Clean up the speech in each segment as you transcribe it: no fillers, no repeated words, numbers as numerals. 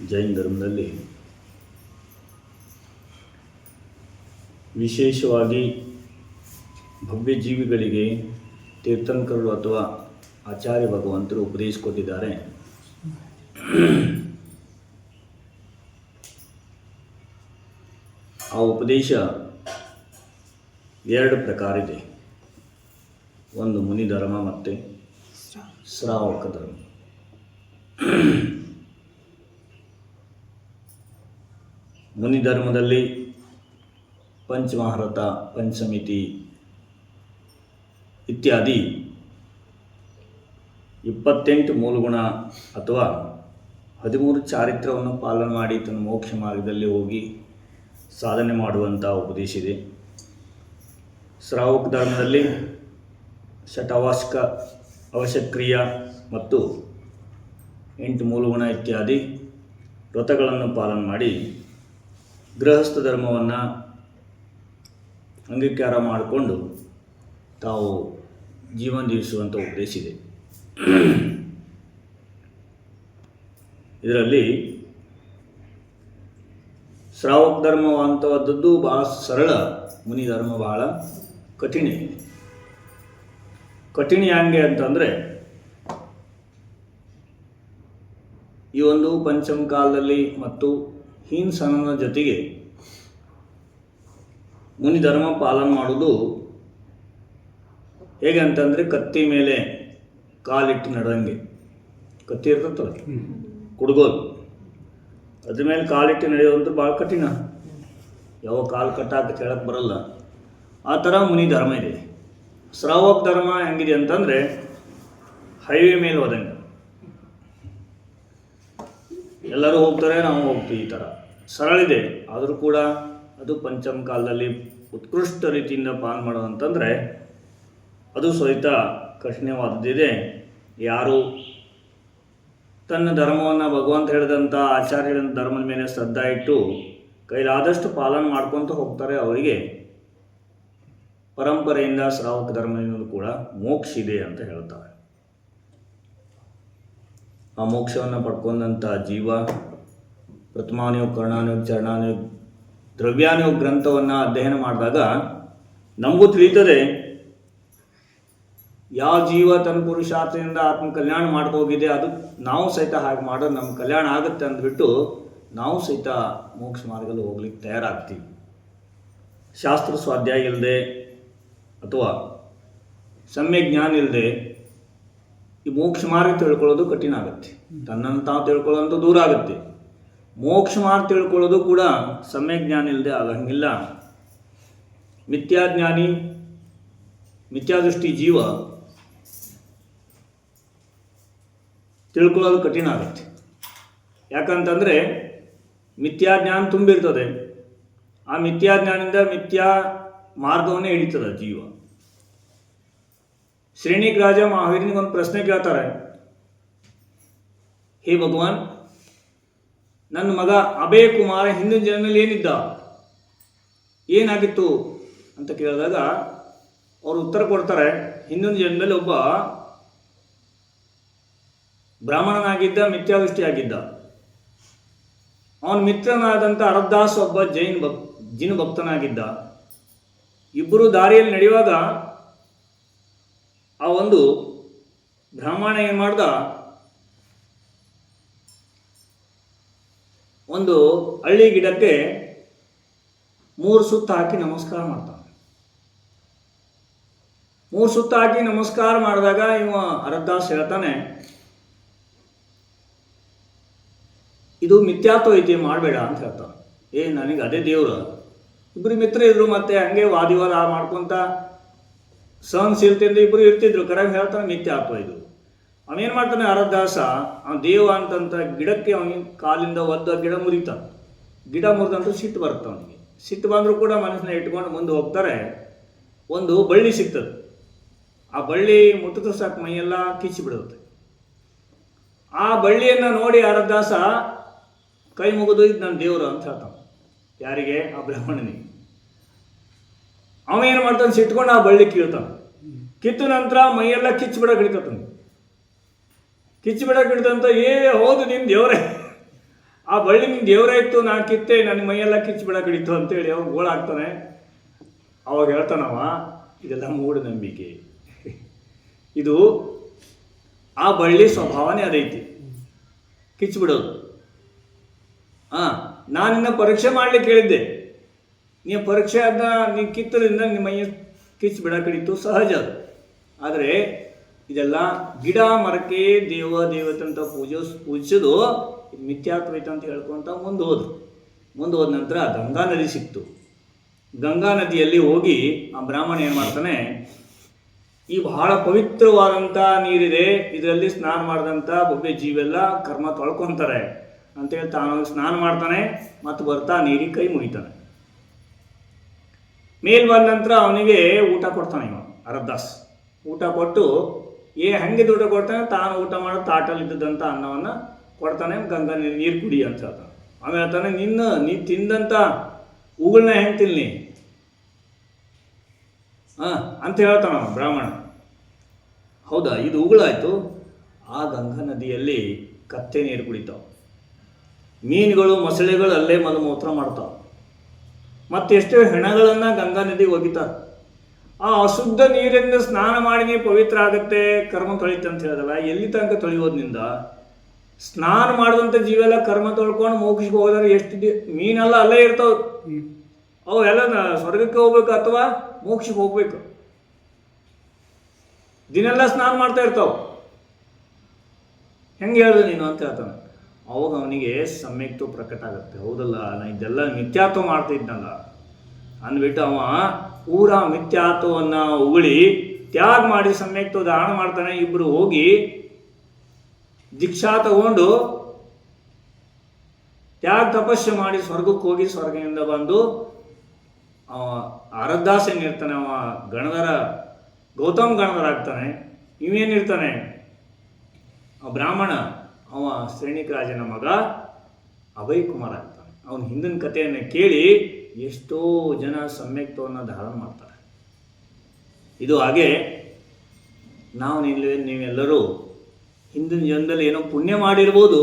ಜೈನ ಧರ್ಮದಲ್ಲಿ ವಿಶೇಷವಾಗಿ ಭವ್ಯ ಜೀವಿಗಳಿಗೆ ತೀರ್ಥಂಕರರು ಅಥವಾ ಆಚಾರ್ಯ ಭಗವಂತರು ಉಪದೇಶ ಕೊಟ್ಟಿದ್ದಾರೆ. ಆ ಉಪದೇಶ ಎರಡು ಪ್ರಕಾರ ಇದೆ. ಒಂದು ಮುನಿ ಧರ್ಮ ಮತ್ತು ಶ್ರಾವಕ ಧರ್ಮ. ಮುನಿ ಧರ್ಮದಲ್ಲಿ ಪಂಚಮಹಾರತ, ಪಂಚಮಿತಿ ಇತ್ಯಾದಿ 28 ಮೂಲಗುಣ ಅಥವಾ 13 ಚಾರಿತ್ರ್ಯವನ್ನು ಪಾಲನೆ ಮಾಡಿ ತನ್ನ ಮೋಕ್ಷ ಮಾರ್ಗದಲ್ಲಿ ಹೋಗಿ ಸಾಧನೆ ಮಾಡುವಂಥ ಉಪದೇಶ ಇದೆ. ಶ್ರಾವಕ ಧರ್ಮದಲ್ಲಿ ಷಟವಾರ್ಷಿಕ ಅವಶ್ಯಕ್ರಿಯ ಮತ್ತು 8 ಮೂಲಗುಣ ಇತ್ಯಾದಿ ವ್ರತಗಳನ್ನು ಪಾಲನೆ ಮಾಡಿ ಗೃಹಸ್ಥ ಧರ್ಮವನ್ನು ಅಂಗೀಕಾರ ಮಾಡಿಕೊಂಡು ತಾವು ಜೀವನ ಜೀವಿಸುವಂಥ ಉಪದೇಶ ಇದೆ. ಇದರಲ್ಲಿ ಶ್ರಾವಕ ಧರ್ಮ ಅಂಥದ್ದು ಭಾಳ ಸರಳ, ಮುನಿ ಧರ್ಮ ಭಾಳ ಕಠಿಣ. ಕಠಿಣ ಹ್ಯಾಂಗೆ ಅಂತಂದರೆ, ಈ ಒಂದು ಪಂಚಮ ಕಾಲದಲ್ಲಿ ಮತ್ತು ಹಿಂಸನ ಜೊತೆಗೆ ಮುನಿ ಧರ್ಮ ಪಾಲನೆ ಮಾಡೋದು ಹೇಗೆ ಅಂತಂದರೆ, ಕತ್ತಿ ಮೇಲೆ ಕಾಲಿಟ್ಟು ನಡೆದಂಗೆ. ಕತ್ತಿ ಇರ್ತತ್ತಲ್ಲ, ಕುಡ್ಗೋಲು, ಅದ್ರ ಮೇಲೆ ಕಾಲಿಟ್ಟು ನಡೆಯೋದಂತೂ ಭಾಳ ಕಠಿಣ. ಯಾವ ಕಾಲು ಕಟ್ಟಾಕ ಹೇಳಕ್ಕೆ ಬರಲ್ಲ. ಆ ಥರ ಮುನಿ ಧರ್ಮ ಇದೆ. ಶ್ರಾವಕ ಧರ್ಮ ಹೆಂಗಿದೆ ಅಂತಂದರೆ, ಹೈವೇ ಮೇಲೆ ಹೋದಂಗೆ, ಎಲ್ಲರೂ ಹೋಗ್ತಾರೆ, ನಾವು ಹೋಗ್ತೀವಿ. ಈ ಥರ ಸರಳಿದೆ. ಆದರೂ ಕೂಡ ಅದು ಪಂಚಮ ಕಾಲದಲ್ಲಿ ಉತ್ಕೃಷ್ಟ ರೀತಿಯಿಂದ ಪಾಲನೆ ಮಾಡೋದಂತಂದರೆ ಅದು ಸಹಿತ ಕಠಿಣವಾದದ್ದಿದೆ. ಯಾರು ತನ್ನ ಧರ್ಮವನ್ನು ಭಗವಂತ ಹೇಳಿದಂಥ, ಆಚಾರ್ಯ ಹೇಳಿದಂಥ ಧರ್ಮದ ಮೇಲೆ ಶ್ರದ್ಧಾ ಇಟ್ಟು ಕೈಲಾದಷ್ಟು ಪಾಲನೆ ಮಾಡ್ಕೊತ ಹೋಗ್ತಾರೆ, ಅವರಿಗೆ ಪರಂಪರೆಯಿಂದ ಶ್ರಾವಕ ಧರ್ಮದಿಂದ ಕೂಡ ಮೋಕ್ಷ ಇದೆ ಅಂತ ಹೇಳ್ತಾರೆ. ಆ ಮೋಕ್ಷವನ್ನು ಪಡ್ಕೊಂಡಂಥ ಜೀವ ಪ್ರಥಮಾನುಯೋಗ, ಕರ್ಣಾನುಯೋಗ, ಚರಣಾನುಯೋಗ, ದ್ರವ್ಯಾನುಯೋಗ ಗ್ರಂಥವನ್ನು ಅಧ್ಯಯನ ಮಾಡಿದಾಗ ನಮಗೂ ತಿಳಿತದೆ, ಯಾವ ಜೀವ ತನ್ನ ಪುರುಷಾರ್ಥದಿಂದ ಆತ್ಮ ಕಲ್ಯಾಣ ಮಾಡ್ಕೋಗಿದೆ, ಅದು ನಾವು ಸಹಿತ ಹಾಗೆ ಮಾಡೋದು ನಮ್ಮ ಕಲ್ಯಾಣ ಆಗುತ್ತೆ ಅಂದ್ಬಿಟ್ಟು ನಾವು ಸಹಿತ ಮೋಕ್ಷ ಮಾರ್ಗದಲ್ಲಿ ಹೋಗ್ಲಿಕ್ಕೆ ತಯಾರಾಗ್ತೀವಿ. ಶಾಸ್ತ್ರ ಸ್ವಾಧ್ಯಾಯ ಇಲ್ಲದೆ ಅಥವಾ ಸಮ್ಯಕ್ ಜ್ಞಾನ ಇಲ್ಲದೆ ಈ ಮೋಕ್ಷ ಮಾರ್ಗ ತಿಳ್ಕೊಳ್ಳೋದು ಕಠಿಣ ಆಗುತ್ತೆ. ತನ್ನನ್ನು ತಾವು ತಿಳ್ಕೊಳ್ಳೋದು ದೂರ ಆಗುತ್ತೆ. ಮೋಕ್ಷ ಮಾರ್ಗ ತಿಳ್ಕೊಳ್ಳೋದು ಕೂಡ ಸಮ್ಯಕ್ ಜ್ಞಾನ ಇಲ್ಲದೆ ಆಗಂಗಿಲ್ಲ. ಮಿಥ್ಯಾಜ್ಞಾನಿ, ಮಿಥ್ಯಾದೃಷ್ಟಿ ಜೀವ ತಿಳ್ಕೊಳ್ಳೋದು ಕಠಿಣ ಆಗುತ್ತೆ. ಯಾಕಂತಂದರೆ ಮಿಥ್ಯಾಜ್ಞಾನ ತುಂಬಿರ್ತದೆ. ಆ ಮಿಥ್ಯಾಜ್ಞಾನದಿಂದ ಮಿಥ್ಯಾ ಮಾರ್ಗವನ್ನೇ ಹಿಡಿತದೆ ಜೀವ. ಶ್ರೇಣಿಕ್ ರಾಜ ಮಹಾವೀರನಿಗೊಂದು ಪ್ರಶ್ನೆ ಕೇಳ್ತಾರೆ, ಹೇ ಭಗವಾನ್, ನನ್ನ ಮಗ ಅಭಯ ಕುಮಾರ ಹಿಂದಿನ ಜನ್ಮದಲ್ಲಿ ಏನಿದ್ದ, ಏನಾಗಿತ್ತು ಅಂತ ಕೇಳಿದಾಗ ಅವರು ಉತ್ತರ ಕೊಡ್ತಾರೆ, ಹಿಂದಿನ ಜನ್ಮದಲ್ಲಿ ಒಬ್ಬ ಬ್ರಾಹ್ಮಣನಾಗಿದ್ದ, ಮಿಥ್ಯಾದೃಷ್ಟಿ ಆಗಿದ್ದ. ಅವನ ಮಿತ್ರನಾದಂಥ ಅರಬ್ದಾಸ್ ಒಬ್ಬ ಜಿನ ಭಕ್ತನಾಗಿದ್ದ. ಇಬ್ಬರು ದಾರಿಯಲ್ಲಿ ನಡೆಯುವಾಗ ಆ ಒಂದು ಬ್ರಾಹ್ಮಣ ಏನು ಮಾಡ್ದ, ಒಂದು ಹಳ್ಳಿ ಗಿಡಕ್ಕೆ 3 ಸುತ್ತ ಹಾಕಿ ನಮಸ್ಕಾರ ಮಾಡ್ತಾನೆ. 3 ಸುತ್ತ ಹಾಕಿ ನಮಸ್ಕಾರ ಮಾಡಿದಾಗ ಇವ ಅರಬ್ದಾಸ್ ಹೇಳ್ತಾನೆ, ಇದು ಮಿಥ್ಯಾತ್ವ ಐತಿ, ಮಾಡಬೇಡ ಅಂತ ಹೇಳ್ತಾನೆ. ನನಗೆ ಅದೇ ದೇವ್ರು. ಇಬ್ಬರು ಮಿತ್ರ ಇದ್ರು, ಮತ್ತೆ ಹಂಗೆ ವಾದಿವಾದ ಮಾಡ್ಕೊತ ಸಹನಶೀಲತೆಯಿಂದ ಇಬ್ಬರು ಇರ್ತಿದ್ರು. ಕರೆಕ್ಟ್ ಹೇಳ್ತಾನೆ, ಮಿಥ್ಯಾತ್ವ ಇದು. ಅವನೇನು ಮಾಡ್ತಾನೆ ಅರಬ್ದಾಸ, ಅವನ ದೇವ ಅಂತಂತ ಗಿಡಕ್ಕೆ ಅವನಿಗೆ ಕಾಲಿಂದ ಒದ್ದ ಗಿಡ ಮುರಿತಾನೆ. ಗಿಡ ಮುರಿದಂತೂ ಸಿಟ್ಟು ಬರುತ್ತೆ ಅವನಿಗೆ. ಸಿಟ್ಟು ಬಂದರೂ ಕೂಡ ಮನಸ್ಸನ್ನ ಇಟ್ಕೊಂಡು ಮುಂದೆ ಹೋಗ್ತಾರೆ. ಒಂದು ಬಳ್ಳಿ ಸಿಗ್ತದೆ. ಆ ಬಳ್ಳಿ ಮುಟ್ಟಿದ್ರೆ ಸಾಕು ಮೈಯೆಲ್ಲ ಕಿಚ್ಚಿ ಬಿಡುತ್ತೆ. ಆ ಬಳ್ಳಿಯನ್ನು ನೋಡಿ ಅರಬ್ದಾಸ ಕೈ ಮುಗಿದು ಇದು ನನ್ನ ದೇವರು ಅಂತ ಹೇಳ್ತಾನೆ. ಯಾರಿಗೆ? ಆ ಬ್ರಾಹ್ಮಣನಿಗೆ. ಅವೇನು ಮಾಡ್ತಾನೆ, ಸಿಟ್ಕೊಂಡು ಆ ಬಳ್ಳಿ ಕೀಳ್ತಾನೆ. ಕಿತ್ತ ನಂತರ ಮೈಯೆಲ್ಲ ಕಿಚ್ಚು ಬಿಡಕ್ಕೆ ಹಿಡಿತಾನೆ. ಕಿಚ್ಚು ಬಿಡಕ್ಕೆ ಹಿಡಿದಂತ ಹೌದು ನಿನ್ನ ದೇವರೇ, ಆ ಬಳ್ಳಿ ನಿನ್ನ ದೇವರ ಇತ್ತು, ನಾನು ಕಿತ್ತೆ, ನನ್ನ ಮೈಯೆಲ್ಲ ಕಿಚ್ಚು ಬಿಡ ಕಡಿತು ಅಂತೇಳಿ ಅವ್ನು ಗೋಳಾಗ್ತಾನೆ. ಅವಾಗ ಹೇಳ್ತಾನವ, ಇದೆಲ್ಲ ಮೂಢನಂಬಿಕೆ. ಇದು ಆ ಬಳ್ಳಿ ಸ್ವಭಾವನೇ ಅದೈತಿ, ಕಿಚ್ಚು ಬಿಡೋದು. ನಾನು ನಿನ್ನ ಪರೀಕ್ಷೆ ಮಾಡ್ಲಿಕ್ಕೆ ಹೇಳಿದ್ದೆ, ನೀವು ಪರೀಕ್ಷೆ ಆದ ನೀನು ಕಿತ್ತದಿಂದ ನಿಮ್ಮ ಮೈಯ ಕಿಚ್ಚು ಬಿಡ ಕಡಿತು, ಸಹಜ ಅದು. ಆದರೆ ಇದೆಲ್ಲ ಗಿಡ ಮರಕ್ಕೆ ದೇವತೆ ಅಂತ ಪೂಜಿಸೋದು ಇದು ಮಿಥ್ಯಾತ್ವೈತ ಅಂತ ಹೇಳ್ಕೊಂತ ಮುಂದೆ ಹೋದ ನಂತರ ಗಂಗಾ ನದಿ ಸಿಕ್ತು. ಗಂಗಾ ನದಿಯಲ್ಲಿ ಹೋಗಿ ಆ ಬ್ರಾಹ್ಮಣ ಏನು ಮಾಡ್ತಾನೆ, ಈ ಬಹಳ ಪವಿತ್ರವಾದಂಥ ನೀರಿದೆ, ಇದರಲ್ಲಿ ಸ್ನಾನ ಮಾಡಿದಂಥ ಬೊಬ್ಬೆ ಜೀವೆಲ್ಲ ಕರ್ಮ ತೊಳ್ಕೊತಾರೆ ಅಂತೇಳಿ ತಾನು ಸ್ನಾನ ಮಾಡ್ತಾನೆ. ಮತ್ತು ಬರ್ತಾ ನೀರಿಗೆ ಕೈ ಮುಗಿತಾನೆ. ಮೇಲ್ ಬಂದ ನಂತರ ಅವನಿಗೆ ಊಟ ಕೊಡ್ತಾನೆ. ಅರದಾಸ್ ಊಟ ಕೊಟ್ಟು ಹಂಗಿದ್ದು ಊಟ ಕೊಡ್ತಾನೆ, ತಾನು ಊಟ ಮಾಡೋ ತಾಟಲ್ಲಿ ಇದ್ದದಂಥ ಅನ್ನವನ್ನು ಕೊಡ್ತಾನೆ. ಗಂಗಾ ನೀರು ಕುಡಿ ಅಂತ ಹೇಳ್ತಾನೆ. ಆಮೇಲೆ ಹೇಳ್ತಾನೆ, ನೀ ತಿಂದಂಥ ಉಗುಳನ್ನ ಹೆಂಗೆ ತಿನ್ನಿ ಅಂತ ಹೇಳ್ತಾನ ಬ್ರಾಹ್ಮಣ. ಹೌದಾ, ಇದು ಉಗುಳಾಯ್ತು. ಆ ಗಂಗಾ ನದಿಯಲ್ಲಿ ಕತ್ತೆ ನೀರು ಕುಡಿತಾವೆ, ಮೀನುಗಳು ಮೊಸಳೆಗಳು ಅಲ್ಲೇ ಮಲಮೂತ್ರ ಮಾಡ್ತಾವೆ, ಮತ್ತೆಷ್ಟೋ ಹೆಣಗಳನ್ನು ಗಂಗಾ ನದಿಗೆ ಒಗಿತಾರೆ. ಆ ಅಶುದ್ಧ ನೀರಿಂದ ಸ್ನಾನ ಮಾಡಿ ನೀವು ಪವಿತ್ರ ಆಗುತ್ತೆ, ಕರ್ಮ ತೊಳಿತೆ ಅಂತ ಹೇಳಿದಲ್ಲ, ಎಲ್ಲಿ ತನಕ ತೊಳೆಯೋದ್ನಿಂದ? ಸ್ನಾನ ಮಾಡಿದಂಥ ಜೀವೆಲ್ಲ ಕರ್ಮ ತೊಳ್ಕೊಂಡು ಮೋಕ್ಷಕ್ಕೆ ಹೋದರೆ ಎಷ್ಟು ಮೀನೆಲ್ಲ ಅಲ್ಲೇ ಇರ್ತಾವೆ, ಅವು ಎಲ್ಲ ಸ್ವರ್ಗಕ್ಕೆ ಹೋಗ್ಬೇಕು ಅಥವಾ ಮೋಕ್ಷಕ್ಕೆ ಹೋಗ್ಬೇಕು. ದಿನೆಲ್ಲ ಸ್ನಾನ ಮಾಡ್ತಾ ಇರ್ತಾವೆ, ಹೆಂಗೆ ಹೇಳ್ದೆ ನೀನು ಅಂತ ಹೇಳ್ತಾನೆ. ಅವಾಗ ಅವನಿಗೆ ಸಮ್ಯಕ್ತು ಪ್ರಕಟ ಆಗುತ್ತೆ. ಹೌದಲ್ಲ, ನಾನು ಇದೆಲ್ಲ ಮಿಥ್ಯಾತ್ವ ಮಾಡ್ತಾ ಇದ್ನಲ್ಲ ಅಂದ್ಬಿಟ್ಟು ಅವ ಪೂರಾ ಮಿಥ್ಯಾತ್ವವನ್ನು ಉಗುಳಿ ತ್ಯಾಗ ಮಾಡಿ ಸಮ್ಯಕ್ತು ಧಾರಣ ಮಾಡ್ತಾನೆ. ಇಬ್ಬರು ಹೋಗಿ ದೀಕ್ಷಾ ತಗೊಂಡು ತ್ಯಾಗ ತಪಸ್ಸು ಮಾಡಿ ಸ್ವರ್ಗಕ್ಕೆ ಹೋಗಿ ಸ್ವರ್ಗದಿಂದ ಬಂದು ಅವ ಅರದಾಸೇನಿರ್ತಾನೆ, ಅವ ಗಣಧರ ಗೌತಮ್ ಗಣಧರ ಆಗ್ತಾನೆ. ಇವೇನಿರ್ತಾನೆ ಆ ಬ್ರಾಹ್ಮಣ, ಅವ ಶ್ರೇಣಿಕ ರಾಜನ ಮಗ ಅಭಯ್ ಕುಮಾರ್ ಆಗ್ತಾನೆ. ಅವನ ಹಿಂದಿನ ಕಥೆಯನ್ನು ಕೇಳಿ ಎಷ್ಟೋ ಜನ ಸಮ್ಯಕ್ತವನ್ನು ಧಾರಣ ಮಾಡ್ತಾರೆ. ಇದು ಹಾಗೆ ನಾವು ನೀವೆಲ್ಲರೂ ಹಿಂದಿನ ಜನ್ಮದಲ್ಲಿ ಏನೋ ಪುಣ್ಯ ಮಾಡಿರ್ಬೋದು,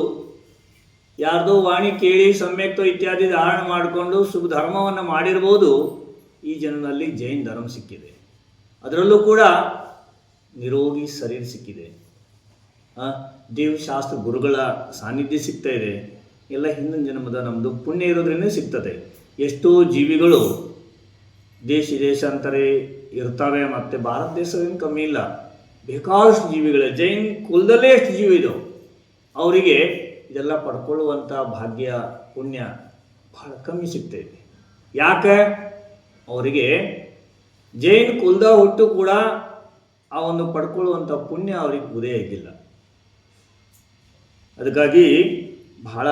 ಯಾರ್ದೋ ವಾಣಿ ಕೇಳಿ ಸಮ್ಯಕ್ತ ಇತ್ಯಾದಿ ಧಾರಣ ಮಾಡಿಕೊಂಡು ಶುಭ ಧರ್ಮವನ್ನು ಮಾಡಿರ್ಬೋದು. ಈ ಜನ್ಮದಲ್ಲಿ ಜೈನ್ ಧರ್ಮ ಸಿಕ್ಕಿದೆ, ಅದರಲ್ಲೂ ಕೂಡ ನಿರೋಗಿ ಶರೀರ ಸಿಕ್ಕಿದೆ, ದೇವಶಾಸ್ತ್ರ ಗುರುಗಳ ಸಾನ್ನಿಧ್ಯ ಸಿಗ್ತಾ ಇದೆ. ಎಲ್ಲ ಹಿಂದಿನ ಜನ್ಮದ ನಮ್ಮದು ಪುಣ್ಯ ಇರೋದ್ರಿಂದ ಸಿಗ್ತದೆ. ಎಷ್ಟೋ ಜೀವಿಗಳು ದೇಶಾಂತರ ಇರ್ತವೆ, ಮತ್ತು ಭಾರತ ದೇಶದಿಂದ ಕಮ್ಮಿ ಇಲ್ಲ, ಬೇಕಾದಷ್ಟು ಜೀವಿಗಳೇ. ಜೈನ್ ಕುಲದಲ್ಲೇ ಎಷ್ಟು ಜೀವಿ ಇದಾವೆ, ಅವರಿಗೆ ಇದೆಲ್ಲ ಪಡ್ಕೊಳ್ಳುವಂಥ ಭಾಗ್ಯ ಪುಣ್ಯ ಬಹಳ ಕಮ್ಮಿ ಸಿಗ್ತಾ ಇದೆ. ಯಾಕೆ? ಅವರಿಗೆ ಜೈನ್ ಕುಲದ ಹುಟ್ಟು ಕೂಡ ಆ ಒಂದು ಪಡ್ಕೊಳ್ಳುವಂಥ ಪುಣ್ಯ ಅವ್ರಿಗೆ ಉದಯ ಇದ್ದಿಲ್ಲ. ಅದಕ್ಕಾಗಿ ಬಹಳ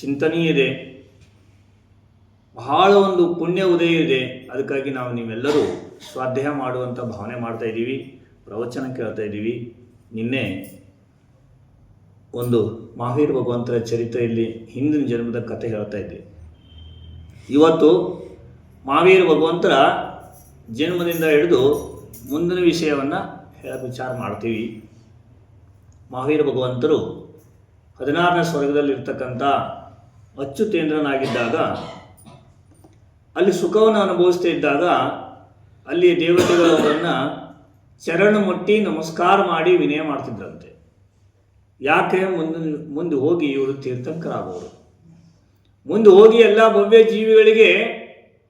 ಚಿಂತನೀಯ ಇದೆ, ಬಹಳ ಒಂದು ಪುಣ್ಯ ಉದಯ ಇದೆ. ಅದಕ್ಕಾಗಿ ನೀವೆಲ್ಲರೂ ಸ್ವಾಧ್ಯಾಯ ಮಾಡುವಂಥ ಭಾವನೆ ಮಾಡ್ತಾ ಇದ್ದೀವಿ, ಪ್ರವಚನ ಕೇಳ್ತಾ ಇದ್ದೀವಿ. ನಿನ್ನೆ ಒಂದು ಮಹಾವೀರ ಭಗವಂತರ ಚರಿತ್ರೆಯಲ್ಲಿ ಹಿಂದಿನ ಜನ್ಮದ ಕಥೆ ಹೇಳ್ತಾ ಇದ್ದೆ. ಇವತ್ತು ಮಹಾವೀರ ಭಗವಂತರ ಜನ್ಮದಿಂದ ಹಿಡಿದು ಮುಂದಿನ ವಿಷಯವನ್ನು ವಿಚಾರ ಮಾಡ್ತೀವಿ. ಮಹಾವೀರ ಭಗವಂತರು 16ನೇ ಸ್ವರ್ಗದಲ್ಲಿರ್ತಕ್ಕಂಥ ಅಚ್ಯುತೇಂದ್ರನಾಗಿದ್ದಾಗ, ಅಲ್ಲಿ ಸುಖವನ್ನು ಅನುಭವಿಸ್ತಾ ಇದ್ದಾಗ, ಅಲ್ಲಿ ದೇವತೆಗಳವರನ್ನು ಚರಣ ಮುಟ್ಟಿ ನಮಸ್ಕಾರ ಮಾಡಿ ವಿನಯ ಮಾಡ್ತಿದ್ರಂತೆ. ಯಾಕೆ? ಮುಂದೆ ಹೋಗಿ ಇವರು ತೀರ್ಥಂಕರಾಗೋರು, ಮುಂದೆ ಹೋಗಿ ಎಲ್ಲ ಭವ್ಯ ಜೀವಿಗಳಿಗೆ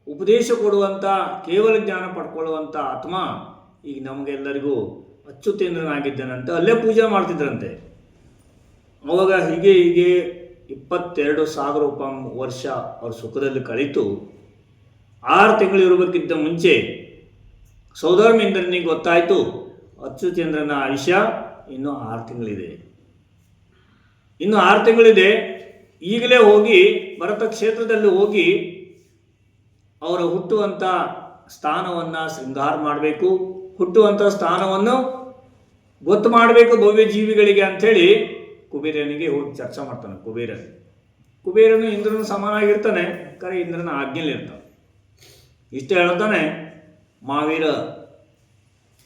ಉಪದೇಶ ಕೊಡುವಂಥ, ಕೇವಲ ಜ್ಞಾನ ಪಡ್ಕೊಳ್ಳುವಂಥ ಆತ್ಮ ಈಗ ನಮಗೆಲ್ಲರಿಗೂ ಅಚ್ಯುತೇಂದ್ರನಾಗಿದ್ದಾನಂತೆ ಅಲ್ಲೇ ಪೂಜೆ ಮಾಡ್ತಿದ್ರಂತೆ. ಅವಾಗ ಹೀಗೆ 22,000 ವರ್ಷ ಅವ್ರ ಸುಖದಲ್ಲಿ ಕಳೀತು. 6 ತಿಂಗಳು ಇರಬೇಕಿದ್ದ ಮುಂಚೆ ಸೌಧರ್ಮೇಂದ್ರನಿಗೆ ಗೊತ್ತಾಯಿತು ಅಚ್ಯುತೇಂದ್ರನ ಆಯುಷ್ಯ ಇನ್ನೂ 6 ತಿಂಗಳಿದೆ, ಇನ್ನು 6 ತಿಂಗಳಿದೆ. ಈಗಲೇ ಹೋಗಿ ಭರತ ಕ್ಷೇತ್ರದಲ್ಲಿ ಹೋಗಿ ಅವರ ಹುಟ್ಟುವಂಥ ಸ್ಥಾನವನ್ನು ಶೃಂಗಾರ ಮಾಡಬೇಕು, ಹುಟ್ಟುವಂಥ ಸ್ಥಾನವನ್ನು ಗೊತ್ತು ಮಾಡಬೇಕು ಭವ್ಯ ಜೀವಿಗಳಿಗೆ ಅಂಥೇಳಿ ಕುಬೇರನಿಗೆ ಹೋಗಿ ಚರ್ಚೆ ಮಾಡ್ತಾನೆ. ಕುಬೇರನು ಇಂದ್ರನ ಸಮಾನಾಗಿರ್ತಾನೆ, ಕರೆ ಇಂದ್ರನ ಆಜ್ಞೆಲಿರ್ತಾನೆ. ಇಷ್ಟೇ ಹೇಳ್ತಾನೆ, ಮಹಾವೀರ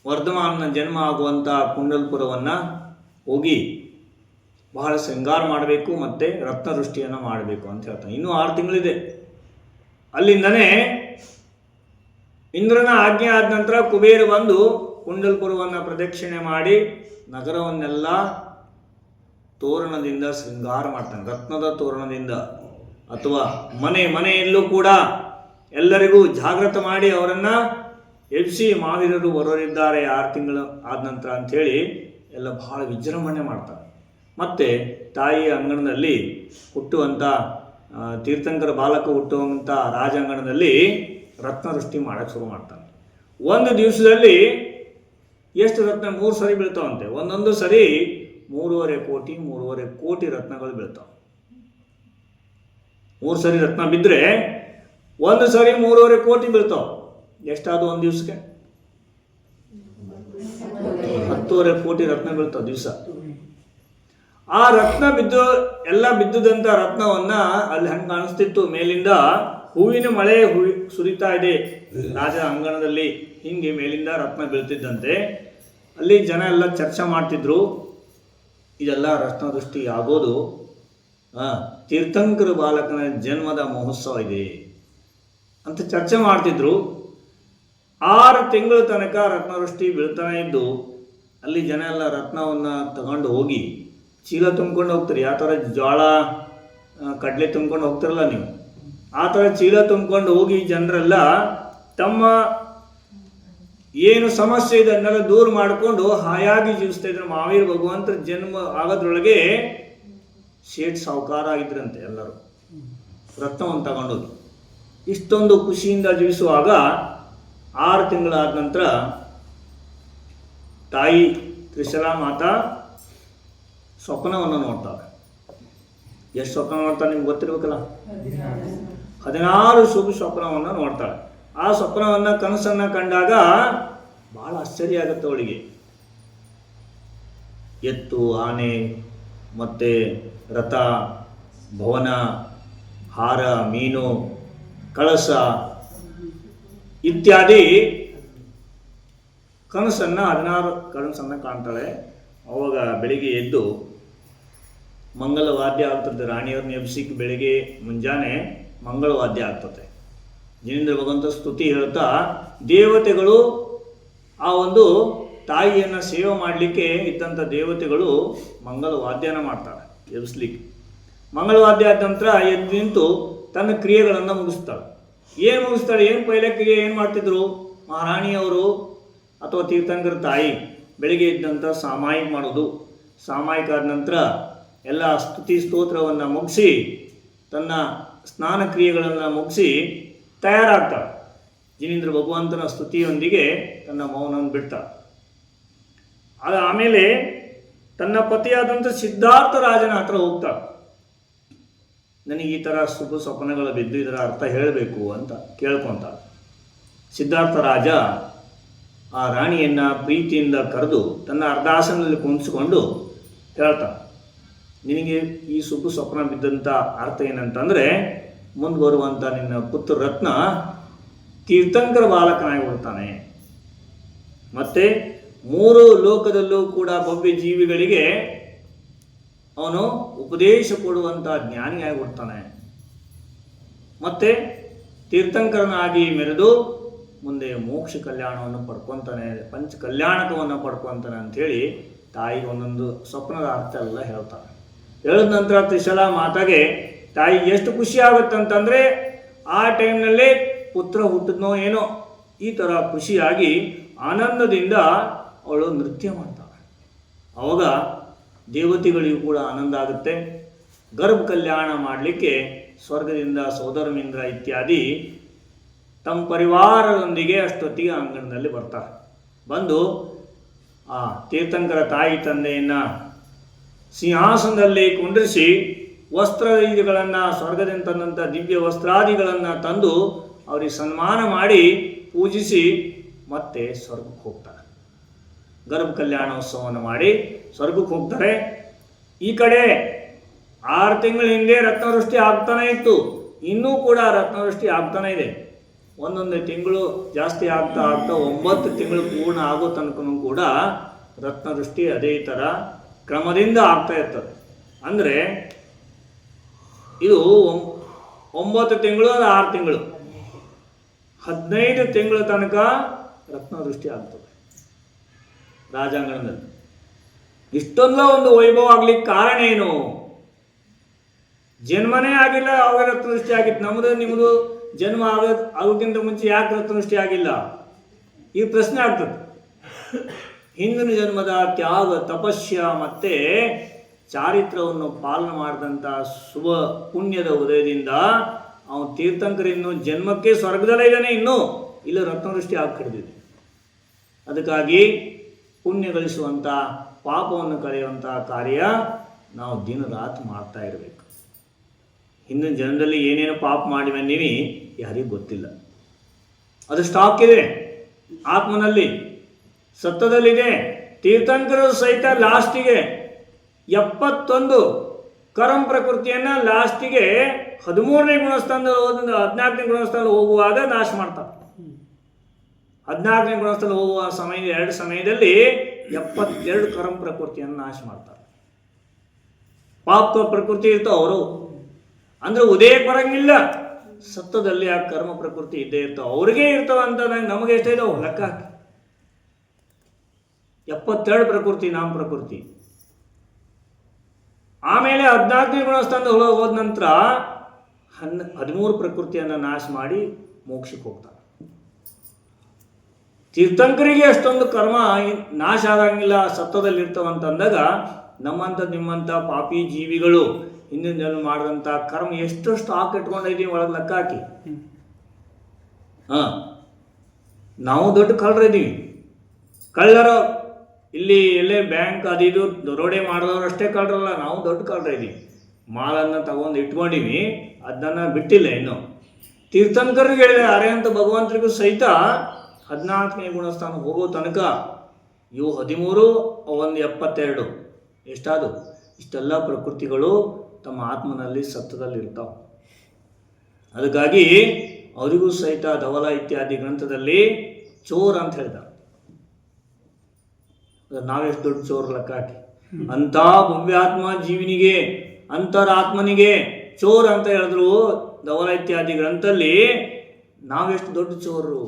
ವರ್ಧಮಾನನ ಜನ್ಮ ಆಗುವಂಥ ಕುಂಡಲ್ಪುರವನ್ನು ಹೋಗಿ ಬಹಳ ಶೃಂಗಾರ ಮಾಡಬೇಕು ಮತ್ತು ರತ್ನವೃಷ್ಟಿಯನ್ನು ಮಾಡಬೇಕು ಅಂತ ಹೇಳ್ತಾನೆ. ಇನ್ನೂ 6 ತಿಂಗಳಿದೆ. ಅಲ್ಲಿಂದನೇ ಇಂದ್ರನ ಆಜ್ಞೆ ಆದ ನಂತರ ಕುಬೇರ ಬಂದು ಕುಂಡಲ್ಪುರವನ್ನು ಪ್ರದಕ್ಷಿಣೆ ಮಾಡಿ ನಗರವನ್ನೆಲ್ಲ ತೋರಣದಿಂದ ಶೃಂಗಾರ ಮಾಡ್ತಾನೆ, ರತ್ನದ ತೋರಣದಿಂದ. ಅಥವಾ ಮನೆಯಲ್ಲೂ ಕೂಡ ಎಲ್ಲರಿಗೂ ಜಾಗೃತ ಮಾಡಿ ಅವರನ್ನು ಎಬ್ಬಿಸಿ ಮಾವೀರರು ಬರೋರಿದ್ದಾರೆ 6 ತಿಂಗಳು ಆದ ನಂತರ ಅಂಥೇಳಿ ಎಲ್ಲ ಬಹಳ ವಿಜೃಂಭಣೆ ಮಾಡ್ತಾರೆ. ಮತ್ತು ತಾಯಿಯ ಅಂಗಣದಲ್ಲಿ ಹುಟ್ಟುವಂಥ ತೀರ್ಥಂಕರ ಬಾಲಕ ಹುಟ್ಟುವಂಥ ರಾಜಾಂಗಣದಲ್ಲಿ ರತ್ನವೃಷ್ಟಿ ಮಾಡೋಕ್ಕೆ ಶುರು ಮಾಡ್ತಾನೆ. ಒಂದು ದಿವಸದಲ್ಲಿ ಎಷ್ಟು ರತ್ನ 3 ಸರಿ ಬೀಳ್ತಾವಂತೆ. ಒಂದೊಂದು ಸರಿ 3.5 ಕೋಟಿ ರತ್ನಗಳು ಬೀಳ್ತಾವೆ. 3 ಸರಿ ರತ್ನ ಬಿದ್ದರೆ ಒಂದು ಸರಿ 3.5 ಕೋಟಿ ಬೀಳ್ತಾವೆ. ಎಷ್ಟಾದ್ರು ಒಂದು ದಿವಸಕ್ಕೆ 10.5 ಕೋಟಿ ರತ್ನ ಬೀಳ್ತಾವೆ ದಿವಸ. ಆ ರತ್ನ ಬಿದ್ದುದಂಥ ರತ್ನವನ್ನು ಅಲ್ಲಿ ಹಂಗೆ ಕಾಣಿಸ್ತಿತ್ತು. ಮೇಲಿಂದ ಹೂವಿನ ಮಳೆ ಸುರಿತಾ ಇದೆ ರಾಜ ಅಂಗಣದಲ್ಲಿ. ಹಿಂಗೆ ಮೇಲಿಂದ ರತ್ನ ಬೀಳ್ತಿದ್ದಂತೆ ಅಲ್ಲಿ ಜನ ಎಲ್ಲ ಚರ್ಚೆ ಮಾಡ್ತಿದ್ರು, ಇದೆಲ್ಲ ರತ್ನವೃಷ್ಟಿ ಆಗೋದು ತೀರ್ಥಂಕರ ಬಾಲಕನ ಜನ್ಮದ ಮಹೋತ್ಸವ ಇದೆ ಅಂತ ಚರ್ಚೆ ಮಾಡ್ತಿದ್ರು. 6 ತಿಂಗಳ ತನಕ ರತ್ನವೃಷ್ಟಿ ಬೀಳ್ತಾನೆ ಇದ್ದು ಅಲ್ಲಿ ಜನ ಎಲ್ಲ ರತ್ನವನ್ನು ತಗೊಂಡು ಹೋಗಿ ಚೀಲ ತುಂಬ್ಕೊಂಡು ಹೋಗ್ತಾರೆ. ಯಾವ ಥರ ಜೋಳ ಕಡಲೆ ತುಂಬ್ಕೊಂಡು ಹೋಗ್ತಾರಲ್ಲ ನೀವು, ಆ ಥರ ಚೀಲ ತುಂಬ್ಕೊಂಡು ಹೋಗಿ ಜನರೆಲ್ಲ ತಮ್ಮ ಏನು ಸಮಸ್ಯೆ ಇದೆ ಅದನ್ನೆಲ್ಲ ದೂರ ಮಾಡಿಕೊಂಡು ಹಾಯಾಗಿ ಜೀವಿಸ್ತಾ ಇದ್ರು. ಮಾವೀರ ಭಗವಂತರ ಜನ್ಮ ಆಗೋದ್ರೊಳಗೆ ಶೇಠ್ ಸಾಹುಕಾರ ಆಗಿದ್ರಂತೆ. ಎಲ್ಲರೂ ರತ್ನವನ್ನು ತಗೊಂಡೋಗಿ ಇಷ್ಟೊಂದು ಖುಷಿಯಿಂದ ಜೀವಿಸುವಾಗ 6 ತಿಂಗಳಾದ ನಂತರ ತಾಯಿ ತ್ರಿಶಲಾ ಮಾತಾ ಸ್ವಪ್ನವನ್ನು ನೋಡ್ತಾಳೆ. ಎಷ್ಟು ಸ್ವಪ್ನ ನೋಡ್ತಾಳೆ ನಿಮ್ಗೆ ಗೊತ್ತಿರ್ಬೇಕಲ್ಲ, 16 ಶುಭ ಸ್ವಪ್ನವನ್ನು ನೋಡ್ತಾಳೆ. ಆ ಸ್ವಪ್ನವನ್ನು ಕನಸನ್ನು ಕಂಡಾಗ ಭಾಳ ಆಶ್ಚರ್ಯ ಆಗುತ್ತೆ ಅವಳಿಗೆ. ಎತ್ತು, ಆನೆ ಮತ್ತು ರಥ, ಭವನ, ಹಾರ, ಮೀನು, ಕಳಸ ಇತ್ಯಾದಿ ಕನಸನ್ನು 16 ಕನಸನ್ನು ಕಾಣ್ತಾಳೆ. ಅವಾಗ ಬೆಳಿಗ್ಗೆ ಎದ್ದು ಮಂಗಲವಾದ್ಯ ಆಗ್ತದೆ. ರಾಣಿಯವ್ರನ್ನ ಎಬ್ಸಿಕ್ಕೆ ಬೆಳಿಗ್ಗೆ ಮುಂಜಾನೆ ಮಂಗಳವಾದ್ಯ ಆಗ್ತದೆ. ಜಿನೇಂದ್ರ ಭಗವಂತ ಸ್ತುತಿ ಹೇಳ್ತಾ ದೇವತೆಗಳು ಆ ಒಂದು ತಾಯಿಯನ್ನು ಸೇವೆ ಮಾಡಲಿಕ್ಕೆ ಇದ್ದಂಥ ದೇವತೆಗಳು ಮಂಗಳವಾದ್ಯನ ಮಾಡ್ತಾರೆ ಎಬ್ಸ್ಲಿಕ್ಕೆ. ಮಂಗಳವಾದ್ಯ ಆದ ನಂತರ ಎದ್ದು ನಿಂತು ತನ್ನ ಕ್ರಿಯೆಗಳನ್ನು ಮುಗಿಸ್ತಾಳೆ. ಏನು ಮುಗಿಸ್ತಾಳೆ? ಏನು ಪೈಲಕ್ಕಿಗೆ ಏನು ಮಾಡ್ತಿದ್ರು ಮಹಾರಾಣಿಯವರು ಅಥವಾ ತೀರ್ಥಂಕರ ತಾಯಿ? ಬೆಳಿಗ್ಗೆ ಇದ್ದಂಥ ಸಾಮಾಯಿಕ ಮಾಡೋದು. ಸಾಮಾಯಿಕ ಆದ ನಂತರ ಎಲ್ಲ ಸ್ತುತಿ ಸ್ತೋತ್ರವನ್ನು ಮುಗಿಸಿ ತನ್ನ ಸ್ನಾನ ಕ್ರಿಯೆಗಳನ್ನು ಮುಗಿಸಿ ತಯಾರಾಗ್ತಾಳೆ. ಜಿನೇಂದ್ರ ಭಗವಂತನ ಸ್ತುತಿಯೊಂದಿಗೆ ತನ್ನ ಮೌನವನ್ನು ಬಿಡ್ತಾಳೆ. ಅದು ಆಮೇಲೆ ತನ್ನ ಪತಿಯಾದಂಥ ಸಿದ್ಧಾರ್ಥ ರಾಜನ ಹತ್ರ ಹೋಗ್ತಾಳೆ. ನನಗೆ ಈ ಥರ ಶುಭ ಸ್ವಪ್ನಗಳು ಬಿದ್ದು ಇದರ ಅರ್ಥ ಹೇಳಬೇಕು ಅಂತ ಕೇಳ್ಕೊತಾಳೆ. ಸಿದ್ಧಾರ್ಥ ರಾಜ ಆ ರಾಣಿಯನ್ನು ಪ್ರೀತಿಯಿಂದ ಕರೆದು ತನ್ನ ಅರ್ಧಾಸನದಲ್ಲಿ ಕುಣಿಸ್ಕೊಂಡು ಹೇಳ್ತಾನೆ, ನಿನಗೆ ಈ ಶುಭ ಸ್ವಪ್ನ ಬಿದ್ದಂಥ ಅರ್ಥ ಏನಂತಂದರೆ ಮುಂದೆ ಬರುವಂಥ ನಿನ್ನ ಪುತ್ರ ರತ್ನ ತೀರ್ಥಂಕರ ಬಾಲಕನಾಗಿ ಬಿಡ್ತಾನೆ. ಮತ್ತು 3 ಲೋಕದಲ್ಲೂ ಕೂಡ ಭವ್ಯ ಜೀವಿಗಳಿಗೆ ಅವನು ಉಪದೇಶ ಕೊಡುವಂಥ ಜ್ಞಾನಿಯಾಗಿ ಬಿಡ್ತಾನೆ. ಮತ್ತು ತೀರ್ಥಂಕರನಾಗಿ ಮೆರೆದು ಮುಂದೆ ಮೋಕ್ಷ ಕಲ್ಯಾಣವನ್ನು ಪಡ್ಕೊತಾನೆ, ಪಂಚ ಕಲ್ಯಾಣಕವನ್ನು ಪಡ್ಕೊತಾನೆ ಅಂಥೇಳಿ ತಾಯಿಗೆ ಒಂದೊಂದು ಸ್ವಪ್ನದ ಅರ್ಥ ಎಲ್ಲ ಹೇಳ್ತಾನೆ. ಹೇಳಿದ ನಂತರ ತ್ರಿಶಲಾ ಮಾತಾಗೆ ತಾಯಿ ಎಷ್ಟು ಖುಷಿ ಆಗುತ್ತಂತಂದರೆ ಆ ಟೈಮ್ನಲ್ಲೇ ಪುತ್ರ ಹುಟ್ಟಿದ್ನೋ ಏನೋ ಈ ಥರ ಖುಷಿಯಾಗಿ ಆನಂದದಿಂದ ಅವಳು ನೃತ್ಯ ಮಾಡ್ತಾಳೆ. ಆವಾಗ ದೇವತೆಗಳಿಗೂ ಕೂಡ ಆನಂದ ಆಗುತ್ತೆ. ಗರ್ಭ ಕಲ್ಯಾಣ ಮಾಡಲಿಕ್ಕೆ ಸ್ವರ್ಗದಿಂದ ಸೋದರಮಿಂದ್ರ ಇತ್ಯಾದಿ ತಮ್ಮ ಪರಿವಾರದೊಂದಿಗೆ ಅಷ್ಟೊತ್ತಿಗೆ ಅಂಗಣದಲ್ಲಿ ಬರ್ತಾರೆ. ಬಂದು ಆ ತೀರ್ಥಂಕರ ತಾಯಿ ತಂದೆಯನ್ನು ಸಿಂಹಾಸನದಲ್ಲಿ ಕುಂಡ್ರಿಸಿ ವಸ್ತ್ರಾದಿಗಳನ್ನು ಸ್ವರ್ಗದಿಂದ ತಂದಂಥ ದಿವ್ಯ ವಸ್ತ್ರಾದಿಗಳನ್ನು ತಂದು ಅವರಿಗೆ ಸನ್ಮಾನ ಮಾಡಿ ಪೂಜಿಸಿ ಮತ್ತೆ ಸ್ವರ್ಗಕ್ಕೆ ಹೋಗ್ತಾರೆ. ಗರ್ಭ ಕಲ್ಯಾಣೋತ್ಸವವನ್ನು ಮಾಡಿ ಸ್ವರ್ಗಕ್ಕೆ ಹೋಗ್ತಾರೆ. ಈ ಕಡೆ 6 ತಿಂಗಳ ಹಿಂದೆ ರತ್ನವೃಷ್ಟಿ ಆಗ್ತಾನೆ ಇತ್ತು, ಇನ್ನೂ ಕೂಡ ರತ್ನವೃಷ್ಟಿ ಆಗ್ತಾನೆ ಇದೆ. ಒಂದೊಂದು ತಿಂಗಳು ಜಾಸ್ತಿ ಆಗ್ತಾ 9 ತಿಂಗಳು ಪೂರ್ಣ ಆಗೋ ತನಕನೂ ಕೂಡ ರತ್ನವೃಷ್ಟಿ ಅದೇ ಥರ ಕ್ರಮದಿಂದ ಆಗ್ತಾ ಇರ್ತದೆ. ಅಂದರೆ ಇದು 9 ತಿಂಗಳು 6 ತಿಂಗಳು 15 ತಿಂಗಳ ತನಕ ರತ್ನದೃಷ್ಟಿ ಆಗ್ತದೆ ರಾಜಾಂಗಣದಲ್ಲಿ. ಇಷ್ಟೊಂದ ಒಂದು ವೈಭವ ಆಗ್ಲಿಕ್ಕೆ ಕಾರಣ ಏನು? ಜನ್ಮನೇ ಆಗಿಲ್ಲ ಅವಾಗ ರತ್ನದೃಷ್ಟಿ ಆಗಿತ್ತು. ನಮ್ಮದು ನಿಮ್ಮದು ಜನ್ಮ ಆಗೋಕ್ಕಿಂತ ಮುಂಚೆ ಯಾಕೆ ರತ್ನದೃಷ್ಟಿ ಆಗಿಲ್ಲ? ಈ ಪ್ರಶ್ನೆ ಆಗ್ತದೆ. ಹಿಂದಿನ ಜನ್ಮದ ತ್ಯಾಗ, ತಪಸ್ಯ ಮತ್ತೆ ಚಾರಿತ್ರವನ್ನು ಪಾಲನೆ ಮಾಡಿದಂಥ ಶುಭ ಪುಣ್ಯದ ಉದಯದಿಂದ ಅವನು ತೀರ್ಥಂಕರ ಇನ್ನು ಜನ್ಮಕ್ಕೆ ಸ್ವರ್ಗದಲ್ಲೇ ಇದ್ದಾನೆ, ಇನ್ನೂ ಇಲ್ಲ ರತ್ನದೃಷ್ಟಿ ಆಗಿ ಕಡಿದಿದೆ. ಅದಕ್ಕಾಗಿ ಪುಣ್ಯ ಗಳಿಸುವಂಥ, ಪಾಪವನ್ನು ಕಳೆಯುವಂಥ ಕಾರ್ಯ ನಾವು ದಿನ ರಾತ್ರಿ ಮಾಡ್ತಾ ಇರಬೇಕು. ಹಿಂದಿನ ಜನ್ಮದಲ್ಲಿ ಏನೇನು ಪಾಪ ಮಾಡಿ ಬಂದೀವಿ ಯಾರಿಗೂ ಗೊತ್ತಿಲ್ಲ. ಅದು ಸ್ಟಾಕ್ ಇದೆ ಆತ್ಮನಲ್ಲಿ, ಸತ್ತದಲ್ಲಿದೆ. ತೀರ್ಥಂಕರು ಸಹಿತ ಲಾಸ್ಟಿಗೆ 71 ಕರ್ಮ ಪ್ರಕೃತಿಯನ್ನು ಲಾಸ್ಟಿಗೆ 13ನೇ ಗುಣಸ್ಥಾನದಲ್ಲಿ 14ನೇ ಗುಣಸ್ಥಾನದಲ್ಲಿ ಹೋಗುವಾಗ ನಾಶ ಮಾಡ್ತಾರೆ. 14ನೇ ಗುಣಸ್ಥಾನದಲ್ಲಿ ಹೋಗುವ ಸಮಯದಲ್ಲಿ 72 ಕರ್ಮ ಪ್ರಕೃತಿಯನ್ನು ನಾಶ ಮಾಡ್ತಾರೆ. ಪಾಪ ಪ್ರಕೃತಿ ಇರ್ತಾವ ಅವರು, ಅಂದ್ರೆ ಉದಯಕ್ಕೆ ಬರಂಗಿಲ್ಲ. ಸತ್ತದಲ್ಲಿ ಆ ಕರ್ಮ ಪ್ರಕೃತಿ ಇದ್ದೇ ಇರ್ತಾವ, ಅವ್ರಿಗೆ ಇರ್ತಾವ ಅಂತ ನಮಗೆ ಎಷ್ಟೇ ಇದಾವೆ ಲೆಕ್ಕ ಹಾಕಿ. 72 ಪ್ರಕೃತಿ ನಾಮ ಪ್ರಕೃತಿ. ಆಮೇಲೆ 14ನೇ ಗುಣಸ್ಥಾನದ ಹೋದ ನಂತರ 13 ಪ್ರಕೃತಿಯನ್ನು ನಾಶ ಮಾಡಿ ಮೋಕ್ಷಕ್ಕೆ ಹೋಗ್ತಾರೆ. ತೀರ್ಥಂಕರಿಗೆ ಅಷ್ಟೊಂದು ಕರ್ಮ ನಾಶ ಆಗಂಗಿಲ್ಲ, ಸತ್ತದಲ್ಲಿ ಇರ್ತಾವಂತಂದಾಗ ನಮ್ಮಂಥ ನಿಮ್ಮಂಥ ಪಾಪಿ ಜೀವಿಗಳು ಹಿಂದಿನ ಜನ ಮಾಡಿದಂಥ ಕರ್ಮ ಎಷ್ಟು ಸ್ಟಾಕ್ ಇಟ್ಕೊಂಡಿದ್ದೀವಿ ಒಳಗೆ ಲೆಕ್ಕ ಹಾಕಿ. ನಾವು ದೊಡ್ಡ ಕಳ್ಳರಿದ್ದೀವಿ. ಕಳ್ಳರ ಇಲ್ಲಿ ಎಲ್ಲೇ ಬ್ಯಾಂಕ್ ಅದು ಇದು ದರೋಡೆ ಮಾಡಿದವರು ಅಷ್ಟೇ ಕಳ್ಳರಲ್ಲ, ನಾವು ದೊಡ್ಡ ಕಳ್ಳರಿದ್ದೀವಿ. ಮಾಲನ್ನು ತಗೊಂಡು ಇಟ್ಕೊಂಡಿವಿ, ಅದನ್ನು ಬಿಟ್ಟಿಲ್ಲ ಇನ್ನು. ತೀರ್ಥಂಕರಿಗೆ ಹೇಳಿದೆ ಅರೆ ಅಂತ ಭಗವಂತರಿಗೂ ಸಹಿತ 14ನೇ ಗುಣಸ್ಥಾನ ಹೋಗೋ ತನಕ ಇವು 13 ಒಂದು 72 ಎಷ್ಟಾದು ಇಷ್ಟೆಲ್ಲ ಪ್ರಕೃತಿಗಳು ತಮ್ಮ ಆತ್ಮನಲ್ಲಿ ಸತ್ತದಲ್ಲಿ ಇರ್ತಾವೆ. ಅದಕ್ಕಾಗಿ ಅವರಿಗೂ ಸಹಿತ ಧವಲ ಇತ್ಯಾದಿ ಗ್ರಂಥದಲ್ಲಿ ಚೋರ್ ಅಂತ ಹೇಳ್ತಾರೆ. ನಾವೆಷ್ಟು ದೊಡ್ಡ ಚೋರ್ ಲೆಕ್ಕ ಹಾಕಿ. ಅಂತ ಭವ್ಯಾತ್ಮ ಜೀವಿನಿಗೆ, ಅಂತರಾತ್ಮನಿಗೆ ಚೋರ್ ಅಂತ ಹೇಳಿದ್ರು ಧವಲ ಇತ್ಯಾದಿ ಗ್ರಂಥದಲ್ಲಿ. ನಾವೆಷ್ಟು ದೊಡ್ಡ ಚೋರು,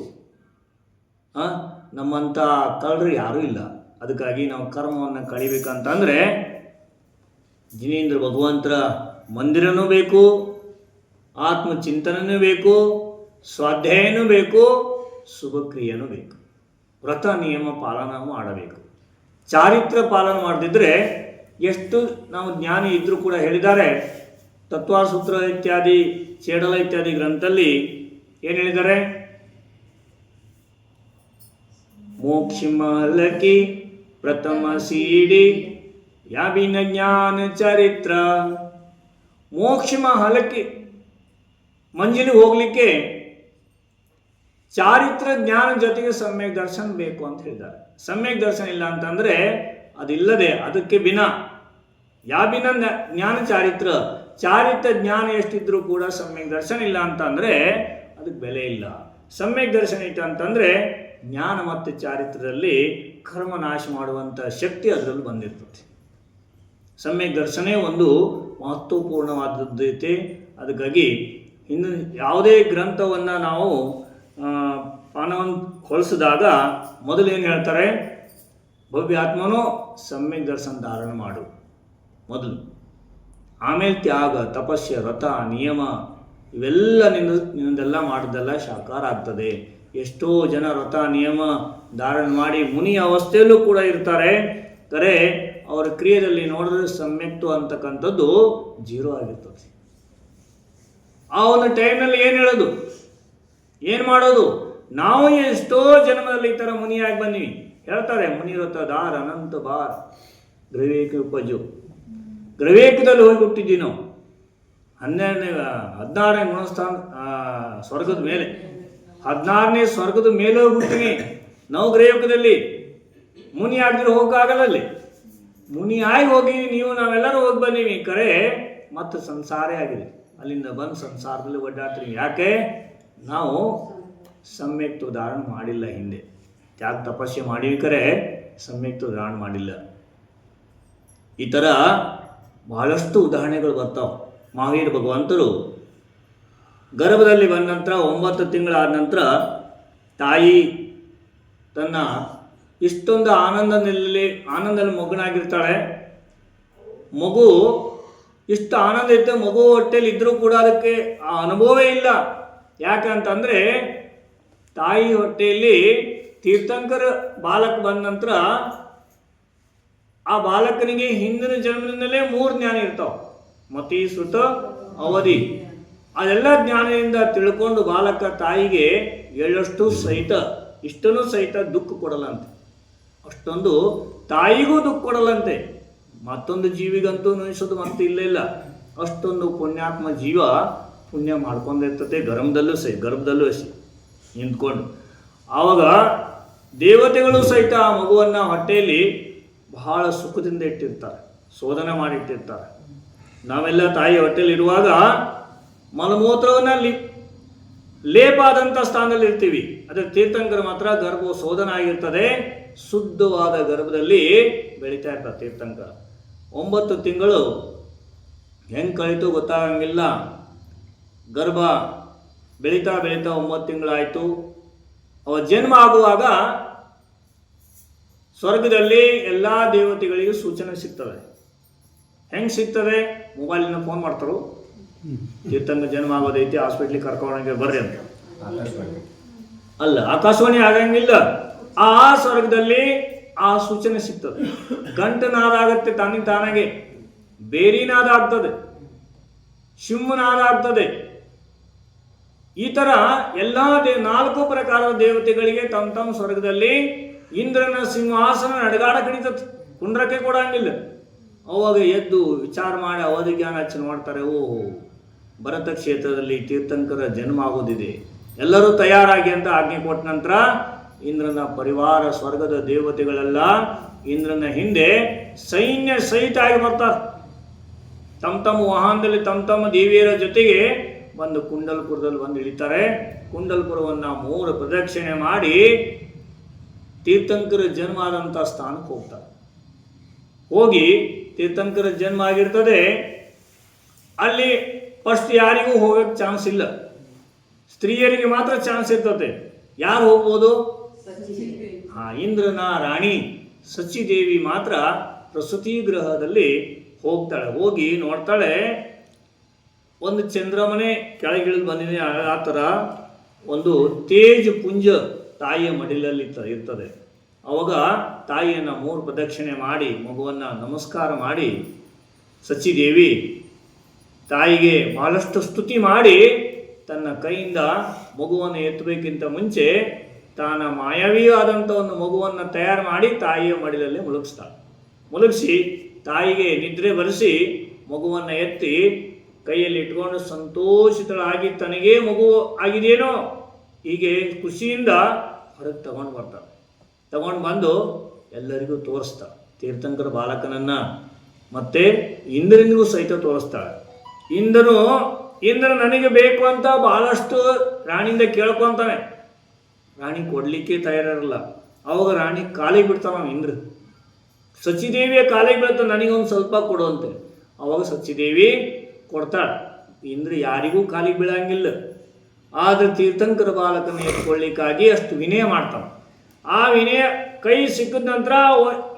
ನಮ್ಮಂಥ ಕಳ್ಳರು ಯಾರೂ ಇಲ್ಲ. ಅದಕ್ಕಾಗಿ ನಾವು ಕರ್ಮವನ್ನು ಕಳಿಬೇಕಂತಂದರೆ ಜಿನೇಂದ್ರ ಭಗವಂತರ ಮಂದಿರನೂ ಬೇಕು, ಆತ್ಮಚಿಂತನೂ ಬೇಕು, ಸ್ವಾಧ್ಯಾಯನೂ ಬೇಕು, ಶುಭಕ್ರಿಯೆನೂ ಬೇಕು, ವ್ರತ ನಿಯಮ ಪಾಲನ ಮಾಡಬೇಕು. ಚಾರಿತ್ರ ಪಾಲನೆ ಮಾಡದಿದ್ದರೆ ಎಷ್ಟು ನಾವು ಜ್ಞಾನಿ ಇದ್ದರೂ ಕೂಡ ಹೇಳಿದ್ದಾರೆ. ತತ್ವಸೂತ್ರ ಇತ್ಯಾದಿ, ಚೇಡಲ ಇತ್ಯಾದಿ ಗ್ರಂಥದಲ್ಲಿ ಏನು ಹೇಳಿದ್ದಾರೆ? ಮೋಕ್ಷಿಮಲಕಿ ಪ್ರಥಮ ಸೀಡಿ ಯಾಬಿನ ಜ್ಞಾನ ಚರಿತ್ರ. ಮೋಕ್ಷಿಮ ಹಲಕಿ ಮಂಜಿಲಿ ಹೋಗ್ಲಿಕ್ಕೆ ಚಾರಿತ್ರ ಜ್ಞಾನ ಜೊತೆಗೆ ಸಮ್ಯಕ್ ದರ್ಶನ ಬೇಕು ಅಂತ ಹೇಳಿದ್ದಾರೆ. ಸಮ್ಯಕ್ ದರ್ಶನ ಇಲ್ಲ ಅಂತಂದ್ರೆ ಅದಿಲ್ಲದೆ ಅದಕ್ಕೆ ಯಾಬಿನ ಜ್ಞಾನ ಚಾರಿತ್ರ. ಚಾರಿತ್ರ ಜ್ಞಾನ ಎಷ್ಟಿದ್ರೂ ಕೂಡ ಸಮ್ಯಕ್ ದರ್ಶನ ಇಲ್ಲ ಅಂತಂದ್ರೆ ಅದಕ್ಕೆ ಬೆಲೆ ಇಲ್ಲ. ಸಮ್ಯಕ್ ದರ್ಶನ ಇತ್ತು ಅಂತಂದ್ರೆ ಜ್ಞಾನ ಮತ್ತು ಚಾರಿತ್ರದಲ್ಲಿ ಕರ್ಮ ನಾಶ ಮಾಡುವಂಥ ಶಕ್ತಿ ಅದರಲ್ಲಿ ಬಂದಿರ್ತದೆ. ಸಮ್ಯಕ್ ದರ್ಶನೇ ಒಂದು ಮಹತ್ವಪೂರ್ಣವಾದದ್ದೈತೆ. ಅದಕ್ಕಾಗಿ ಇನ್ನು ಯಾವುದೇ ಗ್ರಂಥವನ್ನು ನಾವು ಪಾನವನ್ನು ಹೊಲಿಸಿದಾಗ ಮೊದಲೇನು ಹೇಳ್ತಾರೆ? ಭವ್ಯಾತ್ಮನೂ ಸಮ್ಯಕ್ ದರ್ಶನ ಧಾರಣ ಮಾಡು ಮೊದಲು, ಆಮೇಲೆ ತ್ಯಾಗ, ತಪಸ್ಯ, ವ್ರತ, ನಿಯಮ ಇವೆಲ್ಲ ನಿನ್ನದೆಲ್ಲ ಮಾಡಿದೆಲ್ಲ ಸಾಕಾರ ಆಗ್ತದೆ. ಎಷ್ಟೋ ಜನ ವ್ರತ ನಿಯಮ ಧಾರಣ ಮಾಡಿ ಮುನಿ ಅವಸ್ಥೆಯಲ್ಲೂ ಕೂಡ ಇರ್ತಾರೆ. ಕರೆ ಅವರ ಕ್ರಿಯೆಯಲ್ಲಿ ನೋಡಿದ್ರೆ ಸಮ್ಯಕ್ತು ಅಂತಕ್ಕಂಥದ್ದು 0 ಆಗಿರ್ತದೆ. ಆ ಒಂದು ಟೈಮ್ನಲ್ಲಿ ಏನು ಹೇಳೋದು, ಏನು ಮಾಡೋದು? ನಾವು ಎಷ್ಟೋ ಜನ್ಮದಲ್ಲಿ ಈ ಥರ ಮುನಿಯಾಗಿ ಬಂದೀವಿ. ಹೇಳ್ತಾರೆ ಮುನಿವ್ರತ ದಾರ ಅನಂತ ಬಾರ ಗ್ರವೇಕ ಉಪಜು. ಗ್ರವೇಕದಲ್ಲಿ ಹೋಗಿ ಹುಟ್ಟಿದ್ವಿ ನಾವು. 16ನೇ ಗುಣಸ್ಥಾನ ಸ್ವರ್ಗದ ಮೇಲೆ, 16ನೇ ಸ್ವರ್ಗದ ಮೇಲೆ ಹೋಗಿ ಹುಟ್ಟಿವಿ ನಾವು ಗ್ರಹಯೋಗದಲ್ಲಿ. ಮುನಿ ಆಗಿದ್ರೆ ಹೋಗೋಕ್ಕಾಗಲ್ಲ. ಅಲ್ಲಿ ಮುನಿ ಆಗಿ ಹೋಗಿ ನೀವು ನಾವೆಲ್ಲರೂ ಹೋಗಿ ಬಂದೀವಿ. ಕರೆ ಮತ್ತು ಸಂಸಾರೇ ಆಗಿದೆ. ಅಲ್ಲಿಂದ ಬಂದು ಸಂಸಾರದಲ್ಲಿ ಒಡ್ಡಾಡ್ತೀವಿ. ಯಾಕೆ? ನಾವು ಸಮ್ಯಕ್ತು ಧಾರಣ ಮಾಡಿಲ್ಲ. ಹಿಂದೆ ತ್ಯಾಗ ತಪಸ್ಸೆ ಮಾಡೀವಿ, ಕರೆ ಸಮ್ಯಕ್ತು ಧಾರಣ ಮಾಡಿಲ್ಲ. ಈ ಥರ ಬಹಳಷ್ಟು ಉದಾಹರಣೆಗಳು ಬರ್ತಾವೆ. ಮಹಾವೀರ ಭಗವಂತರು ಗರ್ಭದಲ್ಲಿ ಬಂದ ನಂತರ 9 ತಿಂಗಳಾದ ನಂತರ ತಾಯಿ ತನ್ನ ಇಷ್ಟೊಂದು ಆನಂದದಲ್ಲಿ ಮಗನಾಗಿರ್ತಾಳೆ. ಮಗು ಇಷ್ಟು ಆನಂದ ಇರುತ್ತೆ, ಮಗು ಹೊಟ್ಟೆಲಿ ಇದ್ದರೂ ಕೂಡ ಅದಕ್ಕೆ ಆ ಅನುಭವವೇ ಇಲ್ಲ. ಯಾಕಂತಂದರೆ ತಾಯಿ ಹೊಟ್ಟೆಯಲ್ಲಿ ತೀರ್ಥಂಕರ ಬಾಲಕ ಬಂದ ನಂತರ ಆ ಬಾಲಕನಿಗೆ ಹಿಂದಿನ ಜನ್ಮದಿಂದಲೇ 3 ಜ್ಞಾನ ಇರ್ತಾವೆ. ಮತಿ, ಶ್ರುತ, ಅವಧಿ. ಅದೆಲ್ಲ ಜ್ಞಾನದಿಂದ ತಿಳ್ಕೊಂಡು ಬಾಲಕ ತಾಯಿಗೆ ಎಳ್ಳಷ್ಟು ಸಹಿತ ಇಷ್ಟನ್ನು ಸಹಿತ ದುಃಖ ಕೊಡಲ್ಲಂತೆ. ಅಷ್ಟೊಂದು ತಾಯಿಗೂ ದುಃಖ ಕೊಡಲ್ಲಂತೆ. ಮತ್ತೊಂದು ಜೀವಿಗಂತೂ ನೋಯಿಸೋದು ಮತ್ತೆ ಇಲ್ಲ. ಅಷ್ಟೊಂದು ಪುಣ್ಯಾತ್ಮ ಜೀವ ಪುಣ್ಯ ಮಾಡ್ಕೊಂಡಿರ್ತದೆ. ಗರ್ಭದಲ್ಲೂ ನಿಂತ್ಕೊಂಡು ಆವಾಗ ದೇವತೆಗಳು ಸಹಿತ ಆ ಮಗುವನ್ನು ಹೊಟ್ಟೆಯಲ್ಲಿ ಬಹಳ ಸುಖದಿಂದ ಇಟ್ಟಿರ್ತಾರೆ, ಶೋಧನೆ ಮಾಡಿಟ್ಟಿರ್ತಾರೆ. ನಾವೆಲ್ಲ ತಾಯಿ ಹೊಟ್ಟೆಯಲ್ಲಿ ಇರುವಾಗ ಮಲಮೂತ್ರವನ್ನು ಲೇಪ ಆದಂಥ ಸ್ಥಾನದಲ್ಲಿ ಇರ್ತೀವಿ. ಅದಕ್ಕೆ ತೀರ್ಥಂಕರ ಮಾತ್ರ ಗರ್ಭ ಶೋಧನ ಆಗಿರ್ತದೆ, ಶುದ್ಧವಾದ ಗರ್ಭದಲ್ಲಿ ಬೆಳೀತಾ ಇರ್ತಾರೆ ತೀರ್ಥಂಕರ. 9 ತಿಂಗಳು ಹೆಂಗೆ ಕಳೀತು ಗೊತ್ತಾಗಂಗಿಲ್ಲ. ಗರ್ಭ ಬೆಳೀತಾ 9 ತಿಂಗಳಾಯಿತು. ಅವ ಜನ್ಮ ಆಗುವಾಗ ಸ್ವರ್ಗದಲ್ಲಿ ಎಲ್ಲ ದೇವತೆಗಳಿಗೂ ಸೂಚನೆ ಸಿಗ್ತದೆ. ಹೆಂಗೆ ಸಿಗ್ತದೆ? ಮೊಬೈಲಿನ ಫೋನ್ ಮಾಡ್ತಾರೋ, ತೀರ್ಥಂಕರ ಜನ್ಮ ಆಗೋದೈತಿ, ಹಾಸ್ಪಿಟ್ಲಿಗೆ ಕರ್ಕೊಂಡಂಗೆ ಬರ್ರಿ ಅಂತ. ಅಲ್ಲ, ಆಕಾಶವಾಣಿ ಆಗಂಗಿಲ್ಲ. ಆ ಸ್ವರ್ಗದಲ್ಲಿ ಆ ಸೂಚನೆ ಸಿಗ್ತದೆ. ಗಂಟನಾದ ಆಗತ್ತೆ ತಾನಾಗೆ, ಬೇರಿನಾದ ಆಗ್ತದೆ, ಸಿಂಹನಾದ ಆಗ್ತದೆ. ಈ ಥರ ಎಲ್ಲ 4 ಪ್ರಕಾರದ ದೇವತೆಗಳಿಗೆ ತಮ್ಮ ಸ್ವರ್ಗದಲ್ಲಿ ಇಂದ್ರನ ಸಿಂಹಾಸನ ನಡಗಾಡ ಕಡಿತದೆ, ಕುಂಡ್ರಕ್ಕೆ ಕೊಡಂಗಿಲ್ಲ. ಅವಾಗ ಎದ್ದು ವಿಚಾರ ಮಾಡಿ ಅವಧಿ ಜ್ಞಾನ ಹಚ್ಚಿ ನೋಡ್ತಾರೆ. ಓಹೋ, ಭರತ ಕ್ಷೇತ್ರದಲ್ಲಿ ತೀರ್ಥಂಕರ ಜನ್ಮ ಆಗೋದಿದೆ, ಎಲ್ಲರೂ ತಯಾರಾಗಿ ಅಂತ ಆಜ್ಞೆ ಕೊಟ್ಟ ನಂತರ ಇಂದ್ರನ ಪರಿವಾರ ಸ್ವರ್ಗದ ದೇವತೆಗಳೆಲ್ಲ ಇಂದ್ರನ ಹಿಂದೆ ಸೈನ್ಯ ಸಹಿತ ಆಗಿ ಬರ್ತಾರೆ. ತಮ್ಮ ವಾಹನದಲ್ಲಿ ತಮ್ಮ ದೇವಿಯರ ಜೊತೆಗೆ ಬಂದು ಕುಂಡಲ್ಪುರದಲ್ಲಿ ಬಂದು ಇಳಿತಾರೆ. ಕುಂಡಲ್ಪುರವನ್ನು 3 ಪ್ರದಕ್ಷಿಣೆ ಮಾಡಿ ತೀರ್ಥಂಕರ ಜನ್ಮ ಆದಂಥ ಸ್ಥಾನಕ್ಕೆ ಹೋಗ್ತಾರೆ. ಹೋಗಿ ತೀರ್ಥಂಕರ ಜನ್ಮ ಆಗಿರ್ತದೆ. ಅಲ್ಲಿ ಫಸ್ಟ್ ಯಾರಿಗೂ ಹೋಗೋಕ್ಕೆ ಚಾನ್ಸ್ ಇಲ್ಲ, ಸ್ತ್ರೀಯರಿಗೆ ಮಾತ್ರ ಚಾನ್ಸ್ ಇರ್ತದೆ. ಯಾರು ಹೋಗ್ಬೋದು? ಇಂದ್ರನ ರಾಣಿ ಸಚಿದೇವಿ ಮಾತ್ರ ಪ್ರಸೂತಿ ಗೃಹದಲ್ಲಿ ಹೋಗ್ತಾಳೆ. ಹೋಗಿ ನೋಡ್ತಾಳೆ, ಒಂದು ಚಂದ್ರಮನೆ ಕೆಳಗಿಳಿದು ಬಂದಿದೆ. ಆ ಥರ ಒಂದು ತೇಜ್ ಪುಂಜ ತಾಯಿಯ ಮಡಿಲಲ್ಲಿ ಇರ್ತದೆ. ಅವಾಗ ತಾಯಿಯನ್ನು 3 ಪ್ರದಕ್ಷಿಣೆ ಮಾಡಿ ಮಗುವನ್ನು ನಮಸ್ಕಾರ ಮಾಡಿ ಸಚಿದೇವಿ ತಾಯಿಗೆ ಬಹಳಷ್ಟು ಸ್ತುತಿ ಮಾಡಿ ತನ್ನ ಕೈಯಿಂದ ಮಗುವನ್ನು ಎತ್ತಬೇಕಿಂತ ಮುಂಚೆ ತಾನ ಮಾಯಾವಿ ಆದಂಥ ಒಂದು ಮಗುವನ್ನು ತಯಾರು ಮಾಡಿ ತಾಯಿಯ ಮಡಿಲಲ್ಲಿ ಮುಳುಗಿಸಿ ತಾಯಿಗೆ ನಿದ್ರೆ ಬರೆಸಿ ಮಗುವನ್ನು ಎತ್ತಿ ಕೈಯಲ್ಲಿ ಇಟ್ಕೊಂಡು ಸಂತೋಷಿತಳಾಗಿ ತನಗೇ ಮಗು ಆಗಿದೆಯೇನೋ ಹೀಗೆ ಖುಷಿಯಿಂದ ಹೊರಗೆ ತಗೊಂಡು ಬಂದು ಎಲ್ಲರಿಗೂ ತೋರಿಸ್ತಾಳೆ. ತೀರ್ಥಂಕರ ಬಾಲಕನನ್ನು ಮತ್ತೆ ಇಂದ್ರನಿಗೂ ಸಹಿತ ತೋರಿಸ್ತಾಳೆ. ಇಂದ್ರ ನನಗೆ ಬೇಕು ಅಂತ ಬಹಳಷ್ಟು ರಾಣಿಯಿಂದ ಕೇಳ್ಕೊತಾನೆ. ರಾಣಿ ಕೊಡಲಿಕ್ಕೆ ತಯಾರಿರಲ್ಲ. ಅವಾಗ ರಾಣಿ ಕಾಲಿಗೆ ಬಿಡ್ತಾವ ಇಂದ್ರ. ಸಚಿದೇವಿಯ ಕಾಲಿಗೆ ಬೀಳ್ತಾನೆ, ನನಗೊಂದು ಸ್ವಲ್ಪ ಕೊಡು ಅಂತೆ. ಅವಾಗ ಸಚಿದೇವಿ ಕೊಡ್ತಾಳೆ. ಇಂದ್ರ ಯಾರಿಗೂ ಕಾಲಿಗೆ ಬೀಳಂಗಿಲ್ಲ. ಆದರೆ ತೀರ್ಥಂಕರ ಬಾಲಕನ ಎತ್ಕೊಳ್ಳಿಕ್ಕಾಗಿ ಅಷ್ಟು ವಿನಯ ಮಾಡ್ತಾನೆ. ಆ ವಿನಯ ಕೈ ಸಿಕ್ಕಿದ ನಂತರ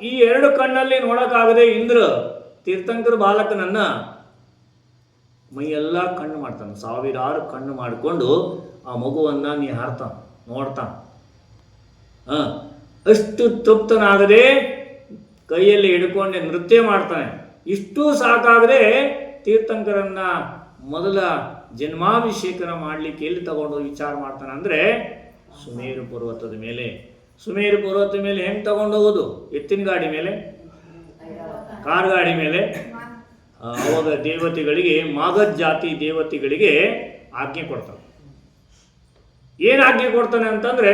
ಈ 2 ಕಣ್ಣಲ್ಲಿ ನೋಡೋಕ್ಕಾಗದೆ ಇಂದ್ರ ತೀರ್ಥಂಕರ ಬಾಲಕನನ್ನು ಮೈಯೆಲ್ಲ ಕಣ್ಣು ಮಾಡ್ತಾನೆ. 1000 ಕಣ್ಣು ಮಾಡಿಕೊಂಡು ಆ ಮಗುವನ್ನು ನೋಡ್ತಾನೆ. ಅಷ್ಟು ತೃಪ್ತನಾಗದೆ ಕೈಯಲ್ಲಿ ಹಿಡ್ಕೊಂಡೆ ನೃತ್ಯ ಮಾಡ್ತಾನೆ. ಇಷ್ಟೂ ಸಾಕಾಗದೆ ತೀರ್ಥಂಕರನ್ನ ಮೊದಲ ಜನ್ಮಾಭಿಷೇಕನ ಮಾಡಲಿಕ್ಕೆ ಎಲ್ಲಿ ತಗೊಂಡು ವಿಚಾರ ಮಾಡ್ತಾನೆ ಅಂದರೆ ಸುಮೇರು ಪರ್ವತದ ಮೇಲೆ. ಸುಮೇರು ಪರ್ವತದ ಮೇಲೆ ಹೆಂಗೆ ತಗೊಂಡೋಗೋದು? ಎತ್ತಿನ ಗಾಡಿ ಮೇಲೆ, ಕಾರ್ ಗಾಡಿ ಮೇಲೆ. ಅವಾಗ ದೇವತೆಗಳಿಗೆ, ಮಾಗಧ ಜಾತಿ ದೇವತೆಗಳಿಗೆ ಆಜ್ಞೆ ಕೊಡ್ತಾನೆ. ಏನು ಆಜ್ಞೆ ಕೊಡ್ತಾನೆ ಅಂತಂದರೆ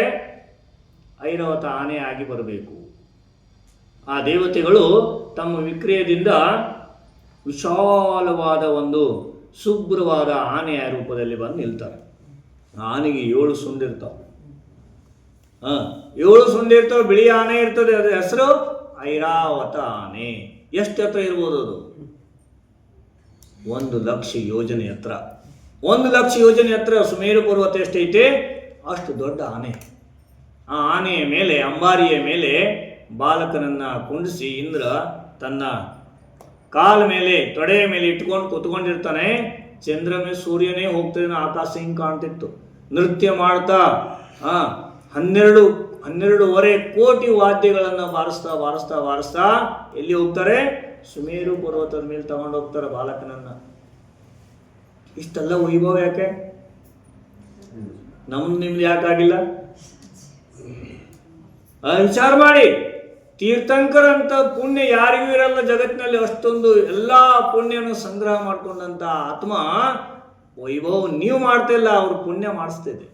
ಐರಾವತ ಆನೆ ಆಗಿ ಬರಬೇಕು. ಆ ದೇವತೆಗಳು ತಮ್ಮ ವಿಕ್ರಯದಿಂದ ವಿಶಾಲವಾದ ಒಂದು ಶುಭ್ರವಾದ ಆನೆಯ ರೂಪದಲ್ಲಿ ಬಂದು ನಿಲ್ತಾರೆ. ಆನೆಗೆ 7 ಸುಂಡಿರ್ತಾವೆ. 7 ಸುಂಡಿರ್ತಾವೆ. ಬಿಳಿ ಆನೆ ಇರ್ತದೆ. ಅದರ ಹೆಸರು ಐರಾವತ ಆನೆ. ಎಷ್ಟು ಎತ್ತರ ಇರ್ಬೋದು ಅದು? 1,00,000 ಯೋಜನೆ ಎತ್ತರ. 1,00,000 ಯೋಜನೆ ಎತ್ತರ ಸುಮೇರು ಪರ್ವತ ಎಷ್ಟೈತೆ ಅಷ್ಟು ದೊಡ್ಡ ಆನೆ. ಆ ಆನೆಯ ಮೇಲೆ, ಅಂಬಾರಿಯ ಮೇಲೆ ಬಾಲಕನನ್ನ ಕುಂಡಿಸಿ ಇಂದ್ರ ತನ್ನ ಕಾಲ ಮೇಲೆ, ತೊಡೆಯ ಮೇಲೆ ಇಟ್ಕೊಂಡು ಕೂತ್ಕೊಂಡಿರ್ತಾನೆ. ಚಂದ್ರಮೇ ಸೂರ್ಯನೇ ಹೋಗ್ತಿದ್ದಾನೆ, ಆಕಾಶ ಹಿಂಗೆ ಕಾಣ್ತಿತ್ತು. ನೃತ್ಯ ಮಾಡ್ತಾ 12.5 ಕೋಟಿ ವಾದ್ಯಗಳನ್ನು ಬಾರಿಸ್ತಾ ಎಲ್ಲಿ ಹೋಗ್ತಾರೆ? ಸುಮೇರು ಪರ್ವತದ ಮೇಲೆ ತಗೊಂಡು ಹೋಗ್ತಾರೆ ಬಾಲಕನನ್ನ. ಇಷ್ಟೆಲ್ಲ ವೈಭವ ಯಾಕೆ? ನಿಮ್ದು ಯಾಕಾಗಿಲ್ಲ? ವಿಚಾರ ಮಾಡಿ. ತೀರ್ಥಂಕರಂತ ಪುಣ್ಯ ಯಾರಿಗೂ ಇರಲ್ಲ ಜಗತ್ತಿನಲ್ಲಿ. ಅಷ್ಟೊಂದು ಎಲ್ಲಾ ಪುಣ್ಯನ ಸಂಗ್ರಹ ಮಾಡ್ಕೊಂಡಂತ ಆತ್ಮ ವೈಭವ ನೀವು ಮಾಡ್ತಾ ಇಲ್ಲ, ಅವ್ರು ಪುಣ್ಯ ಮಾಡಿಸ್ತಿದೆ.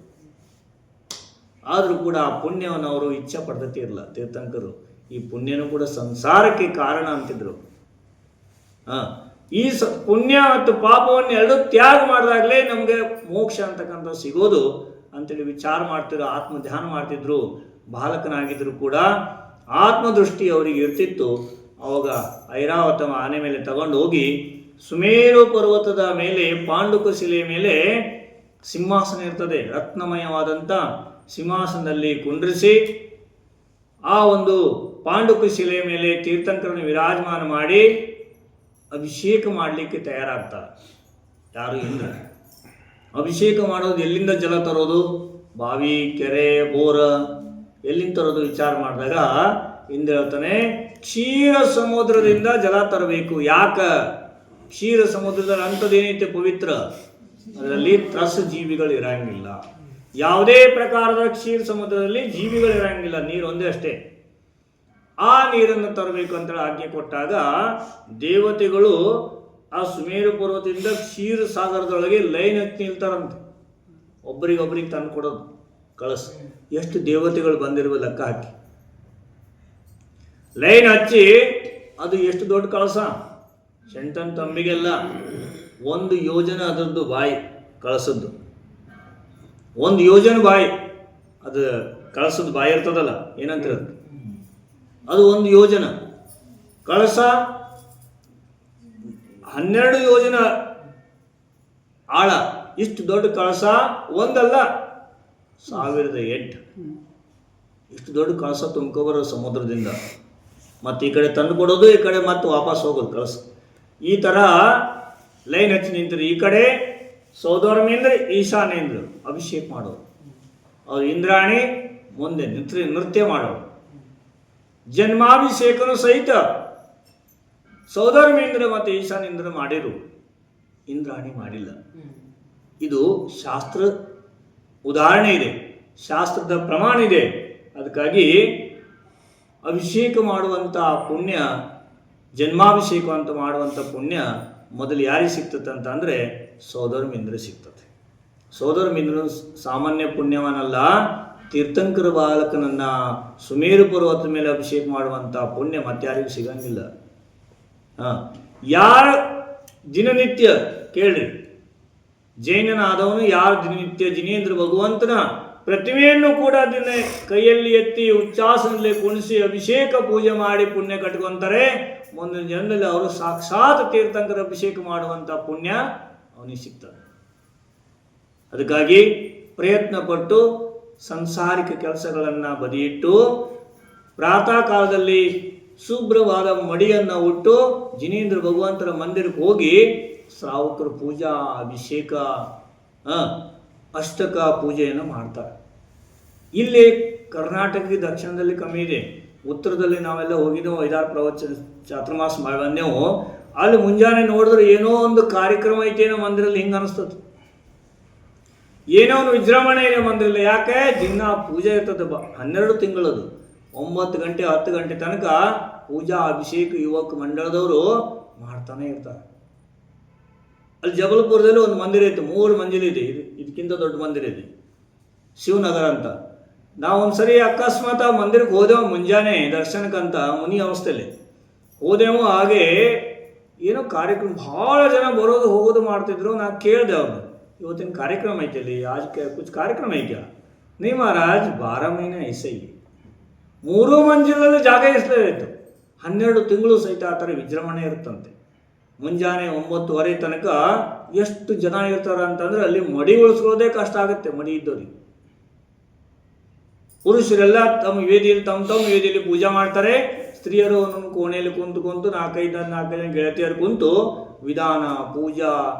ಆದರೂ ಕೂಡ ಆ ಪುಣ್ಯವನ್ನು ಅವರು ಇಚ್ಛೆ ಪಡ್ತತಿ ಇರಲ್ಲ ತೀರ್ಥಂಕರು. ಈ ಪುಣ್ಯನೂ ಕೂಡ ಸಂಸಾರಕ್ಕೆ ಕಾರಣ ಅಂತಿದ್ರು. ಈ ಪುಣ್ಯ ಮತ್ತು ಪಾಪವನ್ನು ಎರಡು ತ್ಯಾಗ ಮಾಡಿದಾಗಲೇ ನಮಗೆ ಮೋಕ್ಷ ಅಂತಕ್ಕಂಥ ಸಿಗೋದು ಅಂತೇಳಿ ವಿಚಾರ ಮಾಡ್ತಿದ್ರು, ಆತ್ಮ ಧ್ಯಾನ ಮಾಡ್ತಿದ್ರು. ಬಾಲಕನಾಗಿದ್ರು ಕೂಡ ಆತ್ಮದೃಷ್ಟಿ ಅವರಿಗೆ ಇರ್ತಿತ್ತು. ಅವಾಗ ಐರಾವತ ಆನೆ ಮೇಲೆ ತಗೊಂಡು ಹೋಗಿ ಸುಮೇರು ಪರ್ವತದ ಮೇಲೆ ಪಾಂಡುಕ ಶಿಲೆಯ ಮೇಲೆ ಸಿಂಹಾಸನ ಇರ್ತದೆ, ರತ್ನಮಯವಾದಂಥ ಸಿಂಹಾಸನದಲ್ಲಿ ಕುಂಡ್ರಿಸಿ ಆ ಒಂದು ಪಾಂಡುಕ ಶಿಲೆಯ ಮೇಲೆ ತೀರ್ಥಂಕರನ್ನು ವಿರಾಜಮಾನ ಮಾಡಿ ಅಭಿಷೇಕ ಮಾಡಲಿಕ್ಕೆ ತಯಾರಾಗ್ತಾರೆ. ಯಾರು? ಇಂದ್ರ. ಅಭಿಷೇಕ ಮಾಡೋದು ಎಲ್ಲಿಂದ ಜಲ ತರೋದು? ಬಾವಿ, ಕೆರೆ, ಬೋರ ಎಲ್ಲಿಂದ ತರೋದು ವಿಚಾರ ಮಾಡಿದಾಗ ಇಂದ್ರ ಹೇಳ್ತಾನೆ, ಕ್ಷೀರ ಸಮುದ್ರದಿಂದ ಜಲ ತರಬೇಕು. ಯಾಕ? ಕ್ಷೀರ ಸಮುದ್ರದಲ್ಲಿ ಅಂಥದ್ದೇನೈತೆ ಪವಿತ್ರ, ಅದರಲ್ಲಿ ತ್ರಸ ಜೀವಿಗಳು ಇರಂಗಿಲ್ಲ. ಯಾವುದೇ ಪ್ರಕಾರದ ಕ್ಷೀರ ಸಮುದ್ರದಲ್ಲಿ ಜೀವಿಗಳು ಇರಂಗಿಲ್ಲ, ನೀರು ಒಂದೇ ಅಷ್ಟೇ. ಆ ನೀರನ್ನು ತರಬೇಕು ಅಂತೇಳಿ ಆಜ್ಞೆ ಕೊಟ್ಟಾಗ ದೇವತೆಗಳು ಆ ಸುಮೇರು ಪರ್ವತದಿಂದ ಕ್ಷೀರ ಸಾಗರದೊಳಗೆ ಲೈನ್ ಹಚ್ಚಿ ನಿಲ್ತಾರಂತೆ, ಒಬ್ಬರಿಗೊಬ್ಬರಿಗೆ ತಂದು ಕೊಡೋದು ಕಳಸ. ಎಷ್ಟು ದೇವತೆಗಳು ಬಂದಿರುವ ಲೆಕ್ಕ ಹಾಕಿ ಲೈನ್ ಹಚ್ಚಿ, ಅದು ಎಷ್ಟು ದೊಡ್ಡ ಕಳಸ, ಸೆಂಟನ್ ತಂಬಿಗೆಲ್ಲ 1 ಯೋಜನೆ ಅದರದ್ದು ಬಾಯಿ, ಕಳಸದ್ದು 1 ಯೋಜನೆ ಬಾಯಿ. ಅದು ಕಳಸದ ಬಾಯಿ ಇರ್ತದಲ್ಲ, ಏನಂತಿರೋದು ಅದು 1 ಯೋಜನ. ಕಳಸ 12 ಯೋಜನ ಆಳ. ಇಷ್ಟು ದೊಡ್ಡ ಕಳಸ ಒಂದಲ್ಲ, 1008 ಇಷ್ಟು ದೊಡ್ಡ ಕಳಸ ತುಂಬ್ಕೊಬರೋ ಸಮುದ್ರದಿಂದ. ಮತ್ತು ಈ ಕಡೆ ತಂದು ಕೊಡೋದು, ಈ ಕಡೆ ಮತ್ತೆ ವಾಪಸ್ ಹೋಗೋದು ಕಳಸ. ಈ ಥರ ಲೈನ್ ಹಚ್ಚಿ ನಿಂತರು. ಈ ಕಡೆ ಸೌದರ್ಮೇಂದ್ರ, ಈಶಾನೇಂದ್ರ ಅಭಿಷೇಕ ಮಾಡೋರು. ಅವ್ರು ಇಂದ್ರಾಣಿ ಮುಂದೆ ನೃತ್ಯ ಮಾಡೋರು. ಜನ್ಮಾಭಿಷೇಕನು ಸಹಿತ ಸೌದರ್ಮೇಂದ್ರ ಮತ್ತು ಈಶಾನೇಂದ್ರ ಮಾಡಿರು, ಇಂದ್ರಾಣಿ ಮಾಡಿಲ್ಲ. ಇದು ಶಾಸ್ತ್ರ ಉದಾಹರಣೆ ಇದೆ, ಶಾಸ್ತ್ರದ ಪ್ರಮಾಣ ಇದೆ. ಅದಕ್ಕಾಗಿ ಅಭಿಷೇಕ ಮಾಡುವಂಥ ಪುಣ್ಯ, ಜನ್ಮಾಭಿಷೇಕ ಅಂತ ಮಾಡುವಂಥ ಪುಣ್ಯ ಮೊದಲು ಯಾರಿಗೆ ಸಿಗ್ತದೆ ಅಂತ ಅಂದರೆ ಸೌದರ್ಮೇಂದ್ರ ಸಿಗ್ತದೆ. ಸೌದರ್ಮೇಂದ್ರನು ಸಾಮಾನ್ಯ ಪುಣ್ಯವನಲ್ಲ, ತೀರ್ಥಂಕರ ಬಾಲಕನನ್ನ ಸುಮೇರು ಪರ್ವತದ ಮೇಲೆ ಅಭಿಷೇಕ ಮಾಡುವಂಥ ಪುಣ್ಯ ಮತ್ತಾರಿಗೂ ಸಿಗಂಗಿಲ್ಲ. ಯಾರ ದಿನನಿತ್ಯ ಕೇಳ್ರಿ, ಜೈನನಾದವನು ಯಾರು ದಿನನಿತ್ಯ ಜಿನೇಂದ್ರ ಭಗವಂತನ ಪ್ರತಿಮೆಯನ್ನು ಕೂಡ ದಿನ ಕೈಯಲ್ಲಿ ಎತ್ತಿ ಉಚ್ಚಾಸನದಲ್ಲಿ ಕುಣಿಸಿ ಅಭಿಷೇಕ ಪೂಜೆ ಮಾಡಿ ಪುಣ್ಯ ಕಟ್ಕೊಂತಾರೆ, ಮುಂದಿನ ಜನ್ಮದಲ್ಲಿ ಅವರು ಸಾಕ್ಷಾತ್ ತೀರ್ಥಂಕರ ಅಭಿಷೇಕ ಮಾಡುವಂಥ ಪುಣ್ಯ ಅವನಿಗೆ ಸಿಗ್ತದೆ. ಅದಕ್ಕಾಗಿ ಪ್ರಯತ್ನ ಪಟ್ಟು ಸಂಸಾರಿಕ ಕೆಲಸಗಳನ್ನು ಬದಿಯಿಟ್ಟು ಪ್ರಾತಃ ಕಾಲದಲ್ಲಿ ಶುಭ್ರವಾದ ಮಡಿಯನ್ನು ಉಟ್ಟು ಜಿನೇಂದ್ರ ಭಗವಂತರ ಮಂದಿರಕ್ಕೆ ಹೋಗಿ ಶ್ರಾವಕರು ಪೂಜಾ, ಅಭಿಷೇಕ, ಅಷ್ಟಕ ಪೂಜೆಯನ್ನು ಮಾಡ್ತಾರೆ. ಇಲ್ಲಿ ಕರ್ನಾಟಕದ ದಕ್ಷಿಣದಲ್ಲಿ ಕಮ್ಮಿ ಇದೆ. ಉತ್ತರದಲ್ಲಿ ನಾವೆಲ್ಲ ಹೋಗಿದ್ದೆವು, 5-6 ಪ್ರವಚನ ಚಾತುರ್ಮಾಸ ಬಂದೆವು. ಅಲ್ಲಿ ಮುಂಜಾನೆ ನೋಡಿದ್ರೆ ಏನೋ ಒಂದು ಕಾರ್ಯಕ್ರಮ ಐತೇನೋ ಮಂದಿರಲ್ಲಿ, ಹಿಂಗೆ ಅನಿಸ್ತದೆ. ಏನೋ ಒಂದು ವಿಜೃಂಭಣೆ ಇದೆ ಮಂದಿರಲ್ಲಿ. ಯಾಕೆ? ದಿನ ಪೂಜೆ ಇರ್ತದೆ. 12 ತಿಂಗಳದು 9 ಗಂಟೆ 10 ಗಂಟೆ ತನಕ ಪೂಜಾ ಅಭಿಷೇಕ ಯುವಕ ಮಂಡಳದವರು ಮಾಡ್ತಾನೆ ಇರ್ತಾರೆ. ಅಲ್ಲಿ ಜಬಲ್ಪುರದಲ್ಲಿ ಒಂದು ಮಂದಿರ ಐತೆ, 3 ಮಂಜಿಲಿ ಇದೆ. ಇದಕ್ಕಿಂತ ದೊಡ್ಡ ಮಂದಿರ ಇದೆ, ಶಿವನಗರ ಅಂತ. ನಾವೊಂದ್ಸರಿ ಅಕಸ್ಮಾತ್ ಆ ಮಂದಿರಕ್ಕೆ ಹೋದೆವು, ಮುಂಜಾನೆ ದರ್ಶನಕ್ಕಂತ ಮುನಿ ಅವಸ್ಥೆಯಲ್ಲಿ ಹೋದೆವು. ಹಾಗೆ ಏನೋ ಕಾರ್ಯಕ್ರಮ, ಭಾಳ ಜನ ಬರೋದು ಹೋಗೋದು ಮಾಡ್ತಿದ್ರು. ನಾನು ಕೇಳಿದೆ ಅವ್ರನ್ನ, ಇವತ್ತಿನ ಕಾರ್ಯಕ್ರಮ ಐತೆ ಅಲ್ಲಿ, ಆಜ್ ಕುछ ಕಾರ್ಯಕ್ರಮ ಐತ್ಯಾ? ನೀ ಮಹಾರಾಜ್ 12 ಮಹಿನೆ ಐಸೈ, 3 ಮಂಜಿಲಲ್ಲಿ ಜಾಗ ಇಸ್ಲೇಬೇಕು. 12 ತಿಂಗಳು ಸಹಿತ ಆ ಥರ ವಿಜೃಂಭಣೆ ಇರುತ್ತಂತೆ. ಮುಂಜಾನೆ 9:30 ತನಕ ಎಷ್ಟು ಜನ ಇರ್ತಾರ ಅಂತಂದ್ರೆ ಅಲ್ಲಿ ಮಡಿ ಉಳಿಸ್ಕೊಳ್ಳೋದೇ ಕಷ್ಟ ಆಗುತ್ತೆ. ಮಡಿ ಇದ್ದವ್ರಿಗೆ ಪುರುಷರೆಲ್ಲ ತಮ್ಮ ವೇದಿಯಲ್ಲಿ ಪೂಜೆ ಮಾಡ್ತಾರೆ. ಸ್ತ್ರೀಯರು ಒಂದೊಂದು ಕೋಣೆಯಲ್ಲಿ ಕುಂತು 4-5 ಗೆಳತಿಯರು ಕುಂತು ವಿಧಾನ ಪೂಜಾ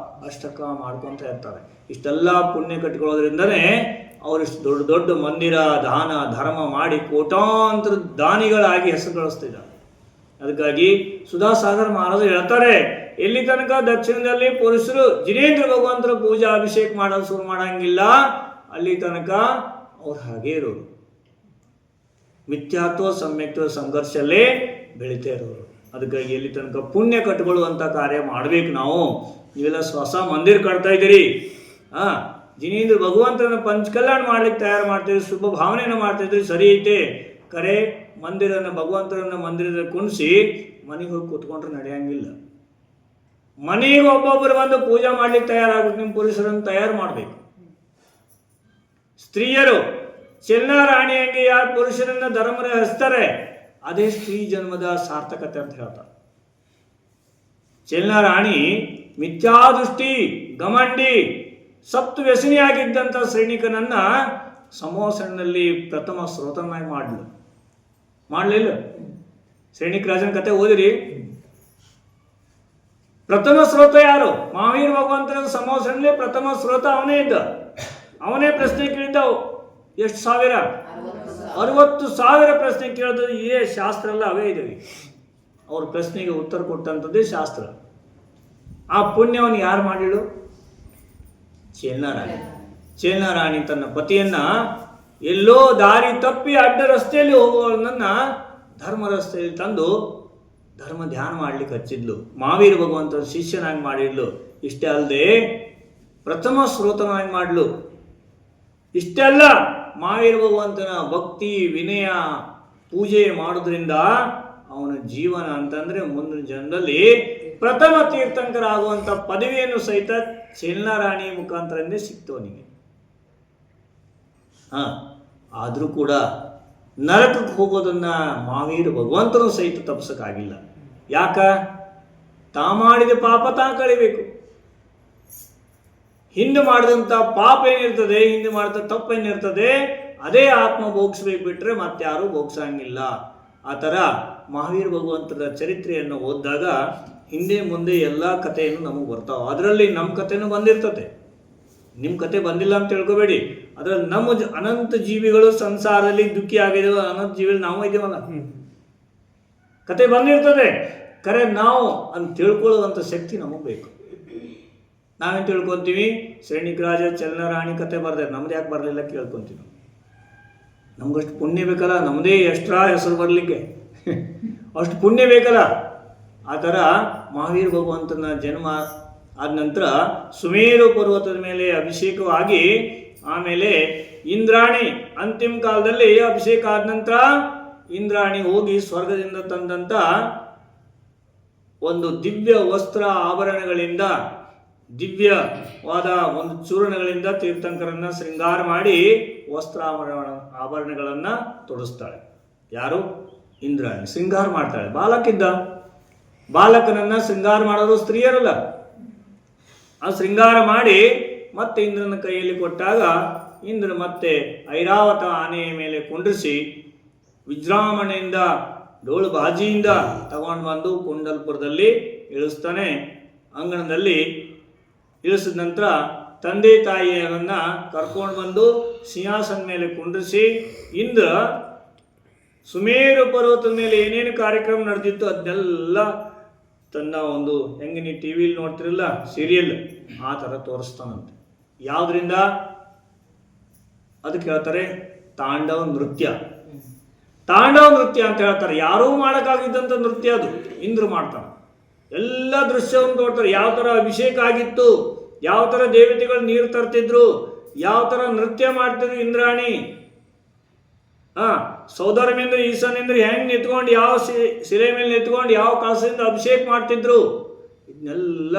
ಅಷ್ಟಕ ಮಾಡ್ಕೊತ ಇರ್ತಾರೆ. ಇಷ್ಟೆಲ್ಲ ಪುಣ್ಯ ಕಟ್ಟಿಕೊಳ್ಳೋದ್ರಿಂದನೇ ಅವರಿಷ್ಟು ದೊಡ್ಡ ದೊಡ್ಡ ಮಂದಿರ ದಾನ ಧರ್ಮ ಮಾಡಿ ಕೋಟಾಂತರ ದಾನಿಗಳಾಗಿ ಹೆಸರು ಗಳಿಸ್ತಿದ್ದಾರೆ. ಅದಕ್ಕಾಗಿ ಸುಧಾಸಾಗರ್ ಮಹಾರಾಜರು ಹೇಳ್ತಾರೆ, ಎಲ್ಲಿ ತನಕ ದಕ್ಷಿಣದಲ್ಲಿ ಪುರುಷರು ಜಿನೇಂದ್ರ ಭಗವಂತರ ಪೂಜಾ ಅಭಿಷೇಕ ಮಾಡೋದು ಶುರು ಮಾಡಂಗಿಲ್ಲ, ಅಲ್ಲಿ ತನಕ ಅವ್ರು ಹಾಗೇ ಇರೋರು, ಮಿಥ್ಯಾತ್ವ ಸಮ್ಯಕ್ತ್ವ ಸಂಘರ್ಷಲ್ಲೇ ಬೆಳಿತಾ ಇರೋರು. ಅದಕ್ಕಾಗಿ ಎಲ್ಲಿ ತನಕ ಪುಣ್ಯ ಕಟ್ಟಿಕೊಳ್ಳುವಂಥ ಕಾರ್ಯ ಮಾಡ್ಬೇಕು ನಾವು. ನೀವೆಲ್ಲ ಹೊಸ ಮಂದಿರ ಕಟ್ತಾ ಇದ್ದೀರಿ, ಜಿನೇಂದ್ರ ಭಗವಂತನ ಪಂಚಕಲ್ಯಾಣ ಮಾಡ್ಲಿಕ್ಕೆ ತಯಾರು ಮಾಡ್ತಿದ್ರಿ, ಶುಭ ಭಾವನೆಯನ್ನು ಮಾಡ್ತಿದ್ರಿ, ಸರಿ ಐತೆ. ಕರೆ ಭಗವಂತರನ್ನ ಮಂದಿರದಲ್ಲಿ ಕುಣಿಸಿ ಮನೆಗೆ ಹೋಗಿ ಕೂತ್ಕೊಂಡ್ರೆ ನಡೆಯಂಗಿಲ್ಲ. ಮನೆಗೆ ಒಬ್ಬೊಬ್ಬರು ಬಂದು ಪೂಜೆ ಮಾಡ್ಲಿಕ್ಕೆ ತಯಾರಾಗ್ಬೇಕು. ನಿಮ್ಮ ಪುರುಷರನ್ನು ತಯಾರು ಮಾಡಬೇಕು. ಸ್ತ್ರೀಯರು ಚೆಲ್ಲಾರಾಣಿಯಾಗಿ ಯಾರು ಪುರುಷರನ್ನ ಧರ್ಮರ ಹಚ್ತಾರೆ ಅದೇ ಸ್ತ್ರೀ ಜನ್ಮದ ಸಾರ್ಥಕತೆ ಅಂತ ಹೇಳ್ತಾರೆ. ಚೆಲ್ಲಾರಾಣಿ ಮಿಥ್ಯಾದೃಷ್ಟಿ ಗಮಂಡಿ ಸಪ್ತ ವ್ಯಸನಿಯಾಗಿದ್ದಂಥ ಸೈನಿಕನನ್ನ ಸಂಭಾಷಣೆಯಲ್ಲಿ ಪ್ರಥಮ ಸ್ರೋತನಾಗಿ ಮಾಡಲಿಲ್ಲ. ಸೈನಿಕ ರಾಜನ ಕತೆ ಓದಿರಿ. ಪ್ರಥಮ ಸ್ರೋತ ಯಾರು? ಮಹಾವೀರ ಭಗವಂತನ ಸಂಭಾಷಣೆಯಲ್ಲಿ ಪ್ರಥಮ ಸ್ರೋತ ಅವನೇ ಇದ್ದ. ಅವನೇ ಪ್ರಶ್ನೆ ಕೇಳಿದ್ದವು. ಎಷ್ಟು ಸಾವಿರ? 60,000 ಪ್ರಶ್ನೆ ಕೇಳಿದ್ರು. ಶಾಸ್ತ್ರ ಎಲ್ಲ ಅವೇ ಇದ್ದಾವೆ. ಅವ್ರ ಪ್ರಶ್ನೆಗೆ ಉತ್ತರ ಕೊಟ್ಟಂಥದ್ದೇ ಶಾಸ್ತ್ರ. ಆ ಪುಣ್ಯವನ್ನು ಯಾರು ಮಾಡಿಳು? ಚೆಲ್ಲಾರಾಣಿ ತನ್ನ ಪತಿಯನ್ನ ಎಲ್ಲೋ ದಾರಿ ತಪ್ಪಿ ಅಡ್ಡ ರಸ್ತೆಯಲ್ಲಿ ಹೋಗುವವನನ್ನ ಧರ್ಮ ರಸ್ತೆಯಲ್ಲಿ ತಂದು ಧರ್ಮ ಧ್ಯಾನ ಮಾಡ್ಲಿಕ್ಕೆ ಹಚ್ಚಿದ್ಲು. ಮಹಾವೀರ ಭಗವಂತನ ಶಿಷ್ಯನಾಗಿ ಮಾಡಿದ್ಲು. ಇಷ್ಟೇ ಅಲ್ಲದೆ ಪ್ರಥಮ ಸ್ರೋತನಾಗಿ ಮಾಡ್ಲು. ಇಷ್ಟೇ ಅಲ್ಲ, ಮಹಾವೀರ ಭಗವಂತನ ಭಕ್ತಿ ವಿನಯ ಪೂಜೆ ಮಾಡೋದ್ರಿಂದ ಅವನ ಜೀವನ ಅಂತಂದ್ರೆ ಮುಂದಿನ ಜನ್ಮದಲ್ಲಿ ಪ್ರಥಮ ತೀರ್ಥಂಕರಾಗುವಂಥ ಪದವಿಯನ್ನು ಸಹಿತ ಚೆಲ್ಲಾರಾಣಿ ಮುಖಾಂತರನೇ ಸಿಕ್ತು ಅವನಿಗೆ. ಆದರೂ ಕೂಡ ನರಕಕ್ಕೆ ಹೋಗೋದನ್ನ ಮಹಾವೀರ ಭಗವಂತನು ಸಹಿತ ತಪ್ಪಿಸಕ್ಕಾಗಿಲ್ಲ. ಯಾಕ? ತಾ ಮಾಡಿದ ಪಾಪ ತಾ ಕಳಿಬೇಕು. ಹಿಂದೆ ಮಾಡಿದಂಥ ಪಾಪ ಏನಿರ್ತದೆ, ಹಿಂದೆ ಮಾಡಿದ ತಪ್ಪೇನಿರ್ತದೆ ಅದೇ ಆತ್ಮ ಭೋಗಿಸ್ಬೇಕು, ಬಿಟ್ರೆ ಮತ್ತಾರೂ ಭೋಗಿಸಂಗಿಲ್ಲ. ಆ ಥರ ಮಹಾವೀರ ಭಗವಂತರ ಚರಿತ್ರೆಯನ್ನು ಓದಿದಾಗ ಹಿಂದೆ ಮುಂದೆ ಎಲ್ಲ ಕಥೆಯನ್ನು ನಮಗೆ ಬರ್ತಾವೆ. ಅದರಲ್ಲಿ ನಮ್ಮ ಕಥೆನೂ ಬಂದಿರ್ತದೆ. ನಿಮ್ಮ ಕತೆ ಬಂದಿಲ್ಲ ಅಂತ ತಿಳ್ಕೊಬೇಡಿ. ಅದರಲ್ಲಿ ನಮ್ಮ ಅನಂತ ಜೀವಿಗಳು ಸಂಸಾರದಲ್ಲಿ ದುಃಖಿ ಆಗಿದ್ದೇವೆ, ಅನಂತ ಜೀವಿಗಳು ನಾವು ಇದ್ದೇವಲ್ಲ, ಕತೆ ಬಂದಿರ್ತದೆ. ಕರೆ ನಾವು ಅಂತ ತಿಳ್ಕೊಳ್ಳುವಂಥ ಶಕ್ತಿ ನಮಗೆ ಬೇಕು. ನಾವೇನು ತಿಳ್ಕೊತೀವಿ? ಸೈನಿಕ ರಾಜ ಚೆಲ್ಲಾರಾಣಿ ಕತೆ ಬರ್ದೆ, ನಮ್ದು ಯಾಕೆ ಬರಲಿಲ್ಲ ಕೇಳ್ಕೊತೀವಿ. ನಮ್ಗಷ್ಟು ಪುಣ್ಯ ಬೇಕಲ್ಲ, ನಮ್ಮದೇ ಎಷ್ಟ್ರಾ ಹೆಸರು ಬರಲಿಕ್ಕೆ ಅಷ್ಟು ಪುಣ್ಯ ಬೇಕಲ್ಲ. ಆ ಥರ ಮಹಾವೀರ ಭಗವಂತನ ಜನ್ಮ ಆದ ನಂತರ ಸುಮೇರು ಪರ್ವತದ ಮೇಲೆ ಅಭಿಷೇಕವಾಗಿ ಆಮೇಲೆ ಇಂದ್ರಾಣಿ ಅಂತಿಮ ಕಾಲದಲ್ಲಿ ಅಭಿಷೇಕ ಆದ ನಂತರ ಇಂದ್ರಾಣಿ ಹೋಗಿ ಸ್ವರ್ಗದಿಂದ ತಂದಂಥ ಒಂದು ದಿವ್ಯ ವಸ್ತ್ರ ಆಭರಣಗಳಿಂದ, ದಿವ್ಯವಾದ ಒಂದು ಚೂರ್ಣಗಳಿಂದ ತೀರ್ಥಂಕರನ್ನ ಶೃಂಗಾರ ಮಾಡಿ ವಸ್ತ್ರ ಆಭರಣಗಳನ್ನು ತೊಡಿಸ್ತಾಳೆ. ಯಾರು? ಇಂದ್ರಾಣಿ ಶೃಂಗಾರ ಮಾಡ್ತಾಳೆ. ಬಾಲಕನನ್ನ ಶೃಂಗಾರ ಮಾಡೋದು ಸ್ತ್ರೀಯರಲ್ಲ. ಆ ಶೃಂಗಾರ ಮಾಡಿ ಮತ್ತೆ ಇಂದ್ರನ ಕೈಯಲ್ಲಿ ಕೊಟ್ಟಾಗ ಇಂದ್ರ ಮತ್ತೆ ಐರಾವತ ಆನೆಯ ಮೇಲೆ ಕುಂಡ್ರಿಸಿ ವಿಜೃಂಭಣೆಯಿಂದ ಡೋಳು ಬಾಜಿಯಿಂದ ತಗೊಂಡು ಬಂದು ಕುಂಡಲ್ಪುರದಲ್ಲಿ ಇಳಿಸ್ತಾನೆ. ಅಂಗಣದಲ್ಲಿ ಇಳಿಸಿದ ನಂತರ ತಂದೆ ತಾಯಿಯರನ್ನ ಕರ್ಕೊಂಡು ಬಂದು ಸಿಂಹಾಸನ ಮೇಲೆ ಕುಂಡ್ರಿಸಿ ಇಂದ್ರ ಸುಮೇರು ಪರ್ವತದ ಮೇಲೆ ಏನೇನು ಕಾರ್ಯಕ್ರಮ ನಡೆದಿತ್ತು ಅದನ್ನೆಲ್ಲ ತನ್ನ ಒಂದು ಹೆಂಗೆ ನೀವು ಟಿ ವಿಲಿ ನೋಡ್ತಿರಲ್ಲ ಸೀರಿಯಲ್ ಆ ಥರ ತೋರಿಸ್ತಾನಂತೆ. ಯಾವುದರಿಂದ? ಅದಕ್ಕೆ ಹೇಳ್ತಾರೆ ತಾಂಡವ ನೃತ್ಯ. ತಾಂಡವ ನೃತ್ಯ ಅಂತ ಹೇಳ್ತಾರೆ. ಯಾರೂ ಮಾಡೋಕ್ಕಾಗಿದ್ದಂಥ ನೃತ್ಯ ಅದು ಇಂದ್ರ ಮಾಡ್ತಾನೆ. ಎಲ್ಲ ದೃಶ್ಯವನ್ನು ತೋರ್ತಾರೆ. ಯಾವ ಥರ ಅಭಿಷೇಕ ಆಗಿತ್ತು, ಯಾವ ಥರ ದೇವತೆಗಳು ನೀರು ತರ್ತಿದ್ರು, ಯಾವ ಥರ ನೃತ್ಯ ಮಾಡ್ತಿದ್ರು ಇಂದ್ರಾಣಿ. ಸೌದರಮೇಂದ್ರ ಈಶಾನೇಂದ್ರ ಹೆಂಗೆ ನಿಂತ್ಕೊಂಡು ಯಾವ ಶಿಲೆ ಮೇಲೆ ನಿಂತ್ಕೊಂಡು ಯಾವ ಕಳಸದಿಂದ ಅಭಿಷೇಕ ಮಾಡ್ತಿದ್ರು, ಇದನ್ನೆಲ್ಲ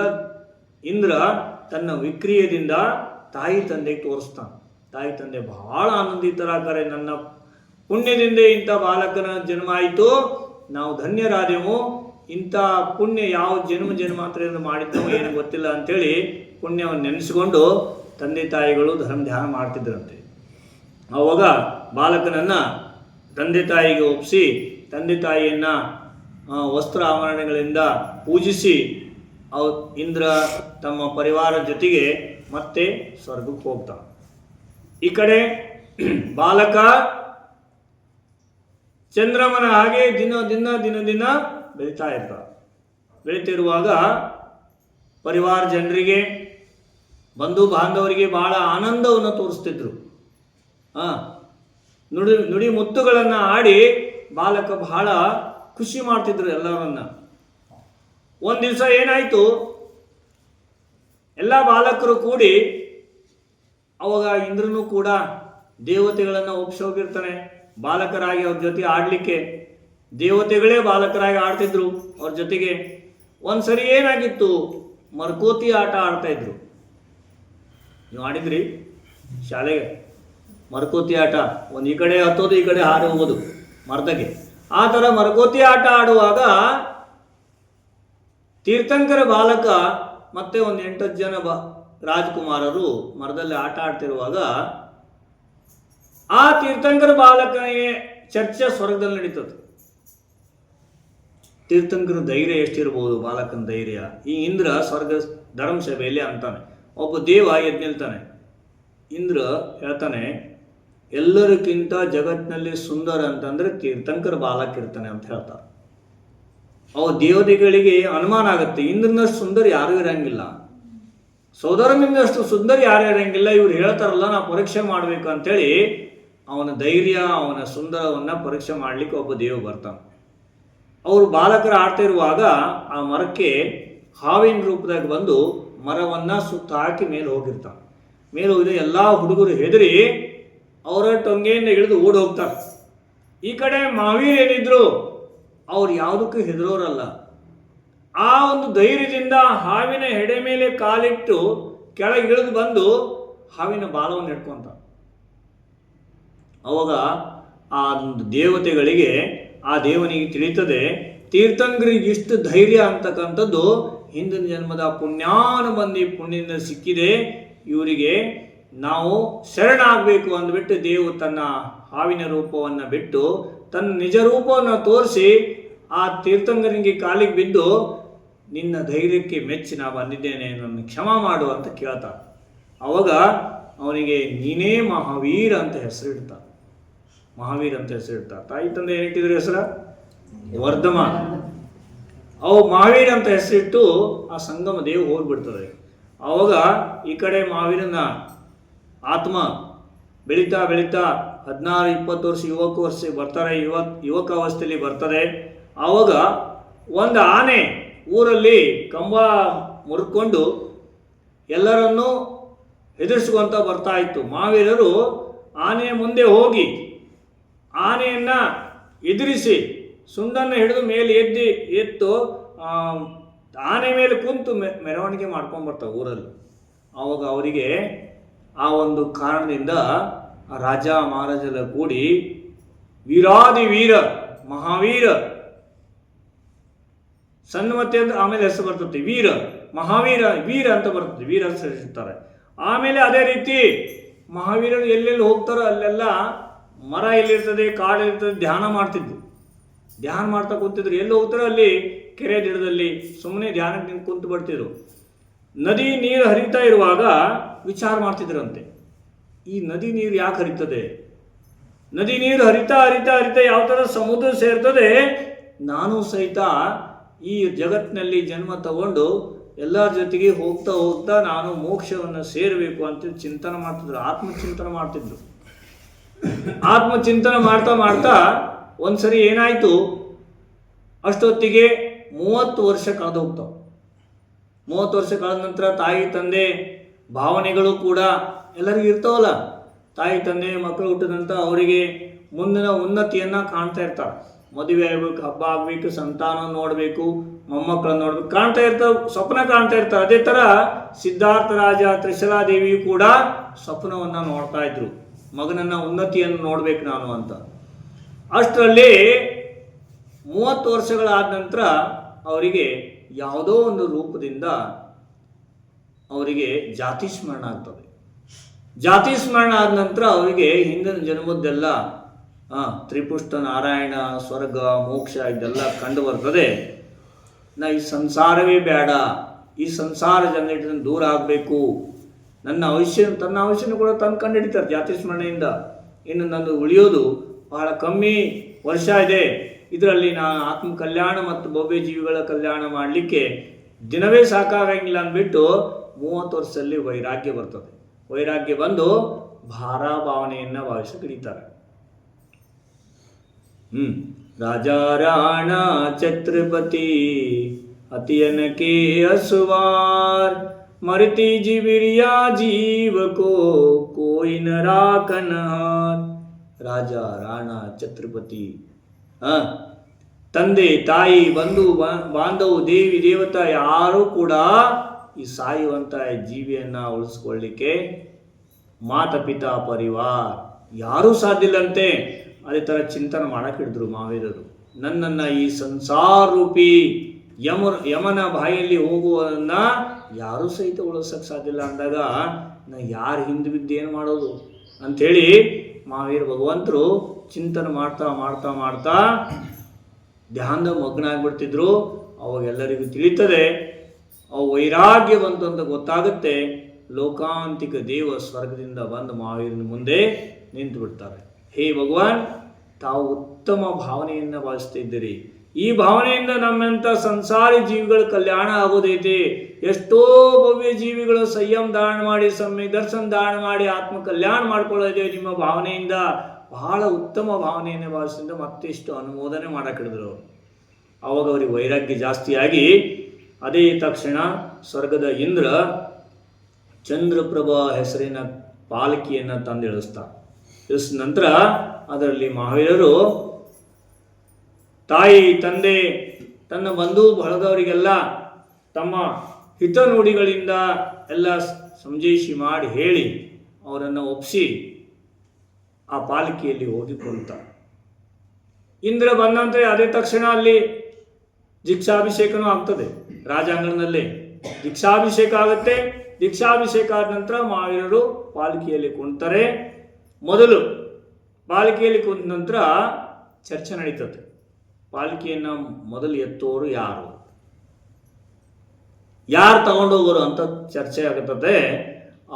ಇಂದ್ರ ತನ್ನ ವಿಕ್ರಿಯದಿಂದ ತಾಯಿ ತಂದೆಗೆ ತೋರಿಸ್ತಾನೆ. ತಾಯಿ ತಂದೆ ಬಹಳ ಆನಂದಿತರಾಗ್ತಾರೆ. ನನ್ನ ಪುಣ್ಯದಿಂದ ಇಂಥ ಬಾಲಕನ ಜನ್ಮ ಆಯಿತು, ನಾವು ಧನ್ಯರಾದೆವು. ಇಂಥ ಪುಣ್ಯ ಯಾವ ಜನ್ಮಾಂತರದಿಂದ ಮಾಡಿದ್ದೋ ಏನು ಗೊತ್ತಿಲ್ಲ ಅಂಥೇಳಿ ಪುಣ್ಯವನ್ನು ನೆನೆಸಿಕೊಂಡು ತಂದೆ ತಾಯಿಗಳು ಧರ್ಮ ಧ್ಯಾನ ಮಾಡ್ತಿದ್ರಂತೆ. ಆವಾಗ ಬಾಲಕನನ್ನು ತಂದೆ ತಾಯಿಗೆ ಒಪ್ಪಿಸಿ ತಂದೆ ತಾಯಿಯನ್ನು ವಸ್ತ್ರ ಆಭರಣಗಳಿಂದ ಪೂಜಿಸಿ ಇಂದ್ರ ತಮ್ಮ ಪರಿವಾರ ಜೊತೆಗೆ ಮತ್ತೆ ಸ್ವರ್ಗಕ್ಕೆ ಹೋಗ್ತಾನೆ. ಈ ಕಡೆ ಬಾಲಕ ಚಂದ್ರಮನ ಹಾಗೆ ದಿನ ದಿನ ದಿನ ದಿನ ಬೆಳೀತಾ ಇರ್ತಾರೆ. ಬೆಳೀತಿರುವಾಗ ಪರಿವಾರ ಜನರಿಗೆ ಬಂಧು ಬಾಂಧವರಿಗೆ ಬಹಳ ಆನಂದವನ್ನು ತೋರಿಸ್ತಿದ್ರು. ನುಡಿ ಮುತ್ತುಗಳನ್ನು ಆಡಿ ಬಾಲಕ ಬಹಳ ಖುಷಿ ಮಾಡ್ತಿದ್ರು ಎಲ್ಲರನ್ನ. ಒಂದು ದಿವಸ ಏನಾಯಿತು, ಎಲ್ಲ ಬಾಲಕರು ಕೂಡಿ ಅವಾಗ ಇಂದ್ರನು ಕೂಡ ದೇವತೆಗಳನ್ನು ಒಪ್ಪಿಸೋಗಿರ್ತಾನೆ ಬಾಲಕರಾಗಿ ಅವ್ರ ಜೊತೆ ಆಡಲಿಕ್ಕೆ. ದೇವತೆಗಳೇ ಬಾಲಕರಾಗಿ ಆಡ್ತಿದ್ರು ಅವ್ರ ಜೊತೆಗೆ. ಒಂದ್ಸರಿ ಏನಾಗಿತ್ತು, ಮರಕೋತಿ ಆಟ ಆಡ್ತಾ ಇದ್ರು. ನೀವು ಆಡಿದ್ರಿ ಶಾಲೆಗೆ ಮರಕೋತಿ ಆಟ? ಒಂದು ಈ ಕಡೆ ಹತ್ತೋದು ಈ ಕಡೆ ಹಾರಿ ಹೋಗೋದು ಮರದಾಗೆ. ಆ ಥರ ಮರಕೋತಿ ಆಟ ಆಡುವಾಗ ತೀರ್ಥಂಕರ ಬಾಲಕ ಮತ್ತೆ ಒಂದು 8-10 ಜನ ರಾಜಕುಮಾರರು ಮರದಲ್ಲಿ ಆಟ ಆಡ್ತಿರುವಾಗ ಆ ತೀರ್ಥಂಕರ ಬಾಲಕನಿಗೆ ಚರ್ಚೆ ಸ್ವರ್ಗದಲ್ಲಿ ನಡೀತದೆ. ತೀರ್ಥಂಕರ ಧೈರ್ಯ ಎಷ್ಟಿರ್ಬೋದು, ಬಾಲಕನ ಧೈರ್ಯ. ಈ ಇಂದ್ರ ಸ್ವರ್ಗ ಧರ್ಮಸಭೆಯಲ್ಲಿ ಅಂತಾನೆ, ಒಬ್ಬ ದೇವ ಎದ್ದು ನಿಲ್ತಾನೆ. ಇಂದ್ರ ಹೇಳ್ತಾನೆ, ಎಲ್ಲರಿಗಿಂತ ಜಗತ್ತಿನಲ್ಲಿ ಸುಂದರ ಅಂತಂದ್ರೆ ತೀರ್ಥಂಕರ ಬಾಲಕ ಇರ್ತಾನೆ ಅಂತ ಹೇಳ್ತಾರೆ. ಅವು ದೇವತೆಗಳಿಗೆ ಅನುಮಾನ ಆಗುತ್ತೆ, ಇಂದ್ರನಷ್ಟು ಸುಂದರ ಯಾರೂ ಇರಂಗಿಲ್ಲ, ಸೋದರನಿಂದಷ್ಟು ಸುಂದರ ಯಾರು ಇರಂಗಿಲ್ಲ. ಇವ್ರು ಹೇಳ್ತಾರಲ್ಲ, ನಾವು ಪರೀಕ್ಷೆ ಮಾಡಬೇಕು ಅಂತೇಳಿ ಅವನ ಧೈರ್ಯ ಅವನ ಸುಂದರವನ್ನು ಪರೀಕ್ಷೆ ಮಾಡಲಿಕ್ಕೆ ಒಬ್ಬ ದೇವ ಬರ್ತಾನೆ. ಅವರು ಬಾಲಕರು ಆಡ್ತಾ ಇರುವಾಗ ಆ ಮರಕ್ಕೆ ಹಾವಿನ ರೂಪದಾಗ ಬಂದು ಮರವನ್ನು ಸುತ್ತ ಹಾಕಿ ಮೇಲೆ ಹೋಗಿರ್ತಾನೆ. ಮೇಲೆ ಹೋಗಿದ್ರೆ ಎಲ್ಲ ಹುಡುಗರು ಹೆದರಿ ಅವರ ಟೊಂಗೆಯಿಂದ ಇಳಿದು ಓಡಿ ಹೋಗ್ತಾರೆ. ಈ ಕಡೆ ಮಾವೀರ್ ಏನಿದ್ರು ಅವ್ರು ಯಾವುದಕ್ಕೂ ಹೆದರೋರಲ್ಲ. ಆ ಒಂದು ಧೈರ್ಯದಿಂದ ಹಾವಿನ ಹೆಡೆ ಮೇಲೆ ಕಾಲಿಟ್ಟು ಕೆಳಗೆ ಇಳಿದು ಬಂದು ಹಾವಿನ ಬಾಲವನ್ನು ಹಿಡ್ಕೊಂತ. ಅವಾಗ ಆ ಒಂದು ದೇವತೆಗಳಿಗೆ, ಆ ದೇವನಿಗೆ ತಿಳಿತದೆ ತೀರ್ಥಂಕರಿಗೆ ಇಷ್ಟು ಧೈರ್ಯ ಅಂತಕ್ಕಂಥದ್ದು ಹಿಂದಿನ ಜನ್ಮದ ಪುಣ್ಯಾನುಬಂಧಿ ಪುಣ್ಯದಿಂದ ಸಿಕ್ಕಿದೆ, ಇವರಿಗೆ ನಾವು ಶರಣಾಗಬೇಕು ಅಂದ್ಬಿಟ್ಟು ದೇವು ತನ್ನ ಹಾವಿನ ರೂಪವನ್ನು ಬಿಟ್ಟು ತನ್ನ ನಿಜ ರೂಪವನ್ನು ತೋರಿಸಿ ಆ ತೀರ್ಥಂಕರಿಗೆ ಕಾಲಿಗೆ ಬಿದ್ದು, ನಿನ್ನ ಧೈರ್ಯಕ್ಕೆ ಮೆಚ್ಚಿ ನಾ ಬಂದಿದ್ದೇನೆ, ನನ್ನ ಕ್ಷಮಾ ಮಾಡು ಅಂತ ಕೇಳ್ತಾನೆ. ಅವಾಗ ಅವನಿಗೆ ನೀನೇ ಮಹಾವೀರ ಅಂತ ಹೆಸರಿಡ್ತಾನೆ. ಮಹಾವೀರ ಅಂತ ಹೆಸರಿಡ್ತಾರೆ. ತಾಯಿ ತಂದೆ ಏನಿಟ್ಟಿದ್ರೆ ಹೆಸರ ವರ್ಧಮಾನ. ಅವು ಮಹಾವೀರ ಅಂತ ಹೆಸರಿಟ್ಟು ಆ ಸಂಗಮ ದೇವ್ ಹೋಗ್ಬಿಡ್ತದೆ. ಅವಾಗ ಈ ಕಡೆ ಮಹಾವೀರನ ಆತ್ಮ ಬೆಳೀತಾ ಬೆಳೀತಾ 16-20 ವರ್ಷ ಬರ್ತಾರೆ, ಯುವಕ ಅವಸ್ಥೆಯಲ್ಲಿ ಬರ್ತದೆ. ಆವಾಗ ಒಂದು ಆನೆ ಊರಲ್ಲಿ ಕಂಬ ಮುರ್ಕೊಂಡು ಎಲ್ಲರನ್ನೂ ಹೆದರಿಸ್ಕೊಂತ ಬರ್ತಾ ಇತ್ತು. ಮಹಾವೀರರು ಆನೆಯ ಮುಂದೆ ಹೋಗಿ ಆನೆಯನ್ನು ಎದುರಿಸಿ ಸುಂಡನ್ನು ಹಿಡಿದು ಮೇಲೆ ಎತ್ತು ಆನೆ ಮೇಲೆ ಕುಂತು ಮೆರವಣಿಗೆ ಮಾಡ್ಕೊಂಡು ಬರ್ತಾರೆ ಊರಲ್ಲಿ. ಆವಾಗ ಅವರಿಗೆ ಆ ಒಂದು ಕಾರಣದಿಂದ ಆ ರಾಜ ಮಹಾರಾಜೆಲ್ಲ ಕೂಡಿ ವೀರಾದಿ ವೀರ ಮಹಾವೀರ, ಸನ್ಮತಿ ಅಂತ ಆಮೇಲೆ ಹೆಸರು ಬರ್ತದೆ, ವೀರ ಮಹಾವೀರ ವೀರ ಅಂತ ಬರ್ತದೆ, ವೀರ ಹೆಸರಿರ್ತಾರೆ. ಆಮೇಲೆ ಅದೇ ರೀತಿ ಮಹಾವೀರರು ಎಲ್ಲೆಲ್ಲಿ ಹೋಗ್ತಾರೋ ಅಲ್ಲೆಲ್ಲ ಮರ ಎಲ್ಲಿರ್ತದೆ, ಕಾಡು ಇರ್ತದೆ, ಧ್ಯಾನ ಮಾಡ್ತಿದ್ರು. ಧ್ಯಾನ ಮಾಡ್ತಾ ಕೂತಿದ್ರು. ಎಲ್ಲಿ ಹೋಗ್ತಾರೋ ಅಲ್ಲಿ ಕೆರೆ ದಿಡದಲ್ಲಿ ಸುಮ್ಮನೆ ಧ್ಯಾನಕ್ಕೆ ನಿಂತು ಕುಂತು ಬಿಡ್ತಿದ್ರು. ನದಿ ನೀರು ಹರಿತಾ ಇರುವಾಗ ವಿಚಾರ ಮಾಡ್ತಿದ್ರಂತೆ, ಈ ನದಿ ನೀರು ಯಾಕೆ ಹರಿತದೆ? ನದಿ ನೀರು ಹರಿತಾ ಹರಿತಾ ಹರಿತಾ ಯಾವ ಥರ ಸಮುದ್ರ ಸೇರ್ತದೆ, ನಾನು ಸಹಿತ ಈ ಜಗತ್ತಿನಲ್ಲಿ ಜನ್ಮ ತಗೊಂಡು ಎಲ್ಲರ ಜೊತೆಗೆ ಹೋಗ್ತಾ ಹೋಗ್ತಾ ನಾನು ಮೋಕ್ಷವನ್ನು ಸೇರಬೇಕು ಅಂತ ಚಿಂತನೆ ಮಾಡ್ತಿದ್ರು. ಆತ್ಮಚಿಂತನೆ ಮಾಡ್ತಿದ್ರು. ಆತ್ಮಚಿಂತನೆ ಮಾಡ್ತಾ ಮಾಡ್ತಾ ಒಂದ್ಸರಿ ಏನಾಯಿತು, ಅಷ್ಟೊತ್ತಿಗೆ 30 ವರ್ಷ ಕಳೆದು ಹೋಗ್ತಾವೆ. 30 ವರ್ಷ ಕಳೆದ ನಂತರ ತಾಯಿ ತಂದೆ ಭಾವನೆಗಳು ಕೂಡ ಎಲ್ಲರಿಗೂ ಇರ್ತಾವಲ್ಲ. ತಾಯಿ ತಂದೆ ಮಕ್ಕಳು ಹುಟ್ಟಿದಂಥ ಅವರಿಗೆ ಮುಂದಿನ ಉನ್ನತಿಯನ್ನು ಕಾಣ್ತಾ ಇರ್ತಾರೆ. ಮದುವೆ ಆಗಬೇಕು, ಹಬ್ಬ ಆಗಬೇಕು, ಸಂತಾನ ನೋಡಬೇಕು, ಮೊಮ್ಮಕ್ಕಳನ್ನು ನೋಡ್ಬೇಕು, ಕಾಣ್ತಾ ಇರ್ತಾವೆ, ಸ್ವಪ್ನ ಕಾಣ್ತಾ ಇರ್ತಾರೆ. ಅದೇ ಥರ ಸಿದ್ಧಾರ್ಥ ರಾಜ ತ್ರಿಶಲಾದೇವಿ ಕೂಡ ಸ್ವಪ್ನವನ್ನು ನೋಡ್ತಾ ಇದ್ರು, ಮಗನನ್ನು ಉನ್ನತಿಯನ್ನು ನೋಡ್ಬೇಕು ನಾನು ಅಂತ. ಅಷ್ಟರಲ್ಲಿ 30 ವರ್ಷಗಳಾದ ನಂತರ ಅವರಿಗೆ ಯಾವುದೋ ಒಂದು ರೂಪದಿಂದ ಅವರಿಗೆ ಜಾತಿ ಸ್ಮರಣ ಆಗ್ತದೆ. ಜಾತಿ ಸ್ಮರಣ ಆದ ನಂತರ ಅವರಿಗೆ ಹಿಂದಿನ ಜನ್ಮದ್ದೆಲ್ಲ ತ್ರಿಪುಷ್ಟ ನಾರಾಯಣ, ಸ್ವರ್ಗ, ಮೋಕ್ಷ ಇದೆಲ್ಲ ಕಂಡು ಬರ್ತದೆ. ನಾ ಈ ಸಂಸಾರವೇ ಬೇಡ, ಈ ಸಂಸಾರ ಜನರೇಟರ್ ದೂರ ಆಗಬೇಕು, ತನ್ನ ಆಯುಷ್ಯನ ಕೂಡ ತಂದು ಕಂಡು ಹಿಡಿತಾರೆ ಜಾತಿ ಸ್ಮರಣೆಯಿಂದ. ಇನ್ನು ನಂದು ಉಳಿಯೋದು ಬಹಳ ಕಮ್ಮಿ ವರ್ಷ ಇದೆ, ಇದರಲ್ಲಿ ನಾನು ಆತ್ಮ ಕಲ್ಯಾಣ ಮತ್ತು ಭವ್ಯ ಜೀವಿಗಳ ಕಲ್ಯಾಣ ಮಾಡಲಿಕ್ಕೆ ದಿನವೇ ಸಾಕಾಗಂಗಿಲ್ಲ ಅಂದ್ಬಿಟ್ಟು 30 ವರ್ಷದಲ್ಲಿ ವೈರಾಗ್ಯ ಬರ್ತದೆ. ವೈರಾಗ್ಯ ಬಂದು ಭಾವನೆಯನ್ನು ಭಾವಿಸಿ ಕರೀತಾರೆ. ರಾಜಾ ರಾಣ ಛತ್ರಪತಿ ಅತಿಯನಕೆ ಅಸುವಾರ್ मरती जीविरिया जीव को कोई न राखनहार. ರಾಜ, ರಾಣ, ಛತ್ರಪತಿ, ತಂದೆ, ತಾಯಿ, ಬಂಧು ಬಾಂಧವು, ದೇವಿ ದೇವತಾ ಯಾರೂ ಕೂಡ ಈ ಸಾಯುವಂತ ಜೀವಿಯನ್ನ ಉಳಿಸ್ಕೊಳ್ಳಿಕ್ಕೆ ಮಾತಪಿತಾ ಪರಿವಾರ ಯಾರೂ ಸಾಧ್ಯ ಇಲ್ಲಂತೆ. ಅದೇ ಥರ ಚಿಂತನೆ ಮಾಡಕ್ಕೆ ಹಿಡಿದ್ರು ಮಹಾವೀರರು. ನನ್ನನ್ನು ಈ ಸಂಸಾರ ರೂಪಿ ಯಮನ ಬಾಯಲ್ಲಿ ಹೋಗುವನ್ನ ಯಾರೂ ಸಹಿತ ಉಳಿಸೋಕ್ಕೆ ಸಾಧ್ಯ ಇಲ್ಲ ಅಂದಾಗ ನಾ ಯಾರು ಹಿಂದೆ ಬಿದ್ದು ಏನು ಮಾಡೋದು ಅಂಥೇಳಿ ಮಹಾವೀರ ಭಗವಂತರು ಚಿಂತನೆ ಮಾಡ್ತಾ ಮಾಡ್ತಾ ಮಾಡ್ತಾ ಧ್ಯಾನದ ಮಗ್ನ ಆಗಿಬಿಡ್ತಿದ್ರು. ಅವಾಗ ಎಲ್ಲರಿಗೂ ತಿಳಿತದೆ, ಅವು ವೈರಾಗ್ಯ ಬಂತು ಅಂತ ಗೊತ್ತಾಗುತ್ತೆ. ಲೋಕಾಂತಿಕ ದೇವ ಸ್ವರ್ಗದಿಂದ ಬಂದು ಮಹಾವೀರನ ಮುಂದೆ ನಿಂತು ಬಿಡ್ತಾರೆ. ಹೇ ಭಗವಾನ್, ತಾವು ಉತ್ತಮ ಭಾವನೆಯನ್ನು ಭಾವಿಸ್ತಿದ್ದೀರಿ. ಈ ಭಾವನೆಯಿಂದ ನಮ್ಮಂಥ ಸಂಸಾರಿ ಜೀವಿಗಳ ಕಲ್ಯಾಣ ಆಗೋದೈತೆ. ಎಷ್ಟೋ ಭವ್ಯ ಜೀವಿಗಳು ಸಂಯಮ ಧಾರಣ ಮಾಡಿ, ಸಮ್ಯಕ್ ದರ್ಶನ ಧಾರಣ ಮಾಡಿ ಆತ್ಮ ಕಲ್ಯಾಣ ಮಾಡ್ಕೊಳ್ಳೋದೇ ನಿಮ್ಮ ಭಾವನೆಯಿಂದ. ಬಹಳ ಉತ್ತಮ ಭಾವನೆಯನ್ನು ಭಾವಿಸಿದ ಮತ್ತಿಷ್ಟು ಅನುಮೋದನೆ ಮಾಡಕ್ಕಿಡಿದ್ರು. ಅವಾಗ ಅವರಿಗೆ ವೈರಾಗ್ಯ ಜಾಸ್ತಿಯಾಗಿ ಅದೇ ತಕ್ಷಣ ಸ್ವರ್ಗದ ಇಂದ್ರ ಚಂದ್ರಪ್ರಭಾ ಹೆಸರಿನ ಪಾಲಕಿಯನ್ನು ತಂದಿಳಿಸ್ತಾರೆ. ಇಳಿಸಿದ ನಂತರ ಅದರಲ್ಲಿ ಮಹಾವೀರರು ತಾಯಿ, ತಂದೆ, ತನ್ನ ಬಂಧು ಬಳಗದವರಿಗೆಲ್ಲ ತಮ್ಮ ಹಿತನುಡಿಗಳಿಂದ ಎಲ್ಲ ಸಂಜಯಿಸಿ ಮಾಡಿ ಹೇಳಿ ಅವರನ್ನು ಒಪ್ಪಿಸಿ ಆ ಪಾಲಿಕೆಯಲ್ಲಿ ಹೋಗಿಕೊಳ್ತಾರೆ. ಇಂದ್ರ ಬಂದಂತೆ ಅದೇ ತಕ್ಷಣ ಅಲ್ಲಿ ದೀಕ್ಷಾಭಿಷೇಕನೂ ಆಗ್ತದೆ. ರಾಜಾಂಗಣದಲ್ಲಿ ದೀಕ್ಷಾಭಿಷೇಕ ಆಗುತ್ತೆ. ದೀಕ್ಷಾಭಿಷೇಕ ಆದ ನಂತರ ಮಹಾವೀರರು ಪಾಲಿಕೆಯಲ್ಲಿ ಕುಂತಾರೆ. ಮೊದಲು ಪಾಲಿಕೆಯಲ್ಲಿ ಕುಂತ ನಂತರ ಚರ್ಚೆ ನಡೀತದೆ. ಪಾಲಿಕೆಯನ್ನು ಮೊದಲು ಎತ್ತೋರು ಯಾರು ತಗೊಂಡೋಗೋರು ಅಂತ ಚರ್ಚೆ ಆಗುತ್ತದೆ.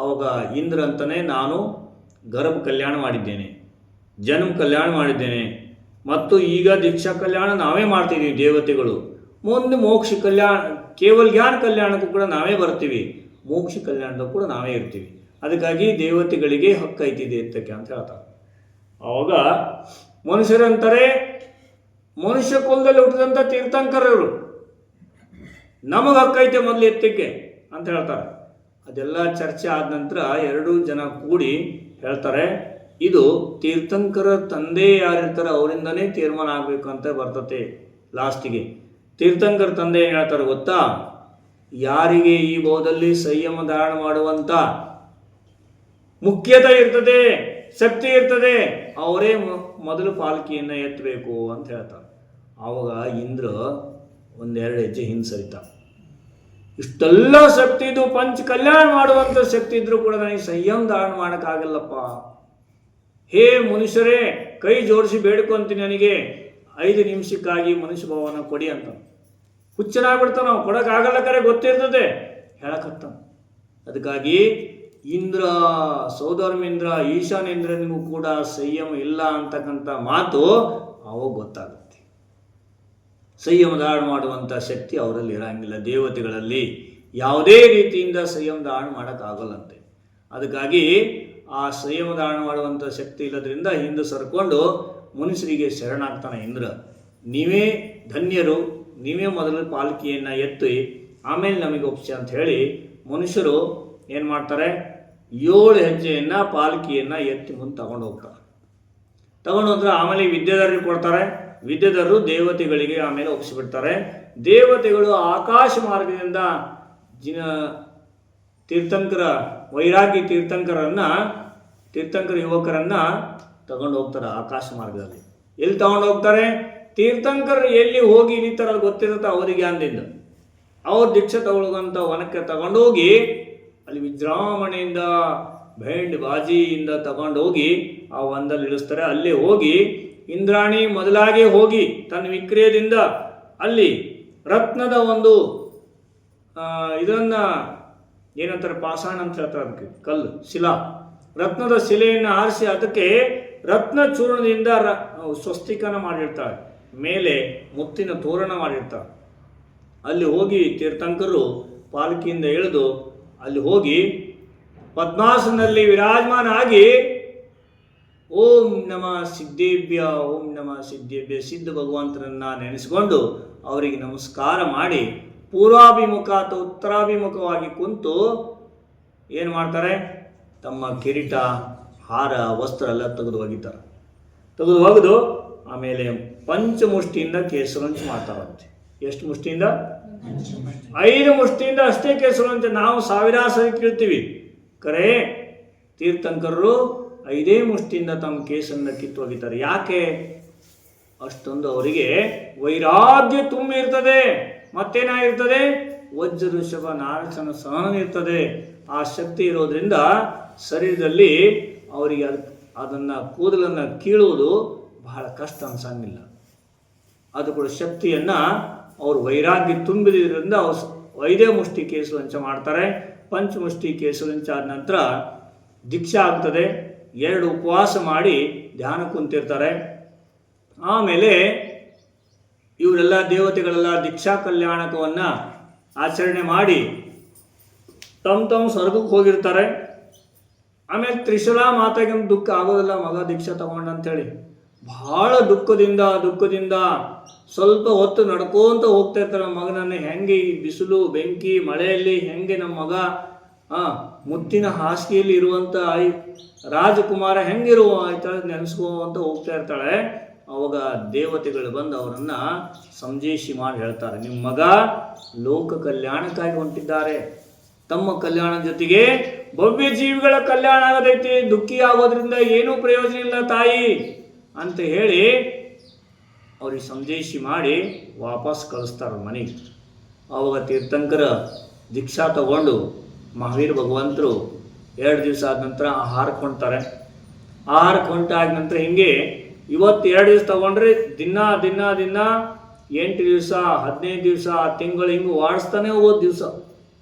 ಅವಾಗ ಇಂದ್ರ ಅಂತಾನೆ, ನಾನು ಗರ್ಭ ಕಲ್ಯಾಣ ಮಾಡಿದ್ದೇನೆ, ಜನ್ಮ ಕಲ್ಯಾಣ ಮಾಡಿದ್ದೇನೆ, ಮತ್ತು ಈಗ ದೀಕ್ಷಾ ಕಲ್ಯಾಣ ನಾವೇ ಮಾಡ್ತಿದ್ದೀವಿ ದೇವತೆಗಳು. ಮುಂದೆ ಮೋಕ್ಷ ಕಲ್ಯಾಣ, ಕೇವಲ ಜ್ಞಾನ ಕಲ್ಯಾಣಕ್ಕೂ ಕೂಡ ನಾವೇ ಬರ್ತೀವಿ, ಮೋಕ್ಷ ಕಲ್ಯಾಣಕ್ಕೂ ಕೂಡ ನಾವೇ ಇರ್ತೀವಿ. ಅದಕ್ಕಾಗಿ ದೇವತೆಗಳಿಗೆ ಹಕ್ಕೈತಿದೆ ಎತ್ತಕ್ಕೆ ಅಂತ ಹೇಳ್ತಾರೆ. ಆವಾಗ ಮನುಷ್ಯರಂತಾರೆ, ಮನುಷ್ಯ ಕುಲದಲ್ಲಿ ಹುಟ್ಟಿದಂಥ ತೀರ್ಥಂಕರರು, ನಮಗೆ ಹಕ್ಕೈತೆ ಮೊದಲು ಎತ್ತಕ್ಕೆ ಅಂತ ಹೇಳ್ತಾರೆ. ಅದೆಲ್ಲ ಚರ್ಚೆ ಆದ ನಂತರ 2 ಜನ ಕೂಡಿ ಹೇಳ್ತಾರೆ, ಇದು ತೀರ್ಥಂಕರ ತಂದೆ ಯಾರಿರ್ತಾರೆ ಅವರಿಂದನೇ ತೀರ್ಮಾನ ಆಗಬೇಕು ಅಂತ ಬರ್ತತೆ. ಲಾಸ್ಟಿಗೆ ತೀರ್ಥಂಕರ ತಂದೆ ಏನು ಹೇಳ್ತಾರೆ ಗೊತ್ತಾ? ಯಾರಿಗೆ ಈ ಭಾವದಲ್ಲಿ ಸಂಯಮ ಧಾರಣ ಮಾಡುವಂಥ ಮುಖ್ಯತೆ ಇರ್ತದೆ, ಶಕ್ತಿ ಇರ್ತದೆ, ಅವರೇ ಮೊದಲು ಪಾಲ್ಕಿಯನ್ನು ಎತ್ತಬೇಕು ಅಂತ ಹೇಳ್ತಾರೆ. ಆವಾಗ ಇಂದ್ರ 1-2 ಹೆಜ್ಜೆ ಹಿಂದೆ ಸರಿತ. ಇಷ್ಟೆಲ್ಲ ಶಕ್ತಿ ಇದು, ಪಂಚ ಕಲ್ಯಾಣ ಮಾಡುವಂಥ ಶಕ್ತಿ ಇದ್ರೂ ಕೂಡ ನನಗೆ ಸಂಯಮ ಧಾರಣ ಮಾಡೋಕ್ಕಾಗಲ್ಲಪ್ಪ. ಹೇ ಮನುಷ್ಯರೇ, ಕೈ ಜೋಡಿಸಿ ಬೇಡ್ಕೊಂತೀನಿ, ನನಗೆ 5 ನಿಮಿಷಕ್ಕಾಗಿ ಮನುಷ್ಯ ಭಾವನ ಕೊಡಿ ಅಂತ. ಹುಚ್ಚನಾಗ್ಬಿಡ್ತಾನ, ನಾವು ಕೊಡೋಕ್ಕಾಗಲ್ಲ, ಕರೆ ಗೊತ್ತಿರ್ತದೆ, ಹೇಳಕತ್ತ. ಅದಕ್ಕಾಗಿ ಇಂದ್ರ, ಸೌಧರ್ಮೇಂದ್ರ, ಈಶಾನೇಂದ್ರನಿಗೂ ಕೂಡ ಸಂಯಮ ಇಲ್ಲ ಅಂತಕ್ಕಂಥ ಮಾತು ಅವಾಗ ಗೊತ್ತಾಗುತ್ತೆ. ಸಂಯಮ ಧಾರಣ ಮಾಡುವಂಥ ಶಕ್ತಿ ಅವರಲ್ಲಿ ಇರಂಗಿಲ್ಲ. ದೇವತೆಗಳಲ್ಲಿ ಯಾವುದೇ ರೀತಿಯಿಂದ ಸಂಯಮ ಧಾರಣ ಮಾಡೋಕ್ಕಾಗಲ್ಲಂತೆ. ಅದಕ್ಕಾಗಿ ಆ ಸಂಯಮ ಧಾರಣ ಮಾಡುವಂಥ ಶಕ್ತಿ ಇಲ್ಲದ್ರಿಂದ ಹಿಂದೆ ಸರ್ಕೊಂಡು ಮನುಷ್ಯರಿಗೆ ಶರಣಾಗ್ತಾನೆ ಇಂದ್ರ. ನೀವೇ ಧನ್ಯರು, ನೀವೇ ಮೊದಲು ಪಾಲ್ಕಿಯನ್ನು ಎತ್ತಿ ಆಮೇಲೆ ನಮಗೆ ಒಪ್ಸಿ ಅಂತ ಹೇಳಿ ಮನುಷ್ಯರು ಏನು ಮಾಡ್ತಾರೆ, 7 ಹೆಜ್ಜೆಯನ್ನು ಪಾಲ್ಕಿಯನ್ನು ಎತ್ತಿ ಮುಂದೆ ತಗೊಂಡು ಹೋಗ್ತಾರೆ. ತಗೊಂಡು ಹೋದ್ರೆ ಆಮೇಲೆ ವಿದ್ಯಾಧರರಿಗೆ ಕೊಡ್ತಾರೆ. ವಿದ್ಯಾಧರರು ದೇವತೆಗಳಿಗೆ ಆಮೇಲೆ ಒಪ್ಪಿಸಿಬಿಡ್ತಾರೆ. ದೇವತೆಗಳು ಆಕಾಶ ಮಾರ್ಗದಿಂದ ತೀರ್ಥಂಕರ ವೈರಾಗ್ಯ ತೀರ್ಥಂಕರ ಯುವಕರನ್ನು ತಗೊಂಡು ಹೋಗ್ತಾರೆ ಆಕಾಶ ಮಾರ್ಗದಲ್ಲಿ. ಎಲ್ಲಿ ತಗೊಂಡು ಹೋಗ್ತಾರೆ? ತೀರ್ಥಂಕರ್ ಎಲ್ಲಿ ಹೋಗಿ ಇಳಿತಾರ ಗೊತ್ತಿರುತ್ತೆ ಅವರಿಗೆ ಅಂದಿಂದ. ಅವ್ರು ದೀಕ್ಷೆ ತಗೊಳ್ಳೋದಂತ ವನಕ್ಕೆ ತಗೊಂಡೋಗಿ ಅಲ್ಲಿ ವಿಜೃಂಭಣೆಯಿಂದ ಬ್ಯಾಂಡ್ ಬಾಜಿಯಿಂದ ತಗೊಂಡೋಗಿ ಆ ಒಂದಲ್ಲಿ ಇಳಿಸ್ತಾರೆ. ಅಲ್ಲಿ ಹೋಗಿ ಇಂದ್ರಾಣಿ ಮೊದಲಾಗಿ ಹೋಗಿ ತನ್ನ ವಿಕ್ರಯದಿಂದ ಅಲ್ಲಿ ರತ್ನದ ಒಂದು ಇದನ್ನ ಏನಂತಾರೆ, ಪಾಷಾಣ ಅಂತ ಹೇಳ್ತಾರೆ, ಅದಕ್ಕೆ ಕಲ್ಲು ಶಿಲಾ, ರತ್ನದ ಶಿಲೆಯನ್ನು ಆರಿಸಿ ಅದಕ್ಕೆ ರತ್ನ ಚೂರ್ಣದಿಂದ ಸ್ವಸ್ತಿಕನ ಮಾಡಿರ್ತಾರೆ, ಮೇಲೆ ಮುತ್ತಿನ ತೋರಣ ಮಾಡಿರ್ತಾರೆ. ಅಲ್ಲಿ ಹೋಗಿ ತೀರ್ಥಂಕರು ಪಾಲಕಿಯಿಂದ ಇಳಿದು ಅಲ್ಲಿ ಹೋಗಿ ಪದ್ಮಾಸನಲ್ಲಿ ವಿರಾಜಮಾನ ಆಗಿ ಓಂ ನಮಃ ಸಿದ್ಧೇಭ್ಯ, ಓಂ ನಮಃ ಸಿದ್ಧೇಭ್ಯ, ಸಿದ್ಧ ಭಗವಂತನನ್ನ ನೆನೆಸಿಕೊಂಡು ಅವರಿಗೆ ನಮಸ್ಕಾರ ಮಾಡಿ ಪೂರ್ವಾಭಿಮುಖ ಅಥವಾ ಉತ್ತರಾಭಿಮುಖವಾಗಿ ಕುಂತು ಏನು ಮಾಡ್ತಾರೆ, ತಮ್ಮ ಕಿರೀಟ, ಹಾರ, ವಸ್ತ್ರ ಎಲ್ಲ ತೆಗೆದು ಒಗಿತಾರೆ. ತೆಗೆದು ಒಗೆದು ಆಮೇಲೆ ಪಂಚಮುಷ್ಟಿಯಿಂದ ಕೇಸರಂಚು ಮಾಡ್ತಾರಂತೆ. ಎಷ್ಟು ಮುಷ್ಟಿಯಿಂದ? 5 ಮುಷ್ಟಿಯಿಂದ ಅಷ್ಟೇ ಕೇಸರಂಚು. ನಾವು ಸಾವಿರಾರು ಸರಿ ಕೇಳ್ತೀವಿ, ಕರೆ ತೀರ್ಥಂಕರರು 5 ಮುಷ್ಟಿಯಿಂದ ತಮ್ಮ ಕೇಸನ್ನು ಕಿತ್ತು ಒಗಿತಾರೆ. ಯಾಕೆ? ಅಷ್ಟೊಂದು ಅವರಿಗೆ ವೈರಾಗ್ಯ ತುಂಬಿ ಇರ್ತದೆ. ಮತ್ತೇನಾಗಿರ್ತದೆ? ವಜ್ರ ಋಷಭ ನಾರಸನ ಸಹನ ಇರ್ತದೆ. ಆ ಶಕ್ತಿ ಇರೋದ್ರಿಂದ ಶರೀರದಲ್ಲಿ ಅವರಿಗೆ ಅದನ್ನು ಕೂದಲನ್ನು ಕೀಳುವುದು ಬಹಳ ಕಷ್ಟ ಅನ್ಸಂಗಿಲ್ಲ. ಅದು ಕೂಡ ಶಕ್ತಿಯನ್ನು ಅವರು ವೈರಾಗ್ಯ ತುಂಬಿದ್ರಿಂದ ಅವ್ರು 5 ಮುಷ್ಟಿ ಕೇಸರಂಚ ಮಾಡ್ತಾರೆ. ಪಂಚಮುಷ್ಟಿ ಕೇಸರಂಚ ಆದ ನಂತರ ದೀಕ್ಷೆ ಆಗ್ತದೆ. 2 ಉಪವಾಸ ಮಾಡಿ ಧ್ಯಾನ ಕುಂತಿರ್ತಾರೆ. ಆಮೇಲೆ ಇವರೆಲ್ಲ ದೇವತೆಗಳೆಲ್ಲ ದೀಕ್ಷಾ ಕಲ್ಯಾಣಕವನ್ನು ಆಚರಣೆ ಮಾಡಿ ತಮ್ಮ ಸ್ವರ್ಗಕ್ಕೆ ಹೋಗಿರ್ತಾರೆ. ಆಮೇಲೆ ತ್ರಿಶಲಾ ಮಾತೆಗೆ ದುಃಖ ಆಗೋದಿಲ್ಲ, ಮಗ ದೀಕ್ಷಾ ತಗೊಂಡಂಥೇಳಿ ಭಾಳ ದುಃಖದಿಂದ ಸ್ವಲ್ಪ ಹೊತ್ತು ನಡ್ಕೊಂತ ಹೋಗ್ತಾ ಇರ್ತಾರೆ. ನಮ್ಮ ಮಗನನ್ನು ಹೆಂಗೆ ಈ ಬಿಸಿಲು, ಬೆಂಕಿ, ಮಳೆಯಲ್ಲಿ ಹೆಂಗೆ ನಮ್ಮ ಮಗ ಮುತ್ತಿನ ಹಾಸಿಗೆಯಲ್ಲಿ ಇರುವಂಥ ರಾಜಕುಮಾರ ಹೆಂಗಿರುವ ಆಯ್ತಾಳೆ ನೆನೆಸ್ಕೊಂತ ಹೋಗ್ತಾ ಇರ್ತಾಳೆ. ಅವಾಗ ದೇವತೆಗಳು ಬಂದು ಅವರನ್ನು ಸಂಜೇಶಿ ಮಾಡಿ ಹೇಳ್ತಾರೆ, ನಿಮ್ಮ ಮಗ ಲೋಕ ಕಲ್ಯಾಣಕ್ಕಾಗಿ ಹೊಂಟಿದ್ದಾರೆ, ತಮ್ಮ ಕಲ್ಯಾಣ ಜೊತೆಗೆ ಭವ್ಯ ಜೀವಿಗಳ ಕಲ್ಯಾಣ ಆಗೋದೈತಿ, ದುಃಖಿ ಆಗೋದ್ರಿಂದ ಏನೂ ಪ್ರಯೋಜನ ಇಲ್ಲ ತಾಯಿ ಅಂತ ಹೇಳಿ ಅವ್ರಿಗೆ ಸಂಜೇಶಿ ಮಾಡಿ ವಾಪಸ್ ಕಳಿಸ್ತಾರೆ ಮನೆಗೆ. ಆವಾಗ ತೀರ್ಥಂಕರ ದೀಕ್ಷಾ ತಗೊಂಡು ಮಹಾವೀರ ಭಗವಂತರು 2 ದಿವಸ ಆದ ನಂತರ ಆಹಾರಕ್ಕೆ ಹೊಂಟ್ತಾರೆ. ಆಹಾರಕ್ಕೆ ಹೊಂಟಾದ ನಂತರ ಹಿಂಗೆ ಇವತ್ತು 2 ದಿವಸ ತಗೊಂಡ್ರೆ ದಿನ 8 ದಿವಸ, 15 ದಿವಸ, ತಿಂಗಳು ಹಿಂಗೆ ವಾಡಿಸ್ತಾನೆ ಹೋಗೋದು ದಿವಸ.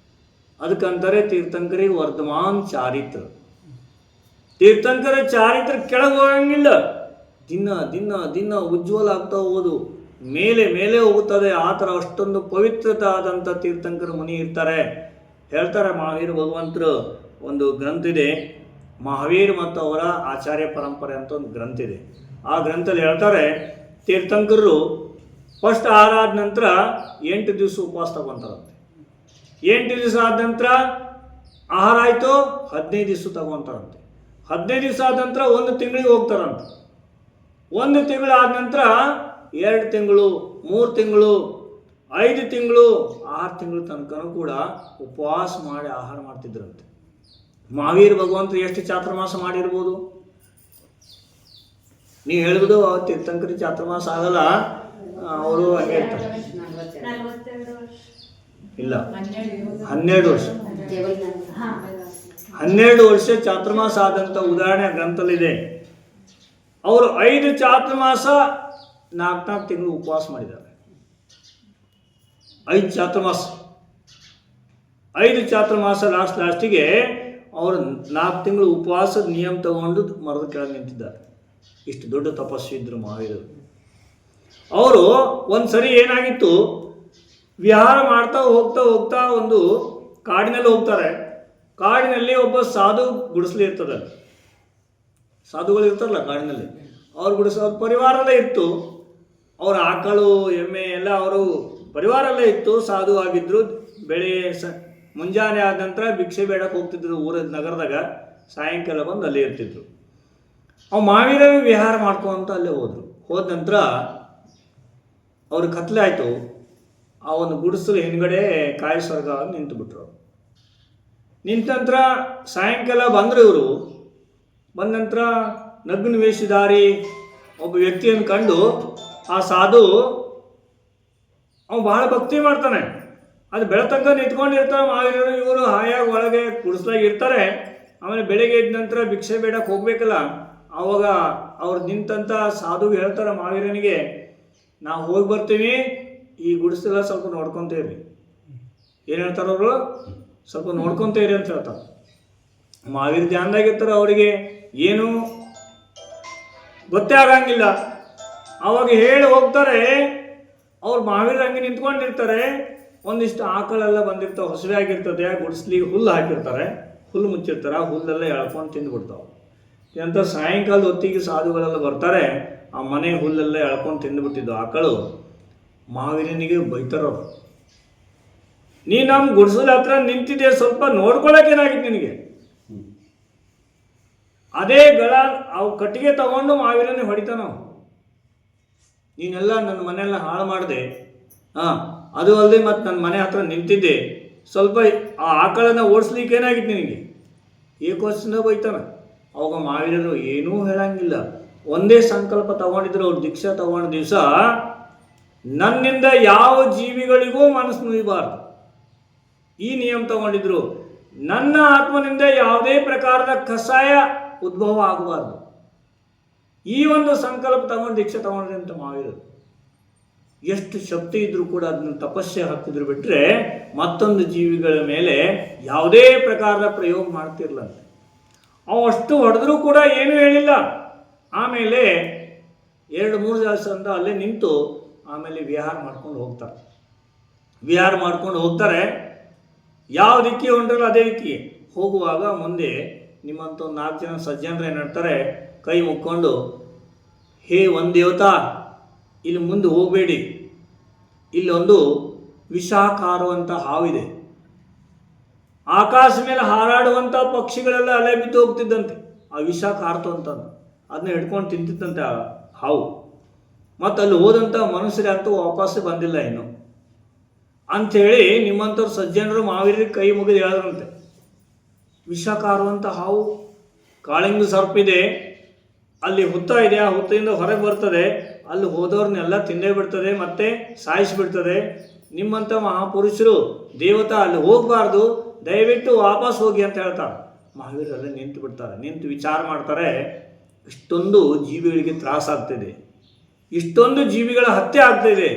ಅದಕ್ಕಂತಾರೆ ತೀರ್ಥಂಕರಿಗೆ ವರ್ಧಮಾನ್ ಚಾರಿತ್ರ. ತೀರ್ಥಂಕರ ಚಾರಿತ್ರ ಕೆಳಗೆ ಹೋಗಂಗಿಲ್ಲ, ದಿನ ಉಜ್ವಲ ಆಗ್ತಾ ಹೋಗೋದು, ಮೇಲೆ ಹೋಗುತ್ತದೆ. ಆ ಥರ ಅಷ್ಟೊಂದು ಪವಿತ್ರತೆ ಆದಂಥ ತೀರ್ಥಂಕರ ಮುನಿ ಇರ್ತಾರೆ. ಹೇಳ್ತಾರೆ ಮಹಾವೀರ ಭಗವಂತರು ಒಂದು ಗ್ರಂಥ ಇದೆ, ಮಹಾವೀರ್ ಮತ್ತು ಅವರ ಆಚಾರ್ಯ ಪರಂಪರೆ ಅಂತ ಒಂದು ಗ್ರಂಥ ಇದೆ. ಆ ಗ್ರಂಥದಲ್ಲಿ ಹೇಳ್ತಾರೆ ತೀರ್ಥಂಕರರು ಫಸ್ಟ್ ಆಹಾರ ಆದ ನಂತರ 8 ದಿವಸ ಉಪವಾಸ ತಗೊತಾರಂತೆ. 8 ದಿವಸ ಆದ ನಂತರ ಆಹಾರ ಆಯಿತು, 15 ದಿವಸ ತಗೊತಾರಂತೆ. 15 ದಿವಸ ಆದ ನಂತರ 1 ತಿಂಗಳಿಗೆ ಹೋಗ್ತಾರಂತೆ. 1 ತಿಂಗಳು ಆದ ನಂತರ 2 ತಿಂಗಳು, 3 ತಿಂಗಳು, 5 ತಿಂಗಳು, 6 ತಿಂಗಳು ತನಕನೂ ಕೂಡ ಉಪವಾಸ ಮಾಡಿ ಆಹಾರ ಮಾಡ್ತಿದ್ರಂತೆ. ಮಹಾವೀರ ಭಗವಂತರು ಎಷ್ಟು ಚಾತುರ್ಮಾಸ ಮಾಡಿರ್ಬೋದು ನೀವು ಹೇಳ್ಬೋದು? ತೀರ್ಥಂಕರಿ ಚಾತುರ್ಮಾಸ ಆಗಲ್ಲ, ಅವರು ಹಂಗೆ ಇರ್ತಾರೆ. ಇಲ್ಲ, 12 ವರ್ಷ 12 ವರ್ಷ ಚಾತುರ್ಮಾಸ ಆದಂಥ ಉದಾಹರಣೆ ಗ್ರಂಥದಲ್ಲಿದೆ. ಅವರು 5 ಚಾತುರ್ಮಾಸ 4 ತಿಂಗಳು ಉಪವಾಸ ಮಾಡಿದ್ದಾರೆ. 5 ಚಾತುರ್ಮಾಸ ಲಾಸ್ಟಿಗೆ ಅವರು 4 ತಿಂಗಳು ಉಪವಾಸದ ನಿಯಮ ತಗೊಂಡು ಮರದ ಕೆಳಗೆ ನಿಂತಿದ್ದಾರೆ. ಇಷ್ಟು ದೊಡ್ಡ ತಪಸ್ವಿ ಇದ್ರು ಮಹಾವೀರರು. ಅವರು ಒಂದು ಸರಿ ಏನಾಗಿತ್ತು, ವಿಹಾರ ಮಾಡ್ತಾ ಹೋಗ್ತಾ ಒಂದು ಕಾಡಿನಲ್ಲಿ ಹೋಗ್ತಾರೆ. ಕಾಡಿನಲ್ಲಿ ಒಬ್ಬ ಸಾಧು ಗುಡಿಸಲು ಇರ್ತದೆ. ಸಾಧುಗಳು ಇರ್ತಾರಲ್ಲ ಕಾಡಿನಲ್ಲಿ, ಅವ್ರು ಅವ್ರ ಪರಿವಾರಲ್ಲೇ ಇತ್ತು. ಅವ್ರ ಆಕಳು, ಎಮ್ಮೆ ಎಲ್ಲ ಅವರು ಪರಿವಾರಲ್ಲೇ ಇತ್ತು. ಸಾಧು ಆಗಿದ್ರು. ಮುಂಜಾನೆ ಆದ ನಂತರ ಭಿಕ್ಷೆ ಬೇಡಕ್ಕೆ ಹೋಗ್ತಿದ್ರು ನಗರದಾಗ. ಸಾಯಂಕಾಲ ಬಂದು ಅಲ್ಲೇ ಇರ್ತಿದ್ರು. ಅವು ಮಹಾವೀರ ವಿಹಾರ ಮಾಡ್ಕೊಂತ ಅಲ್ಲೇ ಹೋದ ನಂತರ ಅವ್ರ ಕತ್ಲೆ ಆಯಿತು. ಆ ಒಂದು ಗುಡಿಸಲು ಹಿಂದ್ಗಡೆ ಕಾಯಿ ಸ್ವರ್ಗ ನಿಂತುಬಿಟ್ರು. ನಿಂತ ನಂತರ ಸಾಯಂಕಾಲ ಬಂದರು ಇವರು. ಬಂದ ನಂತರ ನಗ್ನ ವೇಷಧಾರಿ ಒಬ್ಬ ವ್ಯಕ್ತಿಯನ್ನು ಕಂಡು ಆ ಸಾಧು ಬಹಳ ಭಕ್ತಿ ಮಾಡ್ತಾನೆ. ಅದು ಬೆಳತಂಕ ನಿಂತ್ಕೊಂಡಿರ್ತಾರೆ ಮಾವೀರರು, ಇವರು ಹಾಯಾಗಿ ಒಳಗೆ ಕುಡಿಸ್ಲಾಗಿ ಇರ್ತಾರೆ. ಆಮೇಲೆ ಬೆಳಿಗ್ಗೆ ಎದ್ದ ನಂತರ ಭಿಕ್ಷೆ ಬೇಡಕ್ಕೆ ಹೋಗ್ಬೇಕಲ್ಲ, ಆವಾಗ ಅವ್ರು ನಿಂತಂತ ಸಾಧುಗೆ ಹೇಳ್ತಾರೆ ಮಾವೀರನಿಗೆ, ನಾವು ಹೋಗಿ ಬರ್ತೀವಿ, ಈ ಗುಡಿಸೆಲ್ಲ ಸ್ವಲ್ಪ ನೋಡ್ಕೊತೇವ್ರಿ. ಏನು ಹೇಳ್ತಾರೆ ಅವರು? ಸ್ವಲ್ಪ ನೋಡ್ಕೊತೇವ್ರಿ ಅಂತ ಹೇಳ್ತಾರೆ. ಮಾವೀರ ಧ್ಯಾನದಾಗಿರ್ತಾರೆ, ಅವರಿಗೆ ಏನು ಗೊತ್ತೇ ಆಗಂಗಿಲ್ಲ. ಅವಾಗ ಹೇಳಿ ಹೋಗ್ತಾರೆ. ಅವ್ರು ಮಾವೀರ ಹಂಗೆ ನಿಂತ್ಕೊಂಡಿರ್ತಾರೆ. ಒಂದಿಷ್ಟು ಆಕಳೆಲ್ಲ ಬಂದಿರ್ತಾವೆ, ಹಸುವೆ ಆಗಿರ್ತದೆ. ಗುಡಿಸ್ಲಿಗೆ ಹುಲ್ಲು ಹಾಕಿರ್ತಾರೆ, ಹುಲ್ಲು ಮುಚ್ಚಿರ್ತಾರೆ. ಆ ಹುಲ್ಲೆಲ್ಲ ಎಳ್ಕೊಂಡು ತಿಂದುಬಿಡ್ತಾವೆ. ಎಂಥ ಸಾಯಂಕಾಲದ ಹೊತ್ತಿಗೆ ಸಾಧುಗಳೆಲ್ಲ ಬರ್ತಾರೆ, ಆ ಮನೆ ಹುಲ್ಲೆಲ್ಲ ಎಳ್ಕೊಂಡು ತಿಂದುಬಿಟ್ಟಿದ್ದು ಆಕಳು. ಮಾವೀರನಿಗೆ ಬೈತಾರವ್ರು, ನೀ ನಮ್ಮ ಗುಡಿಸಲ ಹತ್ರ ನಿಂತಿದ್ದೆ, ಸ್ವಲ್ಪ ನೋಡ್ಕೊಳಕ್ಕೇನಾಗಿತ್ತು ನಿನಗೆ? ಅದೇ ಅವು ಕಟ್ಟಿಗೆ ತಗೊಂಡು ಮಾವೀರನಿಗೆ ಹೊಡಿತಾನ. ನೀನೆಲ್ಲ ನನ್ನ ಮನೆಯೆಲ್ಲ ಹಾಳು ಮಾಡಿದೆ, ಅದು ಅಲ್ಲದೆ ಮತ್ತು ನನ್ನ ಮನೆ ಹತ್ರ ನಿಂತಿದ್ದೆ, ಸ್ವಲ್ಪ ಆ ಆಕಳನ್ನು ಓಡಿಸ್ಲಿಕ್ಕೆ ಏನಾಗಿತ್ತು ನಿನಗೆ? ಏಕೋಚನ ಬೈತಾನ. ಅವಾಗ ಮಾವೀರರು ಏನೂ ಹೇಳಂಗಿಲ್ಲ. ಒಂದೇ ಸಂಕಲ್ಪ ತಗೊಂಡಿದ್ರು ಅವ್ರು. ದೀಕ್ಷಾ ತಗೊಂಡ ದಿವಸ ನನ್ನಿಂದ ಯಾವ ಜೀವಿಗಳಿಗೂ ಮನಸ್ಸು ನುಯ್ಯಬಾರ್ದು, ಈ ನಿಯಮ ತಗೊಂಡಿದ್ರು. ನನ್ನ ಆತ್ಮನಿಂದ ಯಾವುದೇ ಪ್ರಕಾರದ ಕಷಾಯ ಉದ್ಭವ ಆಗಬಾರ್ದು. ಈ ಒಂದು ಸಂಕಲ್ಪ ತಗೊಂಡು ದೀಕ್ಷೆ ತಗೊಂಡ್ರಿ ಅಂತ ಮಾವೀರರು. ಎಷ್ಟು ಶಕ್ತಿ ಇದ್ರೂ ಕೂಡ ಅದನ್ನ ತಪಸ್ಸೆ ಹಾಕಿದ್ರು ಬಿಟ್ಟರೆ ಮತ್ತೊಂದು ಜೀವಿಗಳ ಮೇಲೆ ಯಾವುದೇ ಪ್ರಕಾರದ ಪ್ರಯೋಗ ಮಾಡ್ತಿರ್ಲಂತೆ. ಅಷ್ಟು ಹೊಡೆದ್ರೂ ಕೂಡ ಏನೂ ಹೇಳಿಲ್ಲ. ಆಮೇಲೆ 2-3 ದಿವಸದಿಂದ ಅಲ್ಲೇ ನಿಂತು ಆಮೇಲೆ ವಿಹಾರ ಮಾಡ್ಕೊಂಡು ಹೋಗ್ತಾರೆ. ವಿಹಾರ ಮಾಡ್ಕೊಂಡು ಹೋಗ್ತಾರೆ. ಯಾವ ದಿಕ್ಕಿಗೆ ಹೊಂಟ್ರಲ್ಲ ಅದೇ ದಿಕ್ಕಿಗೆ ಹೋಗುವಾಗ ಮುಂದೆ ನಿಮ್ಮಂಥ 4 ಜನ ಸಜ್ಜನರು ಏನು ಹೇಳ್ತಾರೆ, ಕೈ ಮುಕ್ಕೊಂಡು, ಹೇ ಒಂದು ದೇವತಾ, ಇಲ್ಲಿ ಮುಂದೆ ಹೋಗಬೇಡಿ, ಇಲ್ಲೊಂದು ವಿಷಾಕಾರುವಂಥ ಹಾವಿದೆ. ಆಕಾಶ ಮೇಲೆ ಹಾರಾಡುವಂಥ ಪಕ್ಷಿಗಳೆಲ್ಲ ಅಲೆ ಬಿದ್ದು ಹೋಗ್ತಿದ್ದಂತೆ. ಆ ವಿಷ ಕಾರ್ತು ಅಂತಂದು ಅದನ್ನ ಹಿಡ್ಕೊಂಡು ತಿಂತಿದ್ದಂತೆ ಆ ಹಾವು. ಮತ್ತು ಅಲ್ಲಿ ಹೋದಂಥ ಮನುಷ್ಯರೇ ಅಂತೂ ವಾಪಸ್ಸು ಬಂದಿಲ್ಲ ಇನ್ನು ಅಂಥೇಳಿ ನಿಮ್ಮಂಥವ್ರು ಸಜ್ಜನರು ಮಾವೀರರಿಗೆ ಕೈ ಮುಗಿದು ಹೇಳಿದ್ರಂತೆ. ವಿಷ ಕಾರುವಂಥ ಹಾವು, ಕಾಳಿಂಗ ಸರ್ಪಿದೆ, ಅಲ್ಲಿ ಹುತ್ತ ಇದೆ, ಆ ಹುತ್ತದಿಂದ ಹೊರಗೆ ಬರ್ತದೆ, ಅಲ್ಲಿ ಹೋದವ್ರನ್ನೆಲ್ಲ ತಿಂದೇ ಬಿಡ್ತದೆ, ಮತ್ತೆ ಸಾಯಿಸಿಬಿಡ್ತದೆ. ನಿಮ್ಮಂಥ ಮಹಾಪುರುಷರು ದೇವತಾ ಅಲ್ಲಿ ಹೋಗಬಾರ್ದು, ದಯವಿಟ್ಟು ವಾಪಸ್ ಹೋಗಿ ಅಂತ ಹೇಳ್ತಾರೆ. ಮಹಾವೀರರಲ್ಲೇ ನಿಂತು ಬಿಡ್ತಾರೆ. ನಿಂತು ವಿಚಾರ ಮಾಡ್ತಾರೆ, ಇಷ್ಟೊಂದು ಜೀವಿಗಳಿಗೆ ತ್ರಾಸಾಗ್ತಿದೆ, ಇಷ್ಟೊಂದು ಜೀವಿಗಳ ಹತ್ಯೆ ಆಗ್ತಾಯಿದೆ,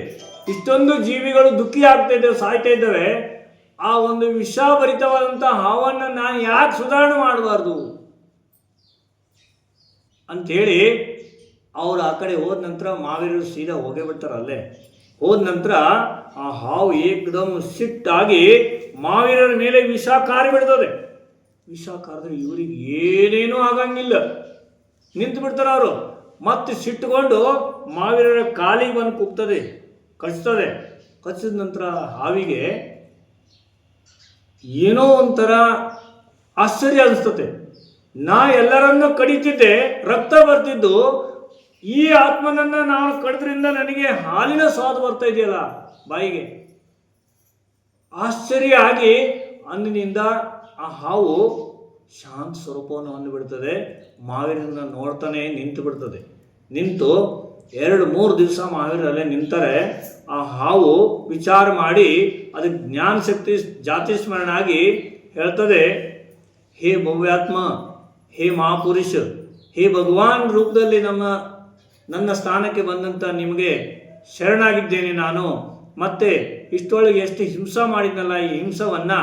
ಇಷ್ಟೊಂದು ಜೀವಿಗಳು ದುಃಖಿ ಆಗ್ತಾ ಇದ್ದೇವೆ, ಸಾಯ್ತಾ ಇದ್ದೇವೆ. ಆ ಒಂದು ವಿಷಭರಿತವಾದಂಥ ಹಾವನ್ನು ನಾನು ಯಾಕೆ ಸುಧಾರಣೆ ಮಾಡಬಾರ್ದು ಅಂಥೇಳಿ ಅವರು ಆ ಕಡೆ ಹೋದ ನಂತರ ಮಾವೀರರು ಸೀದಾ ಹೋಗೇ ಬಿಡ್ತಾರೆ. ಅಲ್ಲೇ ಹೋದ ನಂತರ ಆ ಹಾವು ಏಕದಮ್ ಸಿಟ್ಟಾಗಿ ಮಾವೀರರ ಮೇಲೆ ವಿಷ ಕಾರಿ ಬಿಡ್ತದೆ. ವಿಷ ಕಾರಿದ್ರೆ ಇವರಿಗೆ ಏನೇನೂ ಆಗಂಗಿಲ್ಲ, ನಿಂತು ಬಿಡ್ತಾರೆ ಅವರು. ಮತ್ತೆ ಸಿಟ್ಟುಕೊಂಡು ಮಾವೀರರ ಕಾಲಿಗೆ ಬಂದು ಕುಗ್ತದೆ, ಕಚ್ತದೆ. ಕಚ್ಚಿದ ನಂತರ ಹಾವಿಗೆ ಏನೋ ಒಂಥರ ಆಶ್ಚರ್ಯ ಅನಿಸ್ತದೆ. ನಾ ಎಲ್ಲರನ್ನೂ ಕಡಿತಿದ್ದೆ, ರಕ್ತ ಬರ್ತಿದ್ದು, ಈ ಆತ್ಮನನ್ನು ನಾನು ಕಡಿದ್ರಿಂದ ನನಗೆ ಹಾಲಿನ ಸ್ವಾದ ಬರ್ತಾ ಇದೆಯಲ್ಲ ಬಾಯಿಗೆ. ಆಶ್ಚರ್ಯ ಆಗಿ ಅಂದಿನಿಂದ ಆ ಹಾವು ಶಾಂತ ಸ್ವರೂಪವನ್ನು ಹೊಂದಿಬಿಡ್ತದೆ. ಮಾವೀರನ್ನ ನೋಡ್ತಾನೆ ನಿಂತು ಬಿಡ್ತದೆ. ನಿಂತು 2-3 ದಿವಸ ಮಾವೀರಲ್ಲೇ ನಿಂತಾರೆ. ಆ ಹಾವು ವಿಚಾರ ಮಾಡಿ ಅದಕ್ಕೆ ಜ್ಞಾನ ಶಕ್ತಿ ಜಾತಿ ಸ್ಮರಣ ಆಗಿ ಹೇಳ್ತದೆ, ಹೇ ಭವ್ಯಾತ್ಮ, ಹೇ ಮಹಾಪುರುಷ, ಹೇ ಭಗವಾನ್ ರೂಪದಲ್ಲಿ ನನ್ನ ಸ್ಥಾನಕ್ಕೆ ಬಂದಂಥ ನಿಮಗೆ ಶರಣಾಗಿದ್ದೇನೆ ನಾನು. ಮತ್ತೆ ಇಷ್ಟೊಳಗೆ ಎಷ್ಟು ಹಿಂಸೆ ಮಾಡಿದ್ನಲ್ಲ, ಈ ಹಿಂಸವನ್ನು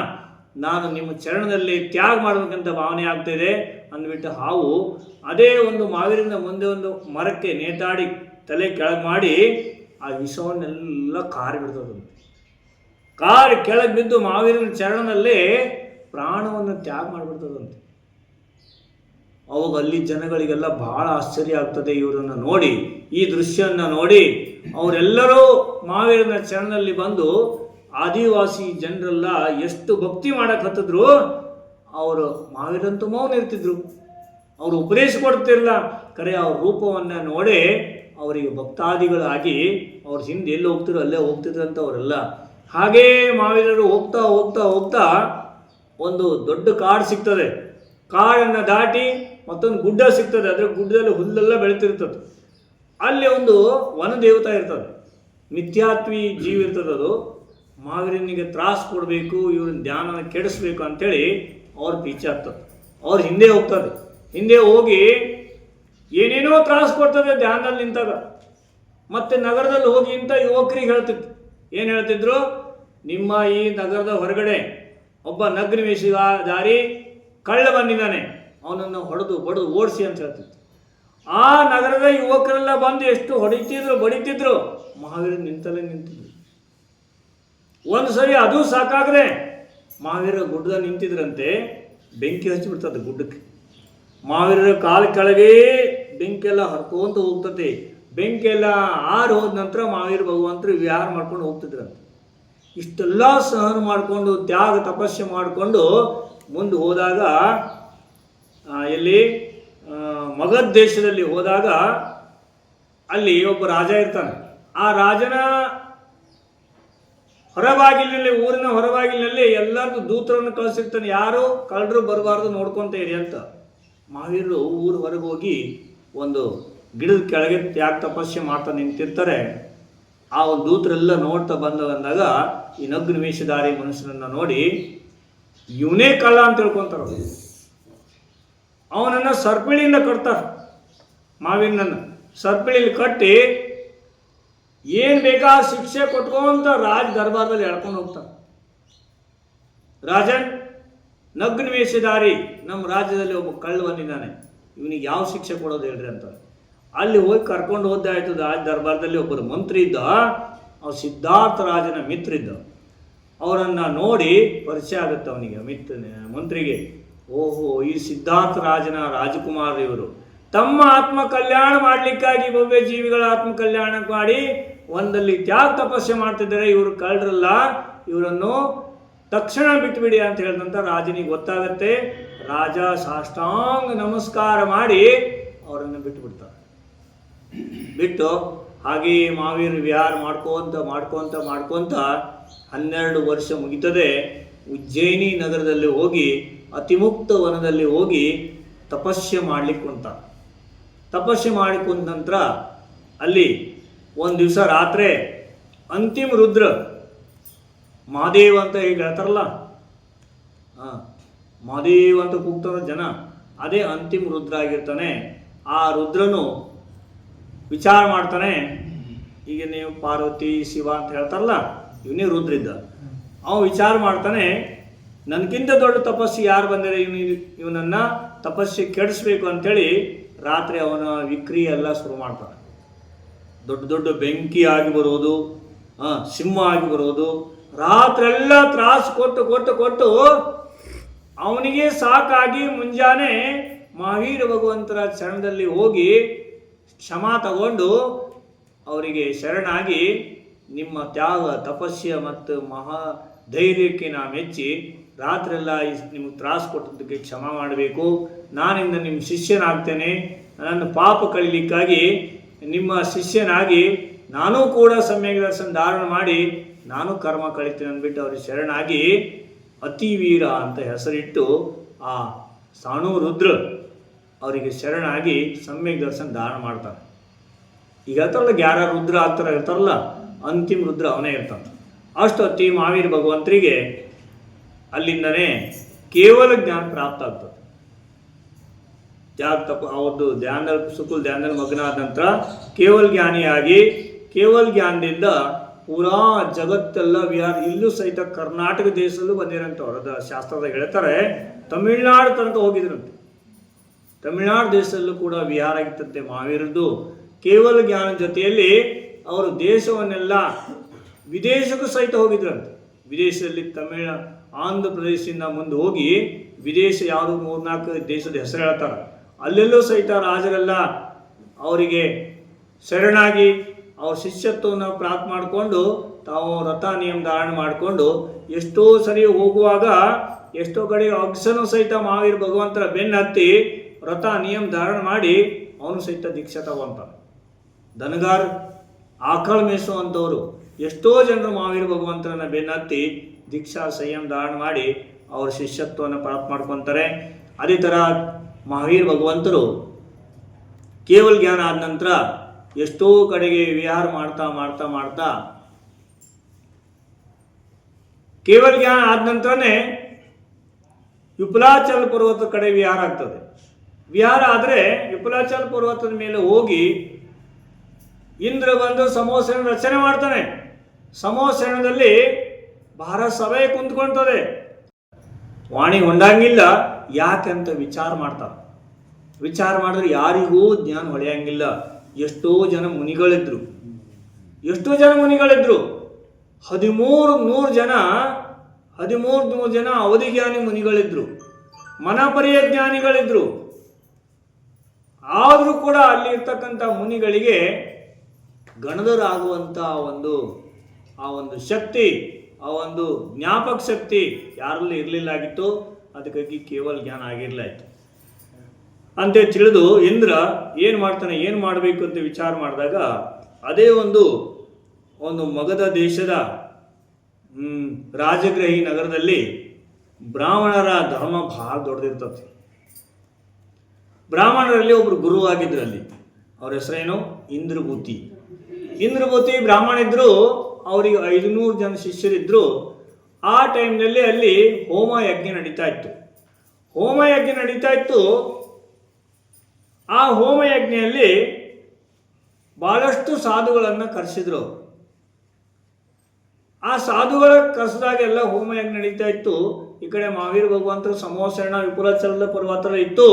ನಾನು ನಿಮ್ಮ ಚರಣದಲ್ಲಿ ತ್ಯಾಗ ಮಾಡಬೇಕಂತ ಭಾವನೆ ಆಗ್ತಾಯಿದೆ ಅಂದ್ಬಿಟ್ಟು ಹಾವು ಅದೇ ಒಂದು ಮಾವೀರನ ಮುಂದೆ ಒಂದು ಮರಕ್ಕೆ ನೇತಾಡಿ ತಲೆ ಕೆಳಗೆ ಮಾಡಿ ಆ ವಿಷವನ್ನೆಲ್ಲ ಕಾರಿ ಬಿಡ್ತದಂತೆ. ಕಾರಿ ಕೆಳಗೆ ಬಿದ್ದು ಮಾವೀರನ ಚರಣದಲ್ಲಿ ಪ್ರಾಣವನ್ನು ತ್ಯಾಗ ಮಾಡಿಬಿಡ್ತದಂತೆ. ಅವಾಗ ಅಲ್ಲಿ ಜನಗಳಿಗೆಲ್ಲ ಬಹಳ ಆಶ್ಚರ್ಯ ಆಗ್ತದೆ. ಇವರನ್ನು ನೋಡಿ, ಈ ದೃಶ್ಯವನ್ನು ನೋಡಿ ಅವರೆಲ್ಲರೂ ಮಾವೀರನ ಚರಣದಲ್ಲಿ ಬಂದು, ಆದಿವಾಸಿ ಜನರೆಲ್ಲ ಎಷ್ಟು ಭಕ್ತಿ ಮಾಡಕ್ಕೆ ಹತ್ತಿದ್ರು. ಅವರು ಮಾವೀರಂತೂ ಮೌನ ಇರ್ತಿದ್ರು, ಅವರು ಉಪದೇಶ ಕೊಡ್ತಿರಲಿಲ್ಲ. ಕರೆ ಅವ್ರ ರೂಪವನ್ನು ನೋಡೇ ಅವರಿಗೆ ಭಕ್ತಾದಿಗಳಾಗಿ ಅವ್ರ ಹಿಂದೆ ಎಲ್ಲಿ ಹೋಗ್ತಿರೋ ಅಲ್ಲೇ ಹೋಗ್ತಿದ್ರಂತ ಅವರೆಲ್ಲ. ಹಾಗೇ ಮಾವೀರರು ಹೋಗ್ತಾ ಹೋಗ್ತಾ ಹೋಗ್ತಾ ಒಂದು ದೊಡ್ಡ ಕಾಡು ಸಿಗ್ತದೆ. ಕಾಡನ್ನು ದಾಟಿ ಮತ್ತೊಂದು ಗುಡ್ಡ ಸಿಗ್ತದೆ. ಅದರ ಗುಡ್ಡದಲ್ಲಿ ಹುಲ್ಲೆಲ್ಲ ಬೆಳೀತಿರ್ತದೆ. ಅಲ್ಲಿ ಒಂದು ವನದೇವತಾ ಇರ್ತದೆ, ಮಿಥ್ಯಾತ್ವಿ ಜೀವಿ ಇರ್ತದೆ. ಅದು ಮಹಾವೀರನಿಗೆ ತ್ರಾಸು ಕೊಡಬೇಕು, ಇವ್ರನ್ನ ಧ್ಯಾನ ಕೆಡಿಸ್ಬೇಕು ಅಂತೇಳಿ ಅವ್ರ ಪೀಚೆ ಆಗ್ತದೆ. ಅವ್ರ ಹಿಂದೆ ಹೋಗ್ತದೆ. ಹಿಂದೆ ಹೋಗಿ ಏನೇನೋ ತ್ರಾಸು ಕೊಡ್ತದೆ ಧ್ಯಾನದಲ್ಲಿ ನಿಂತಾಗ. ಮತ್ತೆ ನಗರದಲ್ಲಿ ಹೋಗಿ ಇಂಥ ಯುವಕರಿಗೆ ಹೇಳ್ತಿತ್ತು. ಏನು ಹೇಳ್ತಿದ್ರು? ನಿಮ್ಮ ಈ ನಗರದ ಹೊರಗಡೆ ಒಬ್ಬ ನಗ್ನ ವೇಷಧಾರಿ ಕಳ್ಳ ಬಂದಿದ್ದಾನೆ, ಅವನನ್ನು ಹೊಡೆದು ಬಡಿದು ಓಡಿಸಿ ಅಂತ ಹೇಳ್ತಿತ್ತು. ಆ ನಗರದ ಯುವಕರೆಲ್ಲ ಬಂದು ಎಷ್ಟು ಹೊಡಿತಿದ್ರು ಬಡಿತಿದ್ರು, ಮಹಾವೀರ ನಿಂತಲೇ ನಿಂತಿದ್ರು. ಒಂದು ಸರಿ ಅದು ಸಾಕಾಗದೆ ಮಹಾವೀರ ಗುಡ್ಡದ ನಿಂತಿದ್ರಂತೆ, ಬೆಂಕಿ ಹಚ್ಚಿಬಿಡ್ತದೆ ಗುಡ್ಡಕ್ಕೆ. ಮಹಾವೀರರ ಕಾಲ ಕೆಳಗೆ ಬೆಂಕಿ ಎಲ್ಲ ಹರ್ಕೊಂತ ಹೋಗ್ತದೆ. ಬೆಂಕಿ ಎಲ್ಲ ಆರು ಹೋದ ನಂತರ ಮಹಾವೀರ ಭಗವಂತರು ವಿಹಾರ ಮಾಡ್ಕೊಂಡು ಹೋಗ್ತಿದ್ರಂತೆ. ಇಷ್ಟೆಲ್ಲ ಸಹನ ಮಾಡಿಕೊಂಡು ತ್ಯಾಗ ತಪಸ್ಸೆ ಮಾಡಿಕೊಂಡು ಮುಂದೆ ಹೋದಾಗ, ಎಲ್ಲಿ ಮಗಧ ದೇಶದಲ್ಲಿ ಹೋದಾಗ ಅಲ್ಲಿ ಒಬ್ಬ ರಾಜ ಇರ್ತಾನೆ. ಆ ರಾಜನ ಹೊರಬಾಗಿಲಿನಲ್ಲಿ, ಊರಿನ ಹೊರಬಾಗಿಲಿನಲ್ಲಿ ಎಲ್ಲರಿಗೂ ದೂತರನ್ನು ಕಳಿಸಿರ್ತಾನೆ, ಯಾರು ಕಳ್ಳರು ಬರಬಾರ್ದು ನೋಡ್ಕೊತ ಇರಿ ಅಂತ. ಮಹಾವೀರರು ಊರು ಹೊರಗೆ ಹೋಗಿ ಒಂದು ಗಿಡದ ಕೆಳಗೆ ತ್ಯಾಗ ತಪಸ್ಸೆ ಮಾಡ್ತಾ ನಿಂತಿರ್ತಾರೆ. ಆ ಒಂದು ದೂತರೆಲ್ಲ ನೋಡ್ತಾ ಬಂದಾಗ ಈ ನಗ್ನ ವೇಷಧಾರಿ ಮನುಷ್ಯನನ್ನು ನೋಡಿ ಇವನೇ ಕಳ್ಳ ಅಂತ ತಿಳ್ಕೊಂತಾರ. ಅವನನ್ನು ಸರ್ಪಿಳಿಯಿಂದ ಕಟ್ತಾರೆ. ಮಾವೀರನನ್ನು ಸರ್ಪಿಳಿಯಲ್ಲಿ ಕಟ್ಟಿ ಏನು ಬೇಕಾ ಶಿಕ್ಷೆ ಕೊಟ್ಕೊಂತ ರಾಜ ದರ್ಬಾರದಲ್ಲಿ ಎಳ್ಕೊಂಡು ಹೋಗ್ತಾರೆ. ರಾಜನ್, ನಗ್ನ ವೇಷಧಾರಿ ನಮ್ಮ ರಾಜ್ಯದಲ್ಲಿ ಒಬ್ಬ ಕಳ್ಳ ಬಂದಿದ್ದಾನೆ, ಇವನಿಗೆ ಯಾವ ಶಿಕ್ಷೆ ಕೊಡೋದು ಹೇಳ್ರಿ ಅಂತ. ಅಲ್ಲಿ ಹೋಗಿ ಕರ್ಕೊಂಡು ಹೋದಾಯ್ತು. ರಾಜ ದರ್ಬಾರದಲ್ಲಿ ಒಬ್ಬರು ಮಂತ್ರಿ ಇದ್ದ, ಅವ್ರು ಸಿದ್ಧಾರ್ಥ ರಾಜನ ಮಿತ್ರ ಇದ್ದ. ಅವರನ್ನು ನೋಡಿ ಪರಿಚಯ ಆಗುತ್ತೆ ಅವನಿಗೆ, ಮಂತ್ರಿಗೆ. ಓಹೋ, ಈ ಸಿದ್ಧಾರ್ಥ ರಾಜನ ರಾಜಕುಮಾರ ಇವರು. ತಮ್ಮ ಆತ್ಮ ಕಲ್ಯಾಣ ಮಾಡಲಿಕ್ಕಾಗಿ ಭವ್ಯ ಜೀವಿಗಳ ಆತ್ಮ ಕಲ್ಯಾಣ ಮಾಡಿ ಒಂದಲ್ಲಿ ತ್ಯಾಗ ತಪಸ್ಸೆ ಮಾಡ್ತಿದ್ದಾರೆ. ಇವರು ಕಳ್ಳರಲ್ಲ, ಇವರನ್ನು ತಕ್ಷಣ ಬಿಟ್ಟುಬಿಡಿ ಅಂತ ಹೇಳಿದಂತ ರಾಜನಿಗೆ ಗೊತ್ತಾಗತ್ತೆ. ರಾಜ ಸಾಷ್ಟಾಂಗ ನಮಸ್ಕಾರ ಮಾಡಿ ಅವರನ್ನು ಬಿಟ್ಟುಬಿಡ್ತಾರೆ. ಬಿಟ್ಟು ಹಾಗೆಯೇ ಮಹಾವೀರ ವಿಹಾರ ಮಾಡ್ಕೊಂತ 12 ವರ್ಷ ಮುಗಿತದೆ. ಉಜ್ಜಯಿನಿ ನಗರದಲ್ಲಿ ಹೋಗಿ ಅತಿಮುಕ್ತ ವನದಲ್ಲಿ ಹೋಗಿ ತಪಸ್ಸೆ ಮಾಡ್ಲಿಕ್ಕೆ ಕುಂತ. ತಪಸ್ಸೆ ಮಾಡಿಕೊಂಡ ನಂತರ ಅಲ್ಲಿ ಒಂದು ದಿವಸ ರಾತ್ರಿ ಅಂತಿಮ ರುದ್ರ, ಮಹಾದೇವ ಅಂತ ಈಗ ಹೇಳ್ತಾರಲ್ಲ, ಮಹಾದೇವ ಅಂತ ಕೂಗ್ತಾರ ಜನ, ಅದೇ ಅಂತಿಮ ರುದ್ರ ಆಗಿರ್ತಾನೆ. ಆ ರುದ್ರನು ವಿಚಾರ ಮಾಡ್ತಾನೆ. ಈಗ ನೀವು ಪಾರ್ವತಿ ಶಿವ ಅಂತ ಹೇಳ್ತಾರಲ್ಲ, ಇವನೇ ರುದ್ರ ಇದ್ದ. ಅವ ವಿಚಾರ ಮಾಡ್ತಾನೆ, ನನಗಿಂತ ದೊಡ್ಡ ತಪಸ್ಸು ಯಾರು ಬಂದರೆ ಇವನನ್ನು ತಪಸ್ಸೆ ಕೆಡಿಸ್ಬೇಕು ಅಂಥೇಳಿ ರಾತ್ರಿ ಅವನ ವಿಕ್ರಿಯೆ ಎಲ್ಲ ಶುರು ಮಾಡ್ತಾನೆ. ದೊಡ್ಡ ದೊಡ್ಡ ಬೆಂಕಿ ಆಗಿ ಬರೋದು, ಸಿಂಹ ಆಗಿ ಬರೋದು, ರಾತ್ರೆಲ್ಲ ತ್ರಾಸು ಕೊಟ್ಟು ಅವನಿಗೆ ಸಾಕಾಗಿ ಮುಂಜಾನೆ ಮಹಾವೀರ ಭಗವಂತರ ಚರಣದಲ್ಲಿ ಹೋಗಿ ಕ್ಷಮಾ ತಗೊಂಡು ಅವರಿಗೆ ಶರಣಾಗಿ, ನಿಮ್ಮ ತ್ಯಾಗ ತಪಸ್ಸೆ ಮತ್ತು ಮಹಾ ಧೈರ್ಯಕ್ಕೆ ನಾ ಮೆಚ್ಚಿ ರಾತ್ರೆಲ್ಲ ನಿಮಗೆ ತ್ರಾಸು ಕೊಟ್ಟದ್ದಕ್ಕೆ ಕ್ಷಮಾ ಮಾಡಬೇಕು. ನಾನಿಂದ ನಿಮ್ಮ ಶಿಷ್ಯನಾಗ್ತೇನೆ. ನನ್ನ ಪಾಪ ಕಳೀಲಿಕ್ಕಾಗಿ ನಿಮ್ಮ ಶಿಷ್ಯನಾಗಿ ನಾನೂ ಕೂಡ ಸಮ್ಯಕ್ ದರ್ಶನ ಧಾರಣ ಮಾಡಿ ನಾನು ಕರ್ಮ ಕಳಿತೇನೆ ಅಂದ್ಬಿಟ್ಟು ಅವ್ರಿಗೆ ಶರಣಾಗಿ ಅತಿವೀರ ಅಂತ ಹೆಸರಿಟ್ಟು ಆ ಸಾಣು ರುದ್ರ ಅವರಿಗೆ ಶರಣಾಗಿ ಸಮ್ಯಕ್ ದರ್ಶನ ಧಾರಣ ಮಾಡ್ತಾನೆ. ಈಗ ಹೇಳ್ತಾರಲ್ಲ, ಯಾರ ರುದ್ರ ಆಗ್ತಾರ ಇರ್ತಾರಲ್ಲ, ಅಂತಿಮ ರುದ್ರ ಅವನೇ ಇರ್ತಾನೆ. ಅಷ್ಟು ಹೊತ್ತಿ ಮಹಾವೀರ ಭಗವಂತರಿಗೆ ಅಲ್ಲಿಂದನೇ ಕೇವಲ ಜ್ಞಾನ ಪ್ರಾಪ್ತ ಆಗ್ತದೆ. ಅವತ್ತು ಧ್ಯಾನದಲ್ಲಿ ಮಗ್ನ ಆದ ನಂತರ ಕೇವಲ ಜ್ಞಾನಿಯಾಗಿ, ಕೇವಲ ಜ್ಞಾನದಿಂದ ಪೂರಾ ಜಗತ್ತೆಲ್ಲ ವಿಹಾರ, ಇಲ್ಲೂ ಸಹಿತ ಕರ್ನಾಟಕ ದೇಶದಲ್ಲೂ ಬಂದಿರಂತ. ಅವರದ ಶಾಸ್ತ್ರದಾಗ ಹೇಳ್ತಾರೆ, ತಮಿಳ್ನಾಡು ತನಕ ಹೋಗಿದ್ರಂತೆ. ತಮಿಳ್ನಾಡು ದೇಶದಲ್ಲೂ ಕೂಡ ವಿಹಾರ ಆಗಿತ್ತಂತೆ ಮಹಾವೀರದ್ದು. ಕೇವಲ ಜ್ಞಾನ ಜೊತೆಯಲ್ಲಿ ಅವರು ದೇಶವನ್ನೆಲ್ಲ ವಿದೇಶಕ್ಕೂ ಸಹಿತ ಹೋಗಿದ್ರಂತೆ. ವಿದೇಶದಲ್ಲಿ ಆಂಧ್ರ ಪ್ರದೇಶದಿಂದ ಮುಂದೆ ಹೋಗಿ ವಿದೇಶ ಯಾವುದು 3-4 ದೇಶದ ಹೆಸರು ಹೇಳ್ತಾರೆ. ಅಲ್ಲೆಲ್ಲೂ ಸಹಿತ ರಾಜರೆಲ್ಲ ಅವರಿಗೆ ಶರಣಾಗಿ ಅವ್ರ ಶಿಷ್ಯತ್ವವನ್ನು ಪ್ರಾಪ್ತ ಮಾಡಿಕೊಂಡು ತಾವು ವ್ರತ ನಿಯಮ ಧಾರಣೆ ಮಾಡಿಕೊಂಡು ಎಷ್ಟೋ ಸರಿ ಹೋಗುವಾಗ ಎಷ್ಟೋ ಕಡೆ ಅಗ್ಸನು ಸಹಿತ ಮಹಾವೀರ ಭಗವಂತರ ಬೆನ್ನು ಹತ್ತಿ ವ್ರತ ನಿಯಮ ಧಾರಣ ಮಾಡಿ ಅವನು ಸಹಿತ ದೀಕ್ಷೆ ತಗೊಂತಾನೆ. ದನಗಾರ ಆಕಳ ಮೇಯಿಸುವಂಥವ್ರು ಎಷ್ಟೋ ಜನರು ಮಹಾವೀರ ಭಗವಂತರನ್ನ ಬೆನ್ನತ್ತಿ ದೀಕ್ಷಾ ಸಂಯಮ ಧಾರಣ ಮಾಡಿ ಅವ್ರ ಶಿಷ್ಯತ್ವವನ್ನು ಪ್ರಾಪ್ತ ಮಾಡ್ಕೊತಾರೆ. ಅದೇ ಥರ ಮಹಾವೀರ ಭಗವಂತರು ಕೇವಲ ಜ್ಞಾನ ಆದ ನಂತರ ಎಷ್ಟೋ ಕಡೆಗೆ ವಿಹಾರ ಮಾಡ್ತಾ ಮಾಡ್ತಾ ಮಾಡ್ತಾ ಕೇವಲ ಜ್ಞಾನ ಆದ ನಂತರನೇ ವಿಪುಲಾಚಲ ಪರ್ವತದ ಕಡೆ ವಿಹಾರ ಆಗ್ತದೆ. ವಿಹಾರ ಆದರೆ ವಿಪುಲಾಚಲ ಪರ್ವತದ ಮೇಲೆ ಹೋಗಿ ಇಂದ್ರ ಬಂದು ಸಮೋಸನ ರಚನೆ ಮಾಡ್ತಾನೆ. ಸಮೋಸನದಲ್ಲಿ ಭಾರತ ಸಭೆ ಕುಂತ್ಕೊಳ್ತದೆ. ವಾಣಿ ಹೊಂಡಂಗಿಲ್ಲ, ಯಾಕೆಂತ ವಿಚಾರ ಮಾಡ್ತಾರೆ. ವಿಚಾರ ಮಾಡಿದ್ರೆ ಯಾರಿಗೂ ಜ್ಞಾನ ಹೊಳೆಯಂಗಿಲ್ಲ. ಎಷ್ಟೋ ಜನ ಮುನಿಗಳಿದ್ರು. 1300 ಜನ ಅವಧಿಜ್ಞಾನಿ ಮುನಿಗಳಿದ್ರು, ಮನಪರ್ಯ ಜ್ಞಾನಿಗಳಿದ್ರು. ಆದರೂ ಕೂಡ ಅಲ್ಲಿ ಇರ್ತಕ್ಕಂಥ ಮುನಿಗಳಿಗೆ ಗಣದರಾಗುವಂಥ ಆ ಒಂದು ಶಕ್ತಿ, ಆ ಒಂದು ಜ್ಞಾಪಕ ಶಕ್ತಿ ಯಾರಲ್ಲಿ ಇರಲಿಲ್ಲಾಗಿತ್ತು. ಅದಕ್ಕಾಗಿ ಕೇವಲ ಜ್ಞಾನ ಆಗಿರ್ಲಾಯ್ತು ಅಂತ ತಿಳಿದು ಇಂದ್ರ ಏನು ಮಾಡ್ತಾನೆ, ಏನು ಮಾಡಬೇಕು ಅಂತ ವಿಚಾರ ಮಾಡಿದಾಗ ಅದೇ ಒಂದು ಮಗಧ ದೇಶದ ರಾಜಗೃಹಿ ನಗರದಲ್ಲಿ ಬ್ರಾಹ್ಮಣರ ಧರ್ಮ ಬಹಳ ದೊಡ್ಡದಿರ್ತದೆ. ಬ್ರಾಹ್ಮಣರಲ್ಲಿ ಒಬ್ರು ಗುರು ಆಗಿದ್ರಲ್ಲಿ, ಅವ್ರ ಹೆಸರೇನು ಇಂದ್ರಭೂತಿ ಬ್ರಾಹ್ಮಣ ಇದ್ರು. ಅವರಿಗೆ 500 ಜನ ಶಿಷ್ಯರಿದ್ರು. ಆ ಟೈಮ್ನಲ್ಲಿ ಅಲ್ಲಿ ಹೋಮ ಯಜ್ಞ ನಡೀತಾ ಇತ್ತು. ಆ ಹೋಮ ಯಜ್ಞೆಯಲ್ಲಿ ಬಹಳಷ್ಟು ಸಾಧುಗಳನ್ನು ಕರೆಸಿದ್ರು. ಆ ಸಾಧುಗಳ ಕರೆಸಿದಾಗೆಲ್ಲ ಹೋಮ ಯಜ್ಞ ನಡೀತಾ ಇತ್ತು. ಈ ಕಡೆ ಮಹಾವೀರ ಭಗವಂತರು ಸಮೋಸರಣ ವಿಪುಲಾಚಲದ ಪರ್ವತ ಇತ್ತು.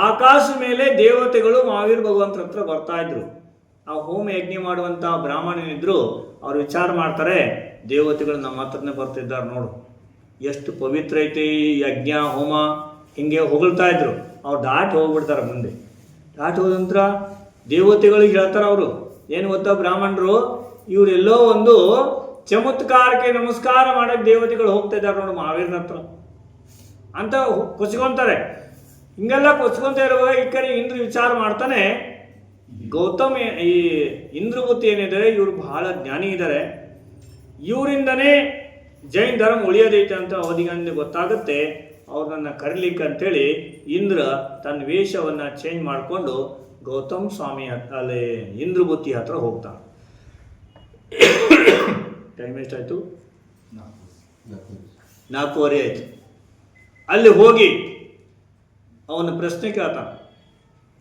ಆಕಾಶ ಮೇಲೆ ದೇವತೆಗಳು ಮಹಾವೀರ ಭಗವಂತರ ಹತ್ರ ಬರ್ತಾ ಇದ್ರು. ಆ ಹೋಮ ಯಜ್ಞ ಮಾಡುವಂಥ ಬ್ರಾಹ್ಮಣನಿದ್ರು. ಅವ್ರು ವಿಚಾರ ಮಾಡ್ತಾರೆ, ದೇವತೆಗಳು ನಮ್ಮ ಹತ್ರನೇ ಬರ್ತಿದ್ದಾರೆ ನೋಡು, ಎಷ್ಟು ಪವಿತ್ರ ಐತಿ ಯಜ್ಞ ಹೋಮ, ಹಿಂಗೆ ಹೊಗಳ್ತಾ ಇದ್ರು. ಅವ್ರು ದಾಟಿ ಹೋಗ್ಬಿಡ್ತಾರೆ. ಮುಂದೆ ದಾಟಿ ಹೋದ ನಂತರ ದೇವತೆಗಳಿಗೆ ಹೇಳ್ತಾರೆ ಅವರು, ಏನು ಗೊತ್ತಾ ಬ್ರಾಹ್ಮಣರು, ಇವರೆಲ್ಲೋ ಒಂದು ಚಮತ್ಕಾರಕ್ಕೆ ನಮಸ್ಕಾರ ಮಾಡಕ್ಕೆ ದೇವತೆಗಳು ಹೋಗ್ತಾ ಇದ್ದಾರೆ ನೋಡು ಮಹಾವೀರನ ಹತ್ರ ಅಂತ ಕೊಚ್ಕೊಂತಾರೆ. ಹಿಂಗೆಲ್ಲ ಕೊಚ್ಕೊಂತ ಇರುವಾಗ ಈ ಕಡೆ ಇಂದ್ರ ವಿಚಾರ ಮಾಡ್ತಾನೆ, ಗೌತಮ್ ಈ ಇಂದ್ರಭೂತಿ ಏನಿದ್ದಾರೆ ಇವರು ಬಹಳ ಜ್ಞಾನಿ ಇದ್ದಾರೆ, ಇವರಿಂದನೇ ಜೈನ್ ಧರ್ಮ ಉಳಿಯೋದೈತೆ ಅಂತ ಅವಧಿಗೆ ಗೊತ್ತಾಗುತ್ತೆ. ಅವ್ರನ್ನ ಕರೀಲಿಕ್ಕೆ ಅಂತೇಳಿ ಇಂದ್ರ ತನ್ನ ವೇಷವನ್ನು ಚೇಂಜ್ ಮಾಡಿಕೊಂಡು ಗೌತಮ್ ಸ್ವಾಮಿ ಅಲ್ಲಿ ಇಂದ್ರಭೂತಿ ಹತ್ರ ಹೋಗ್ತಾನೆ. ಟೈಮ್ ಎಷ್ಟಾಯಿತು? 4:15 ಆಯಿತು. ಅಲ್ಲಿ ಹೋಗಿ ಅವನ ಪ್ರಶ್ನೆ ಕೇಳ್ತಾನೆ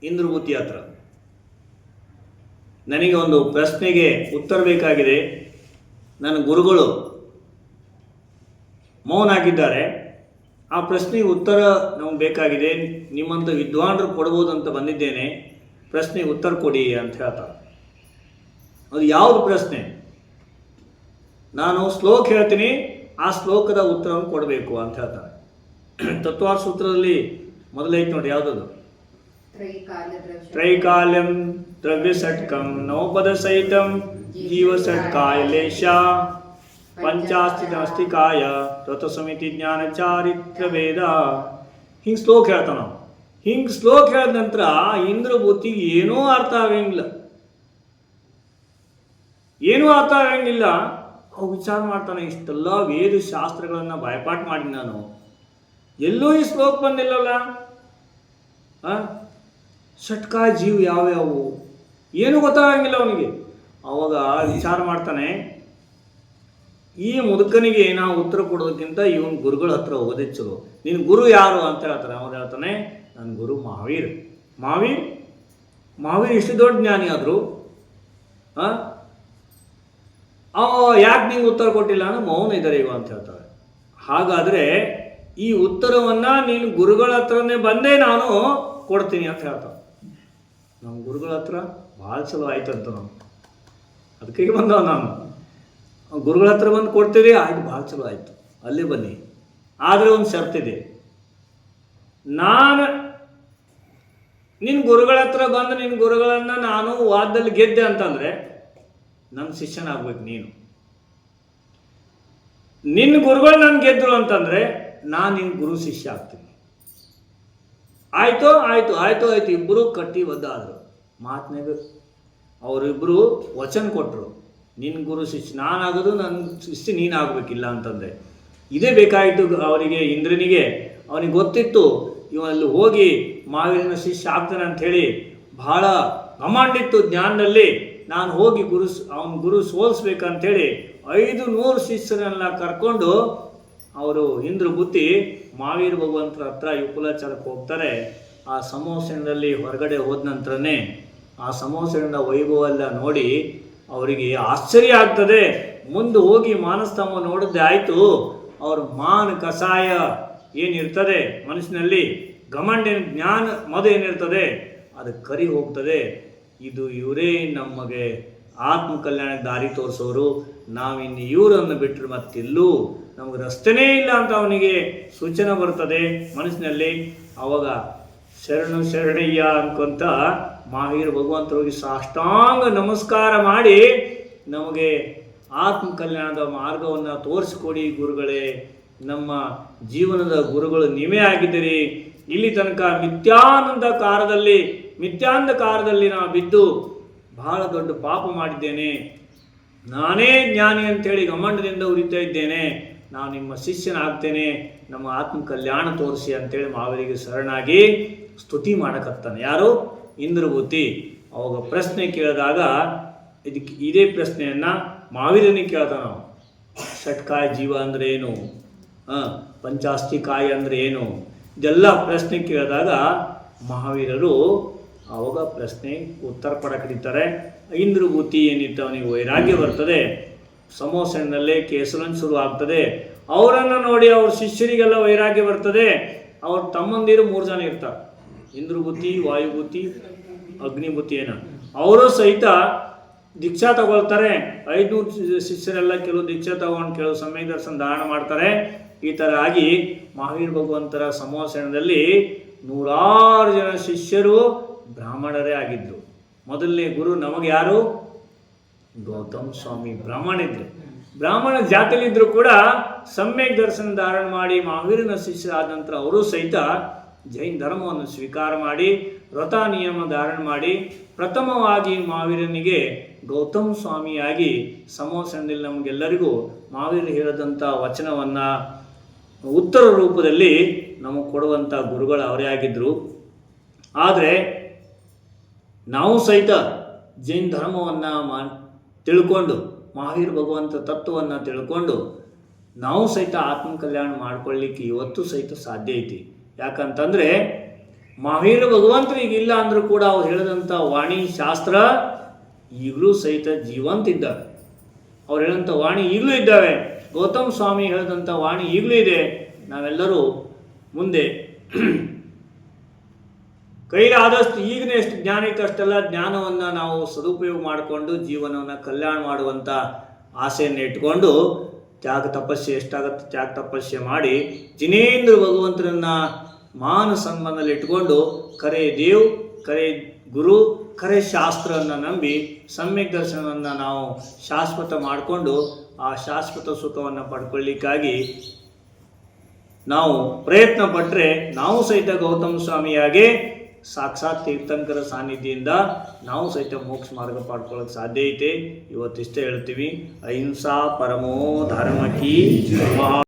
ಇಂದ್ರಭೂತಿ ಹತ್ರ, ನನಗೆ ಒಂದು ಪ್ರಶ್ನೆಗೆ ಉತ್ತರ ಬೇಕಾಗಿದೆ, ನನ್ನ ಗುರುಗಳು ಮೌನ ಆಗಿದ್ದಾರೆ, ಆ ಪ್ರಶ್ನೆಗೆ ಉತ್ತರ ನಮಗೆ ಬೇಕಾಗಿದೆ, ನಿಮ್ಮಂಥ ವಿದ್ವಾಂಸರು ಕೊಡ್ಬೋದು ಅಂತ ಬಂದಿದ್ದೇನೆ, ಪ್ರಶ್ನೆಗೆ ಉತ್ತರ ಕೊಡಿ ಅಂತ ಹೇಳ್ತಾರೆ. ಅದು ಯಾವುದು ಪ್ರಶ್ನೆ? ನಾನು ಶ್ಲೋಕ ಹೇಳ್ತೀನಿ, ಆ ಶ್ಲೋಕದ ಉತ್ತರವನ್ನು ಕೊಡಬೇಕು ಅಂತ ಹೇಳ್ತಾರೆ. ತತ್ವಾರ್ ಸೂತ್ರದಲ್ಲಿ ಮೊದಲೈತೆ ನೋಡಿ, ಯಾವುದದು? ತ್ರೈಕಾಲ್ಯಂ ದ್ರವ್ಯ ಷಟ್ಕಂ ನವಪದ ಸಹಿತಂ ಜೀವ ಷಟ್ಕಾಯ ಲೇಷ ಪಂಚಾಸ್ತಿಕಾಯ ರಥ ಸಮಿತಿ ಜ್ಞಾನ ಚಾರಿತ್ರ ವೇದ. ಹಿಂಗೆ ಶ್ಲೋಕ ಹೇಳ್ತಾನ ನಾವು. ಹಿಂಗೆ ಶ್ಲೋಕ ಹೇಳಿದ ನಂತರ ಇಂದ್ರಭೂತಿಗೆ ಏನೂ ಅರ್ಥ ಆಗಂಗಿಲ್ಲ. ಅವು ವಿಚಾರ ಮಾಡ್ತಾನೆ, ಇಷ್ಟೆಲ್ಲ ವೇದ ಶಾಸ್ತ್ರಗಳನ್ನು ಬಾಯ್ಪಾಠ ಮಾಡಿ ನಾನು ಎಲ್ಲೂ ಈ ಶ್ಲೋಕ ಬಂದಿಲ್ಲಲ್ಲ, ಷಟ್ಕಾಯ ಜೀವ ಯಾವ್ಯಾವು ಏನು ಗೊತ್ತಾಗಂಗಿಲ್ಲ ಅವನಿಗೆ. ಅವಾಗ ವಿಚಾರ ಮಾಡ್ತಾನೆ, ಈ ಮುದುಕನಿಗೆ ನಾವು ಉತ್ತರ ಕೊಡೋದಕ್ಕಿಂತ ಇವನ್ ಗುರುಗಳ ಹತ್ರ ಹೋಗೋದೇ ಚಲೋ. ನಿನ್ನ ಗುರು ಯಾರು ಅಂತ ಹೇಳ್ತಾರೆ. ಅವ್ರು ಹೇಳ್ತಾನೆ, ನನ್ನ ಗುರು ಮಹಾವೀರ್. ಇಷ್ಟು ದೊಡ್ಡ ಜ್ಞಾನಿ ಆದರು, ಯಾಕೆ ನಿಂಗೆ ಉತ್ತರ ಕೊಟ್ಟಿಲ್ಲ ಅನ್ನೋ ಮೌನ ಇದ್ದಾರೆ ಇವ ಅಂತ ಹೇಳ್ತಾರೆ. ಹಾಗಾದರೆ ಈ ಉತ್ತರವನ್ನು ನೀನು ಗುರುಗಳ ಹತ್ರನೇ ಬಂದೇ ನಾನು ಕೊಡ್ತೀನಿ ಅಂತ ಹೇಳ್ತಾರೆ. ನಮ್ಮ ಗುರುಗಳ ಹತ್ರ ಭಾಳ ಚಲೋ ಆಯ್ತಂತ ನಾವು ಅದಕ್ಕೆ ಬಂದವ. ನಾನು ಗುರುಗಳ ಹತ್ರ ಬಂದು ಕೊಡ್ತೀರಿ, ಆಯ್ತು, ಭಾಳ ಚಲೋ ಆಯಿತು, ಅಲ್ಲೇ ಬನ್ನಿ. ಆದರೆ ಒಂದು ಷರ್ತಿದೆ, ನಾನು ನಿನ್ನ ಗುರುಗಳ ಹತ್ರ ಬಂದು ನಿನ್ನ ಗುರುಗಳನ್ನು ನಾನು ವಾದದಲ್ಲಿ ಗೆದ್ದೆ ಅಂತಂದರೆ ನನ್ನ ಶಿಷ್ಯನಾಗ್ಬೇಕು ನೀನು. ನಿನ್ನ ಗುರುಗಳು ನನ್ನ ಗೆದ್ದರು ಅಂತಂದರೆ ನಾನು ನಿನ್ನ ಗುರು ಶಿಷ್ಯ ಆಗ್ತೀನಿ. ಆಯಿತು. ಇಬ್ಬರು ಕಟ್ಟಿ ಬದ್ಧ ಆದರು. ಮಾತನಾಗ ಅವರಿಬ್ಬರು ವಚನ ಕೊಟ್ಟರು, ನಿನ್ನ ಗುರು ಶಿಷ್ಯ ನಾನಾಗೋದು, ನನ್ನ ಶಿಷ್ಯ ನೀನಾಗಬೇಕಿಲ್ಲ ಅಂತಂದರೆ. ಇದೇ ಬೇಕಾಯಿತು ಅವರಿಗೆ, ಇಂದ್ರನಿಗೆ. ಅವನಿಗೆ ಗೊತ್ತಿತ್ತು ಇವನಲ್ಲಿ ಹೋಗಿ ಮಾವಿನ ಶಿಷ್ಯ ಆಗ್ತಾನೆ ಅಂಥೇಳಿ ಬಹಳ ಘಮಂಡಿತ್ತು ಜ್ಞಾನದಲ್ಲಿ. ನಾನು ಹೋಗಿ ಅವನ ಗುರು ಸೋಲಿಸ್ಬೇಕಂತೇಳಿ 500 ಶಿಷ್ಯರನ್ನ ಕರ್ಕೊಂಡು ಅವರು ಇಂದ್ರಬುತ್ತಿ ಮಹಾವೀರ ಭಗವಂತರ ಹತ್ರ ವಿಪುಲಾಚಾರಕ್ಕೆ ಹೋಗ್ತಾರೆ. ಆ ಸಂವತ್ಸರದಲ್ಲಿ ಹೊರಗಡೆ ಹೋದ ನಂತರನೇ ಆ ಸಂವತ್ಸರದ ವೈಭವ ಎಲ್ಲ ನೋಡಿ ಅವರಿಗೆ ಆಶ್ಚರ್ಯ ಆಗ್ತದೆ. ಮುಂದೆ ಹೋಗಿ ಮಾನಸ್ತಂಭ ನೋಡಿದ್ದೆ ಆಯಿತು, ಅವ್ರ ಕಷಾಯ ಏನಿರ್ತದೆ ಮನಸ್ಸಿನಲ್ಲಿ, ಘಮಂಡಿನ ಜ್ಞಾನ ಮದ ಏನಿರ್ತದೆ ಅದು ಕರಿ ಹೋಗ್ತದೆ. ಇದು ಇವರೇ ನಮಗೆ ಆತ್ಮ ಕಲ್ಯಾಣಕ್ಕೆ ದಾರಿ ತೋರಿಸೋರು, ನಾವಿನ್ನು ಇವರನ್ನು ಬಿಟ್ಟರೆ ಮತ್ತೆಲ್ಲೂ ನಮಗೆ ರಸ್ತೆನೇ ಇಲ್ಲ ಅಂತ ಅವನಿಗೆ ಸೂಚನೆ ಬರ್ತದೆ ಮನಸ್ಸಿನಲ್ಲಿ. ಅವಾಗ ಶರಣಯ್ಯ ಅನ್ಕೊಂತ ಮಹಾವೀರ ಭಗವಂತರಿಗೆ ಸಾಷ್ಟಾಂಗ ನಮಸ್ಕಾರ ಮಾಡಿ, ನಮಗೆ ಆತ್ಮ ಕಲ್ಯಾಣದ ಮಾರ್ಗವನ್ನು ತೋರಿಸಿಕೊಡಿ ಗುರುಗಳೇ, ನಮ್ಮ ಜೀವನದ ಗುರುಗಳು ನೀವೇ ಆಗಿದ್ದೀರಿ. ಇಲ್ಲಿ ತನಕ ಮಿಥ್ಯಾಂಧಕಾರದಲ್ಲಿ ನಾನು ಬಿದ್ದು ಬಹಳ ದೊಡ್ಡ ಪಾಪ ಮಾಡಿದ್ದೇನೆ, ನಾನೇ ಜ್ಞಾನಿ ಅಂತೇಳಿ ಗಮಂಡದಿಂದ ಉರಿತಾ ಇದ್ದೇನೆ, ನಾನು ನಿಮ್ಮ ಶಿಷ್ಯನಾಗ್ತೇನೆ, ನಮ್ಮ ಆತ್ಮ ಕಲ್ಯಾಣ ತೋರಿಸಿ ಅಂತೇಳಿ ಮಹಾವೀರಿಗೆ ಶರಣಾಗಿ ಸ್ತುತಿ ಮಾಡಕತ್ತಾನೆ. ಯಾರು? ಇಂದ್ರಭೂತಿ. ಅವಾಗ ಪ್ರಶ್ನೆ ಕೇಳಿದಾಗ ಇದೇ ಪ್ರಶ್ನೆಯನ್ನು ಮಹಾವೀರನಿಗೆ ಕೇಳ್ತಾನೆ ನಾವು. ಷಟ್ಕಾಯ ಜೀವ ಅಂದರೆ ಏನು, ಪಂಚಾಸ್ತಿಕಾಯ ಅಂದರೆ ಏನು, ಇದೆಲ್ಲ ಪ್ರಶ್ನೆ ಕೇಳಿದಾಗ ಮಹಾವೀರರು ಅವಾಗ ಪ್ರಶ್ನೆ ಉತ್ತರ ಪಡಕಡಿತಾರೆ. ಇಂದ್ರಭೂತಿ ಏನಿತ್ತು ಅವನಿಗೆ ವೈರಾಗ್ಯ ಬರ್ತದೆ, ಸಂವತ್ಸರದಲ್ಲೇ ಕೇಸಲನ್ ಶುರು ಆಗ್ತದೆ. ಅವರನ್ನು ನೋಡಿ ಅವ್ರ ಶಿಷ್ಯರಿಗೆಲ್ಲ ವೈರಾಗ್ಯ ಬರ್ತದೆ. ಅವ್ರ ತಮ್ಮಂದಿರು 3 ಜನ ಇರ್ತಾರೆ, ಇಂದ್ರಭೂತಿ, ವಾಯುಭೂತಿ, ಅಗ್ನಿಭೂತಿ ಏನೋ. ಅವರು ಸಹಿತ ದೀಕ್ಷಾ ತಗೊಳ್ತಾರೆ. 500 ಶಿಷ್ಯರೆಲ್ಲ ಕೆಲವು ದೀಕ್ಷಾ ತಗೊಂಡು ಕೆಲವು ಸಮ್ಯಕ್ ದರ್ಶನ ಧಾರಣ ಮಾಡ್ತಾರೆ. ಈ ಥರ ಆಗಿ ಮಹಾವೀರ ಭಗವಂತರ ಸಂವತ್ಸರದಲ್ಲಿ 100 ಜನ ಶಿಷ್ಯರು ಬ್ರಾಹ್ಮಣರೇ ಆಗಿದ್ರು. ಮೊದಲನೇ ಗುರು ನಮಗೆ ಯಾರು? ಗೌತಮ್ ಸ್ವಾಮಿ ಬ್ರಾಹ್ಮಣಿದ್ರು. ಬ್ರಾಹ್ಮಣ ಜಾತಿಯಲ್ಲಿದ್ದರೂ ಕೂಡ ಸಮ್ಯಕ್ ದರ್ಶನ ಧಾರಣ ಮಾಡಿ ಮಹಾವೀರನ ಶಿಷ್ಯರಾದ ನಂತರ ಅವರು ಸಹಿತ ಜೈನ ಧರ್ಮವನ್ನು ಸ್ವೀಕಾರ ಮಾಡಿ ವ್ರತ ನಿಯಮ ಧಾರಣ ಮಾಡಿ ಪ್ರಥಮವಾಗಿ ಮಹಾವೀರನಿಗೆ ಗೌತಮ್ ಸ್ವಾಮಿಯಾಗಿ ಸಂವತ್ಸರದಲ್ಲಿ ನಮಗೆಲ್ಲರಿಗೂ ಮಹಾವೀರ ಹೇಳಿದಂಥ ವಚನವನ್ನು ಉತ್ತರ ರೂಪದಲ್ಲಿ ನಮಗೆ ಕೊಡುವಂಥ ಗುರುಗಳು ಅವರೇ ಆಗಿದ್ದರು. ಆದರೆ ನಾವು ಸಹಿತ ಜೈನ ಧರ್ಮವನ್ನು ತಿಳ್ಕೊಂಡು ಮಹಾವೀರ ಭಗವಂತ ತತ್ವವನ್ನು ತಿಳ್ಕೊಂಡು ನಾವು ಸಹಿತ ಆತ್ಮ ಕಲ್ಯಾಣ ಮಾಡ್ಕೊಳ್ಳಿಕ್ಕೆ ಇವತ್ತು ಸಹಿತ ಸಾಧ್ಯ ಐತಿ. ಯಾಕಂತಂದರೆ ಮಹಾವೀರ ಭಗವಂತರು ಈಗಿಲ್ಲ ಅಂದರೂ ಕೂಡ ಅವ್ರು ಹೇಳಿದಂಥ ವಾಣಿ ಶಾಸ್ತ್ರ ಈಗಲೂ ಸಹಿತ ಜೀವಂತ ಇದ್ದಾವೆ. ಅವ್ರು ಹೇಳಿದಂಥ ವಾಣಿ ಈಗಲೂ ಇದ್ದಾವೆ. ಗೌತಮ್ ಸ್ವಾಮಿ ಹೇಳಿದಂಥ ವಾಣಿ ಈಗಲೂ ಇದೆ. ನಾವೆಲ್ಲರೂ ಮುಂದೆ ಕೈಲಾದಷ್ಟು ಈಗನೇ ಎಷ್ಟು ಜ್ಞಾನ ಇತ್ತು ಅಷ್ಟೆಲ್ಲ ಜ್ಞಾನವನ್ನು ನಾವು ಸದುಪಯೋಗ ಮಾಡಿಕೊಂಡು ಜೀವನವನ್ನು ಕಲ್ಯಾಣ ಮಾಡುವಂಥ ಆಸೆಯನ್ನು ಇಟ್ಕೊಂಡು ತ್ಯಾಗ ತಪಸ್ಸೆ ಎಷ್ಟಾಗತ್ತೆ ತ್ಯಾಗ ತಪಸ್ಸೆ ಮಾಡಿ ಜಿನೇಂದ್ರ ಭಗವಂತರನ್ನು ಸನ್ಮಾನದಲ್ಲಿ ಇಟ್ಕೊಂಡು ಕರೆ ದೇವ್, ಕರೆ ಗುರು, ಕರೆ ಶಾಸ್ತ್ರವನ್ನು ನಂಬಿ ಸಮ್ಯಕ್ ದರ್ಶನವನ್ನು ನಾವು ಶಾಶ್ವತ ಮಾಡಿಕೊಂಡು ಆ ಶಾಶ್ವತ ಸುಖವನ್ನು ಪಡ್ಕೊಳ್ಳಿಕ್ಕಾಗಿ ನಾವು ಪ್ರಯತ್ನ ಪಟ್ಟರೆ ನಾವು ಸಹಿತ ಗೌತಮ ಸ್ವಾಮಿಯಾಗೆ ಸಾಕ್ಷಾತ್ ತೀರ್ಥಂಕರ ಸಾನ್ನಿಧ್ಯದಿಂದ ನಾವು ಸಹಿತ ಮೋಕ್ಷ ಮಾರ್ಗ ಪಡ್ಕೊಳ್ಳೋಕೆ ಸಾಧ್ಯ ಐತೆ. ಇವತ್ತಿಷ್ಟೇ ಹೇಳ್ತೀವಿ. ಅಹಿಂಸಾ ಪರಮೋ ಧರ್ಮ ಕೀ ಮಹಾ